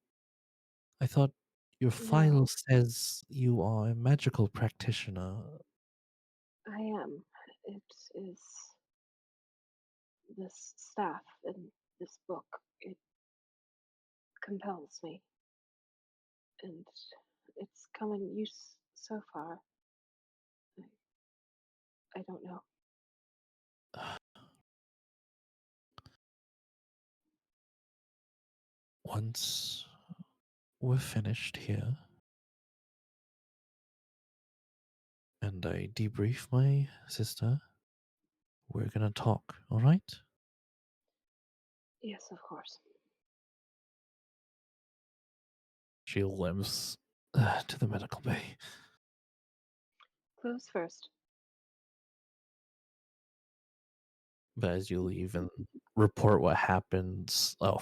I thought your file No, says you are a magical practitioner." I am. It is this staff in this book. It compels me, and it's come in use so far. I don't know. Once we're finished here, and I debrief my sister, we're gonna talk, alright? Yes, of course. She limps to the medical bay. Clothes first. But as you leave and report what happens, a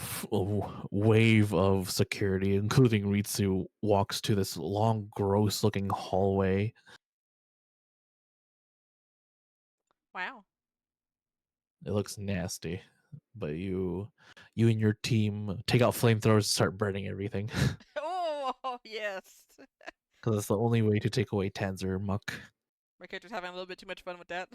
wave of security, including Ritsu, walks to this long, gross-looking hallway. Wow. It looks nasty, but you and your team take out flamethrowers, start burning everything, Oh, yes. because it's the only way to take away Tanzer muck. My character's having a little bit too much fun with that.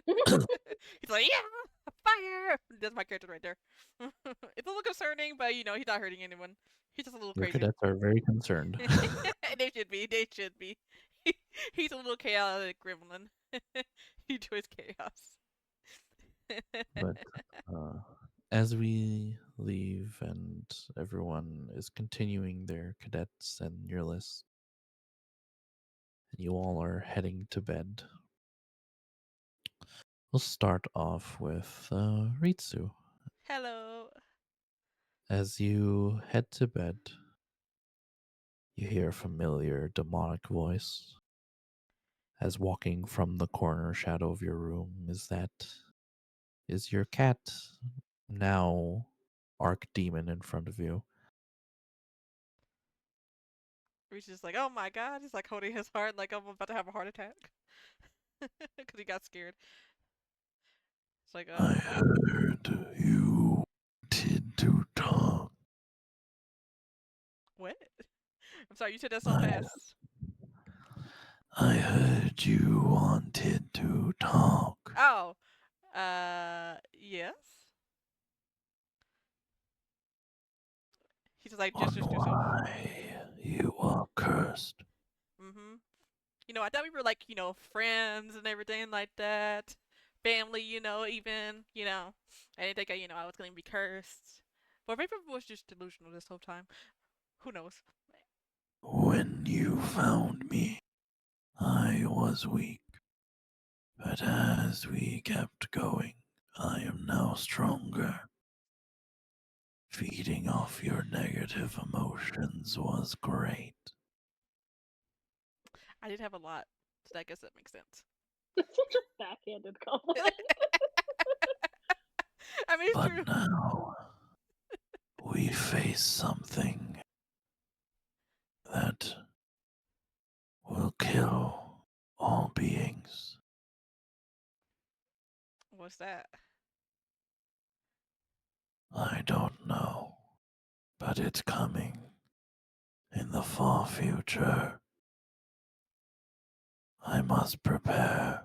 He's like, yeah, fire! That's my character right there. It's a little concerning, but he's not hurting anyone. He's just a little Your crazy. cadets are very concerned. They should be. They should be. He's a little chaotic gremlin. He enjoys chaos. But as we leave and everyone is continuing their cadets and your list, and you all are heading to bed, we'll start off with Ritsu. Hello. As you head to bed, you hear a familiar demonic voice. As walking from the corner shadow of your room is your cat, now Archdemon, in front of you. Reach is like, oh my god. He's like holding his heart like I'm about to have a heart attack. Because he got scared. It's like, I heard you wanted to talk. what? I'm sorry, you said that so I, fast. I heard you wanted to talk Oh. Yes? He's like, on gestures to himself. why you are cursed. Mm-hmm. I thought we were like, friends and everything like that. Family, even, I didn't think, I was going to be cursed. But maybe I was just delusional this whole time. Who knows? When you found me, I was weak. But as we kept going, I am now stronger. Feeding off your negative emotions was great. I did have a lot, so I guess that makes sense. It's such a backhanded compliment. I mean, it's But true. now we face something that will kill all beings. What's that? I don't know, but it's coming in the far future. I must prepare.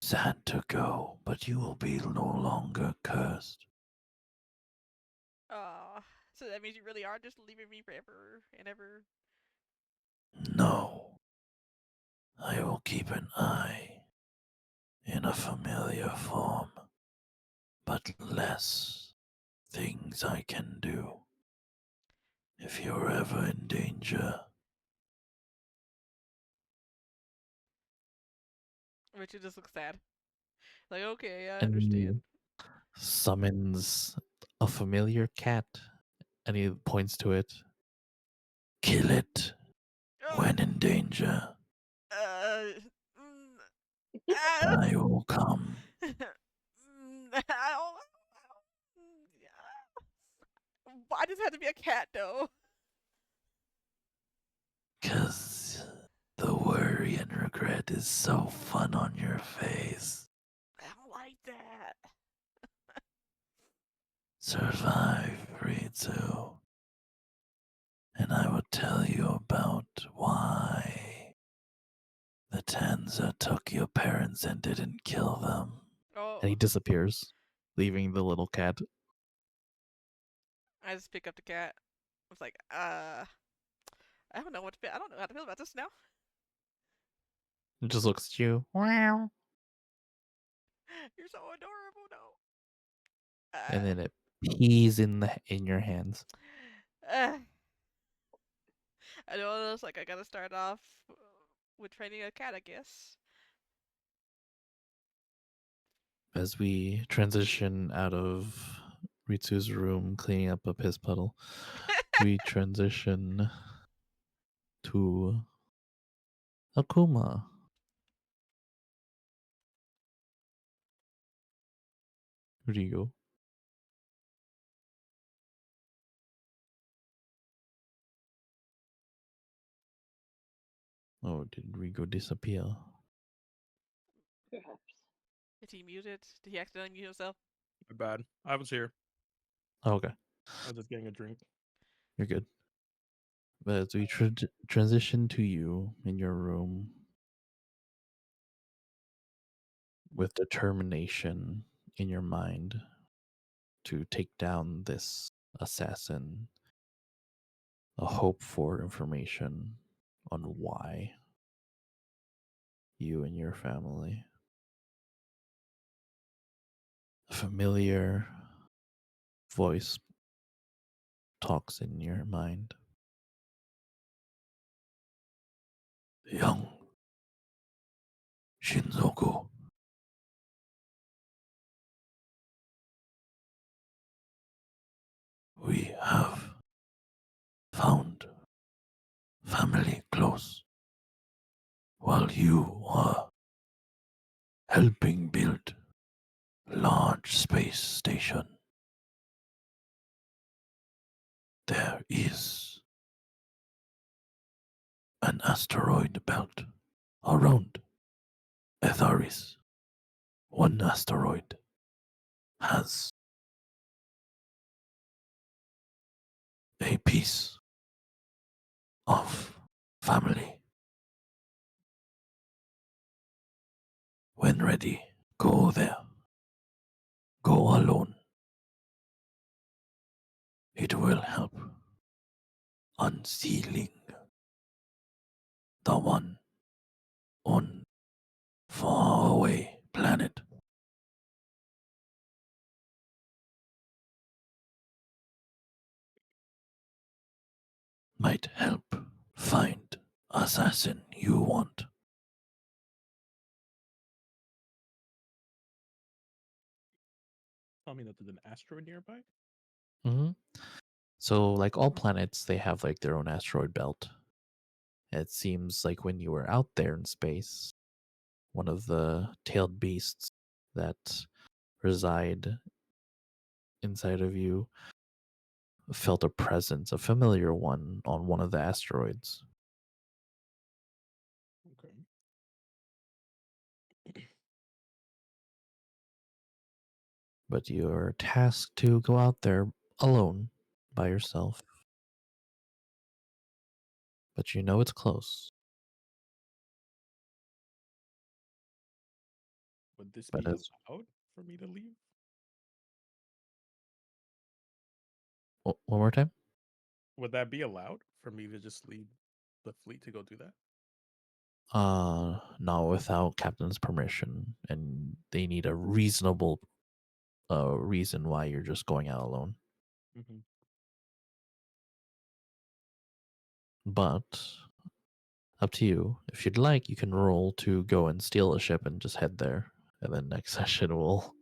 Sad to go, but you will be no longer cursed. Oh, so that means you really are just leaving me forever and ever. No, I will keep an eye in a familiar form, but less things I can do. If you're ever in danger, Richard just looks sad. Like, okay, I and he understand. summons a familiar cat, and he points to it. Kill it Oh, when in danger. mm, ah, I will come. ow, why does it have to be a cat, though? 'Cause the worry and regret is so fun on your face. I don't like that. Survive, Ritsu. And I will tell you about why the Tanza took your parents and didn't kill them. Oh, And he disappears, leaving the little cat. I just pick up the cat. I was like, I don't know what to feel. I don't know how to feel about this now. It just looks at you. Wow. You're so adorable, no. And then it pees in your hands. Uh, I know it's like I gotta start off with training a cat, I guess. As we transition out of Ritsu's room cleaning up a piss puddle, we transition to Akuma. Where do you go? Oh, did Rigo disappear? Perhaps. Is he muted? Did he accidentally mute himself? My bad. I was here. Oh, okay, I was just getting a drink. you're good. But as we transition to you in your room with determination in your mind to take down this assassin, a hope for information on why you and your family. A familiar voice talks in your mind. Young Shinzoku, we have found family close while you are helping build large space station. There is an asteroid belt around Etharis. One asteroid has a piece of family. When ready, go there. Go alone. It will help unsealing the one on faraway planet. Might help find assassin you want. Tell me that there's an asteroid nearby. Mm-hmm. So, like all planets, they have like their own asteroid belt. It seems like when you were out there in space, one of the tailed beasts that reside inside of you felt a presence, a familiar one, on one of the asteroids. Okay. but you're tasked to go out there alone by yourself. But you know it's close. Would this But be it's allowed for me to leave? one more time. Would that be allowed for me to just leave the fleet to go do that? Not without captain's permission, and they need a reasonable reason why you're just going out alone. Mm-hmm. But up to you. If you'd like, you can roll to go and steal a ship and just head there, and then next session we'll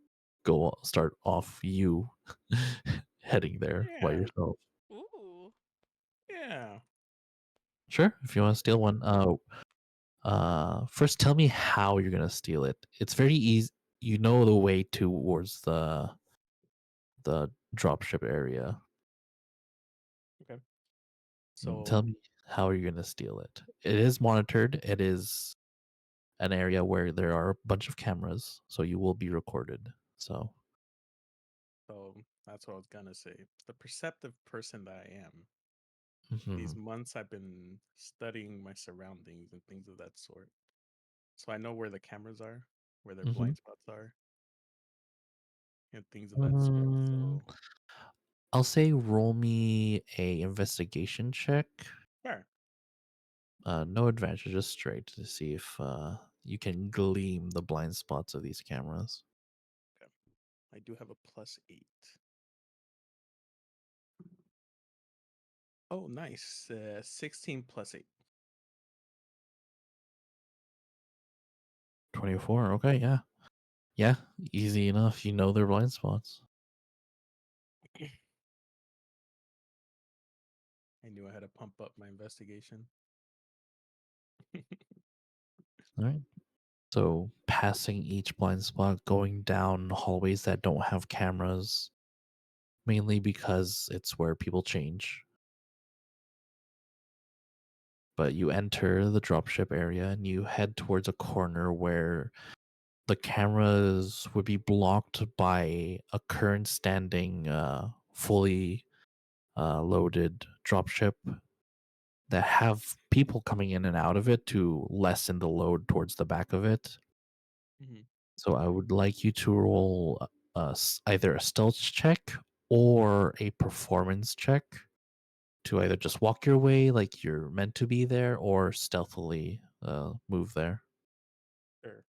start off you heading there by Yeah, yourself. Ooh. yeah. Sure, if you want to steal one. First tell me how you're gonna steal it. It's very easy. You know the way towards the dropship area. Okay. Tell So, me how you're gonna steal it. It is monitored. It is an area where there are a bunch of cameras, so you will be recorded. So, so that's what I was gonna say. The perceptive person that I am, these mhm. months I've been studying my surroundings and things of that sort. So I know where the cameras are, where their Mhm. blind spots are, and things of that sort. Mm, So, I'll say roll me a investigation check. sure. No advantage, just straight to see if you can gleam the blind spots of these cameras. Okay. I do have a +8. Oh, nice. 16 +8. 24. Okay, yeah. Yeah, easy enough. You know their blind spots. I knew I had to pump up my investigation. All right. So, passing each blind spot, going down hallways that don't have cameras, mainly because it's where people change. But you enter the dropship area and you head towards a corner where the cameras would be blocked by a current standing, fully loaded dropship that have people coming in and out of it to lessen the load towards the back of it. Hmm. So I would like you to roll either a stealth check or a performance check to either just walk your way like you're meant to be there or stealthily move there. Sure.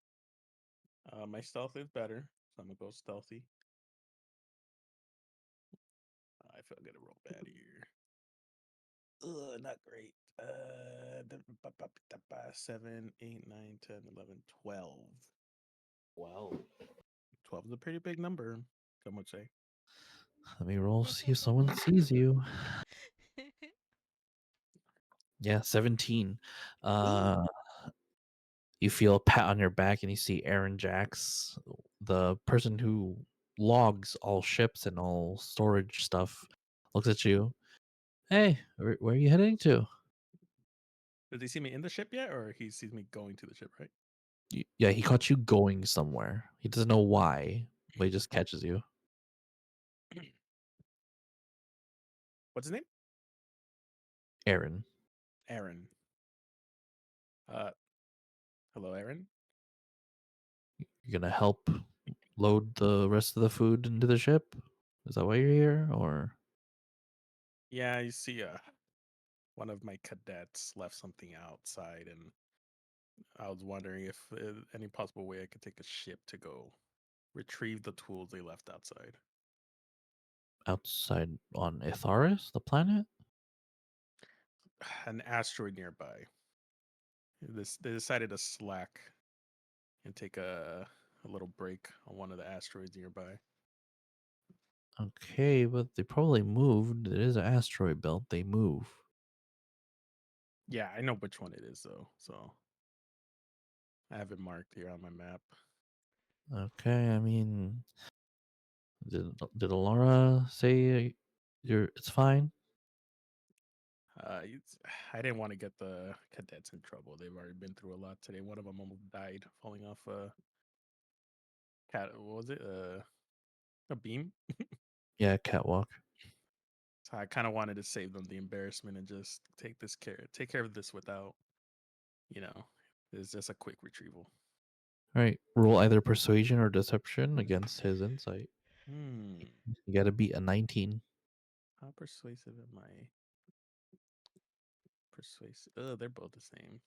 My stealth is better, so I'm gonna go stealthy. I feel I'm gonna roll bad here. Ugh, not great. 7, 8, 9, 10, 11, 12. Wow. 12 is a pretty big number, some would say. Let me roll, see if someone sees you. Yeah, 17. Ooh. Uh, you feel a pat on your back and you see Aaron Jacks, the person who logs all ships and all storage stuff, looks at you. Hey, where are you heading to? Does he see me in the ship yet, or he sees me going to the ship, right? Yeah, he caught you going somewhere. He doesn't know why, but he just catches you. What's his name? Aaron, Aaron. Uh, hello, Aaron. you're gonna help load the rest of the food into the ship? Is that why you're here? Or Yeah, you see, one of my cadets left something outside, and I was wondering if any possible way I could take a ship to go retrieve the tools they left outside. outside on Itharis, the planet? An asteroid nearby. This they decided to slack and take a little break on one of the asteroids nearby. Okay, but they probably moved. It is an asteroid belt. They move. Yeah, I know which one it is though, so I have it marked here on my map. Okay, I mean, did Alora say it's fine? I didn't want to get the cadets in trouble. They've already been through a lot today. One of them almost died falling off a cat. What was it? A beam. Yeah, catwalk. So I kind of wanted to save them the embarrassment and just take care of this without, you know, it's just a quick retrieval. All right, roll either persuasion or deception against his insight. Hmm. You got to beat a 19. How persuasive am I? Persuasive. Oh, they're both the same.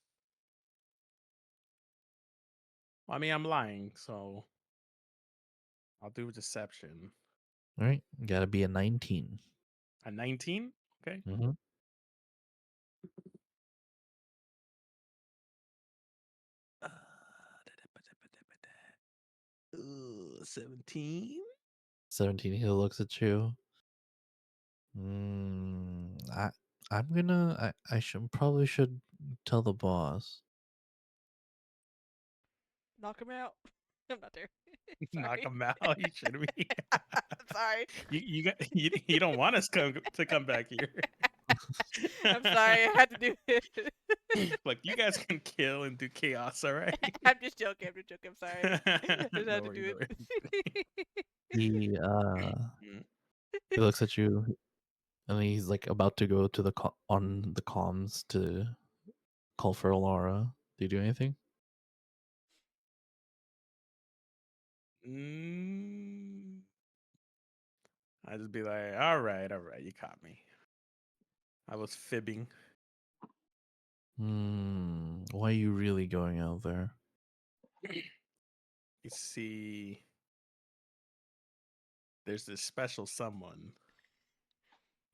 Well, I mean, I'm lying, so I'll do deception. All right, you got to be a 19. A 19? Okay. Mm-hmm. Ooh, 17. 17. He looks at you. I'm gonna. I should probably should tell the boss. Knock him out. I'm not there. Knock Sorry. him out. You should be. Sorry. You don't want us to come back here. I'm sorry. I had to do it. Look, you guys can kill and do chaos, all right? I'm just joking. I'm just joking. I'm sorry. I just had No to worries, do no it. He worries. he looks at you, and he's like about to go to the on the comms to call for Alara. Do you do anything? Mm, I just be like, all right, you caught me. I was fibbing. Why are you really going out there? You see, there's this special someone,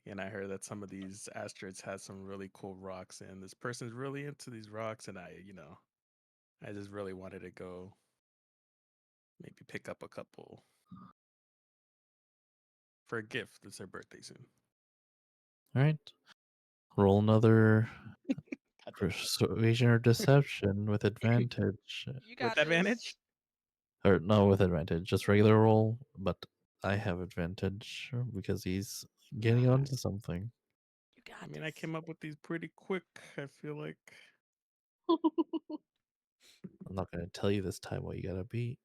and I heard that some of these asteroids has some really cool rocks, and this person's really into these rocks, and I just really wanted to go maybe pick up a couple for a gift. It's her birthday soon. All right, roll another God damn it. persuasion or deception with advantage, You With got advantage? this. or no, with advantage, just regular roll. But I have advantage because he's getting Nah. onto something. You got I mean, I this. came up with these pretty quick. I feel like. I'm not gonna tell you this time what you gotta beat.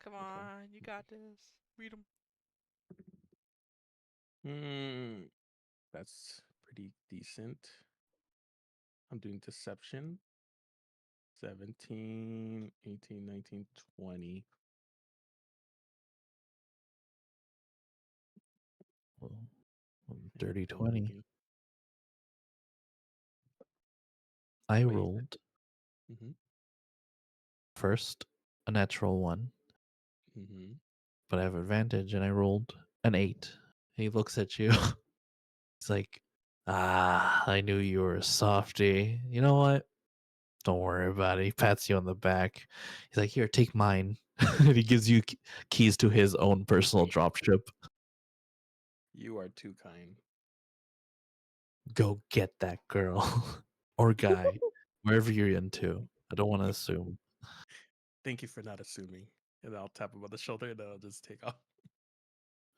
Come Okay. on. You got this. Read them. That's pretty decent. I'm doing deception. 17, 18, 19, 20. Well, And dirty then 20. looking. I Wait, you said? rolled Mm-hmm. first a natural 1, Mm-hmm. but I have advantage, and I rolled an 8. He looks at you. He's like, I knew you were a softie. You know what? Don't worry about it. He pats you on the back. He's like, here, take mine. And he gives you keys to his own personal dropship. You are too kind. Go get that girl or guy, wherever you're into. I don't want to assume. Thank you for not assuming. And then I'll tap him on the shoulder and then I'll just take off.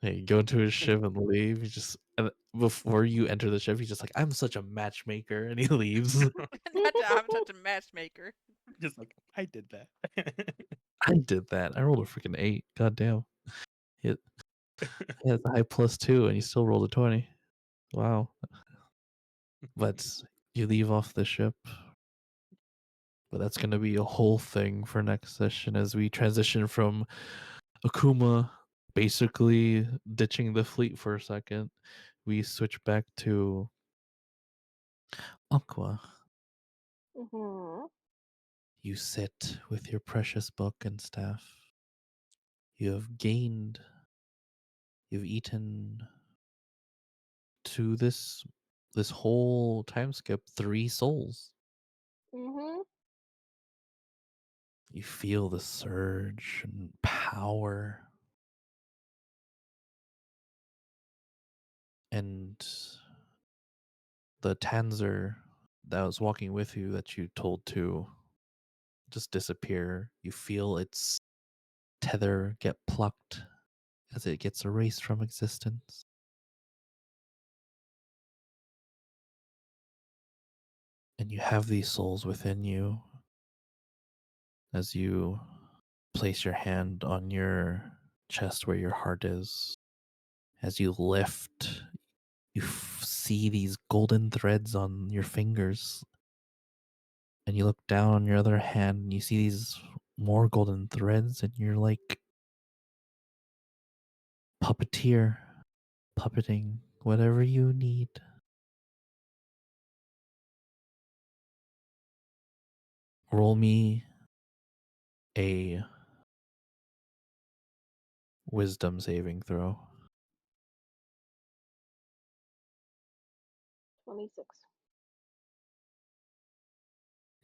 Hey, you go into his ship and leave. He just and before you enter the ship, he's just like, "I'm such a matchmaker," and he leaves. I'm such a matchmaker. Just like, I did that. I did that. I rolled a freaking 8. God damn. He he has a high +2, and you still rolled a 20. Wow. But you leave off the ship. But that's going to be a whole thing for next session as we transition from Akuma basically ditching the fleet for a second. We switch back to Aqua. Mm-hmm. You sit with your precious book and staff. You have gained, you've eaten to this whole time skip 3 souls. Mm-hmm. You feel the surge and power. And the Tanzer that was walking with you that you told to just disappear. You feel its tether get plucked as it gets erased from existence. And you have these souls within you as you place your hand on your chest where your heart is. As you lift, you see these golden threads on your fingers. And you look down on your other hand and you see these more golden threads, and you're like, puppeteer, puppeting whatever you need. Roll me a wisdom saving throw. 26.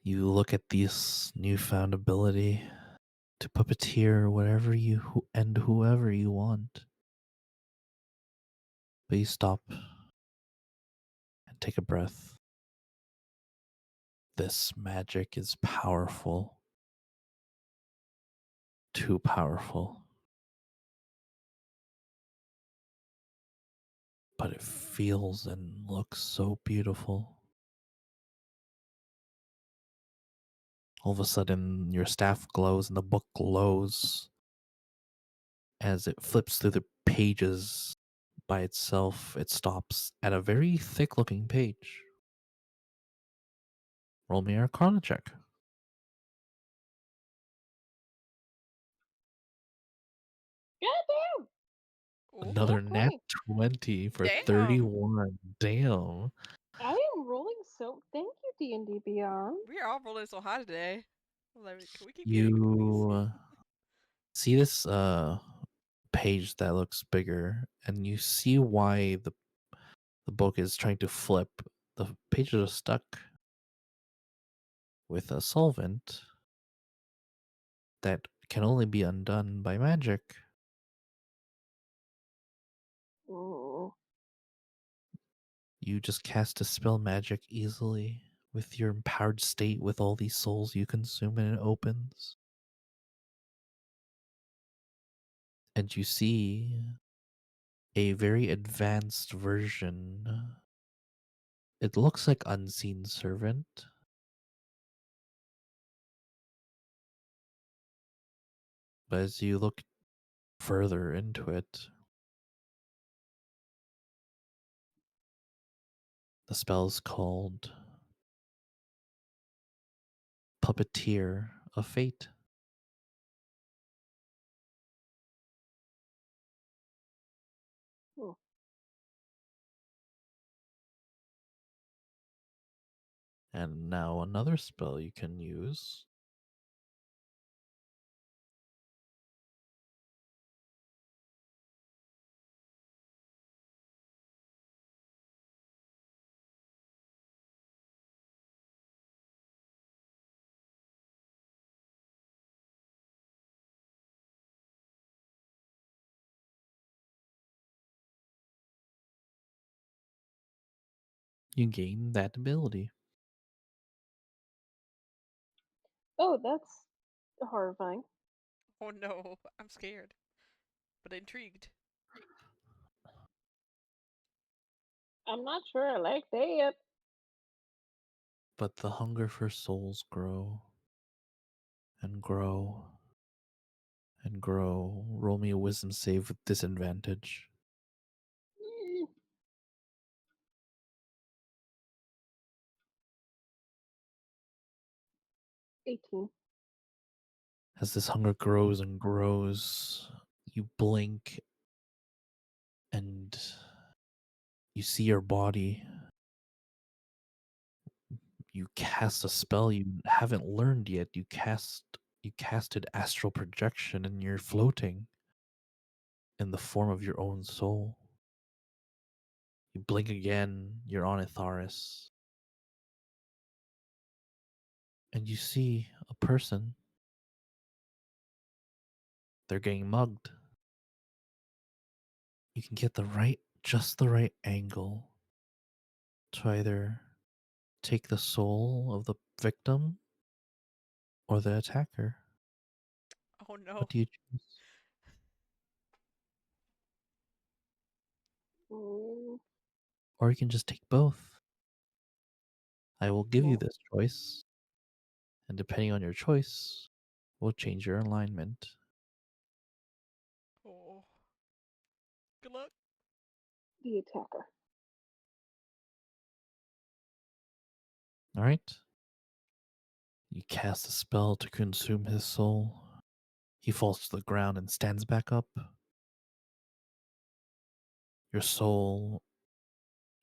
You look at this newfound ability to puppeteer whatever you and whoever you want. But you stop and take a breath. This magic is powerful. Too powerful. But it feels and looks so beautiful. All of a sudden, your staff glows and the book glows as it flips through the pages by itself. It stops at a very thick looking page. Roll me an Arcana check. Goddamn! Ooh, Another nat Okay. 20 for damn. 31. Damn. I am rolling so. Thank you, D&D Beyond. We are all rolling so high today. Can we keep getting? You see this page that looks bigger, and you see why the book is trying to flip. The pages are stuck with a solvent that can only be undone by magic. Ooh. You just cast Dispel Magic easily with your empowered state with all these souls you consume, and it opens. And you see a very advanced version. It looks like Unseen Servant. But as you look further into it, the spell is called Puppeteer of Fate. Hmm. And now another spell you can use. You gain that ability. Oh, that's horrifying. Oh no, I'm scared, but intrigued. I'm not sure I like that. But the hunger for souls grow and grow and grow. Roll me a wisdom save with disadvantage. 18. As this hunger grows and grows, you blink and you see your body. You cast a spell you haven't learned yet. You casted astral projection, and you're floating in the form of your own soul. You blink again, you're on Itharis. And you see a person. They're getting mugged. You can get just the right angle to either take the soul of the victim or the attacker. Oh no. What do you choose? Mm, Or you can just take both. I will give you well, this choice, and depending on your choice, we'll change your alignment. Oh. Good luck. The attacker. All right. You cast a spell to consume his soul. He falls to the ground and stands back up. Your soul,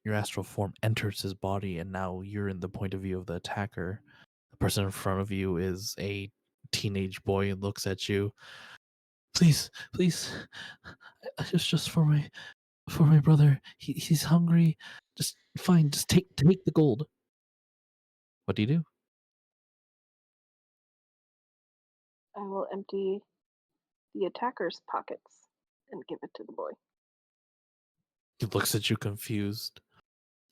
your astral form enters his body, and now you're in the point of view of the attacker. The person in front of you is a teenage boy and looks at you. Please, please, just for my brother. He's hungry. Just fine. Just take the gold. What do you do? I will empty the attacker's pockets and give it to the boy. He looks at you confused.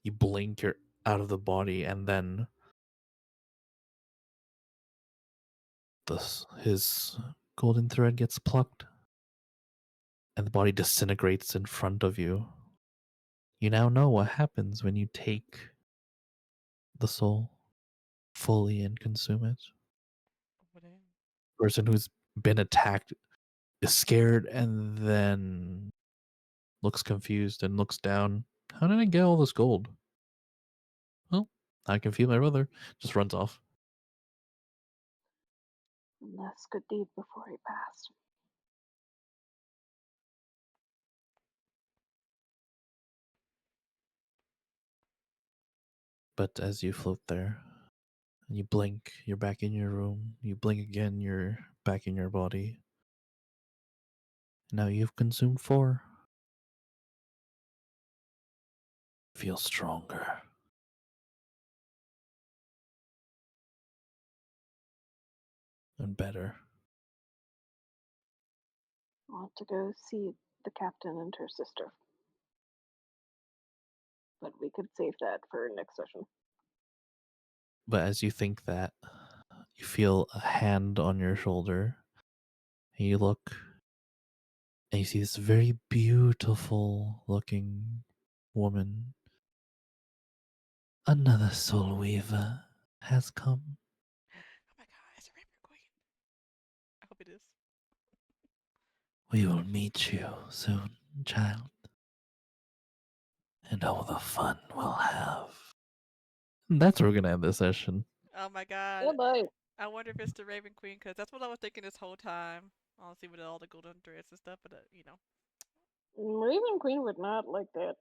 You blink, you're out of the body, and then his golden thread gets plucked, and the body disintegrates in front of you. You now know what happens when you take the soul fully and consume it. What in? Person who's been attacked is scared and then looks confused and looks down. How did I get all this gold? Well, I can feel my brother. Just runs off. Last good deed before he passed. But as you float there, and you blink, you're back in your room. You blink again, you're back in your body. Now you've consumed 4. Feel stronger. And better. I want to go see the captain and her sister. But we could save that for next session. But as you think that, you feel a hand on your shoulder. And you look, and you see this very beautiful looking woman. Another soul weaver has come. Oh my god, it's a Raven Queen. I hope it is. We will meet you soon, child. And all the fun we'll have. And that's where we're gonna end this session. Oh my god. Good night. I wonder if it's the Raven Queen, because that's what I was thinking this whole time. Honestly, with all the golden threads and stuff, but you know. Raven Queen would not like that.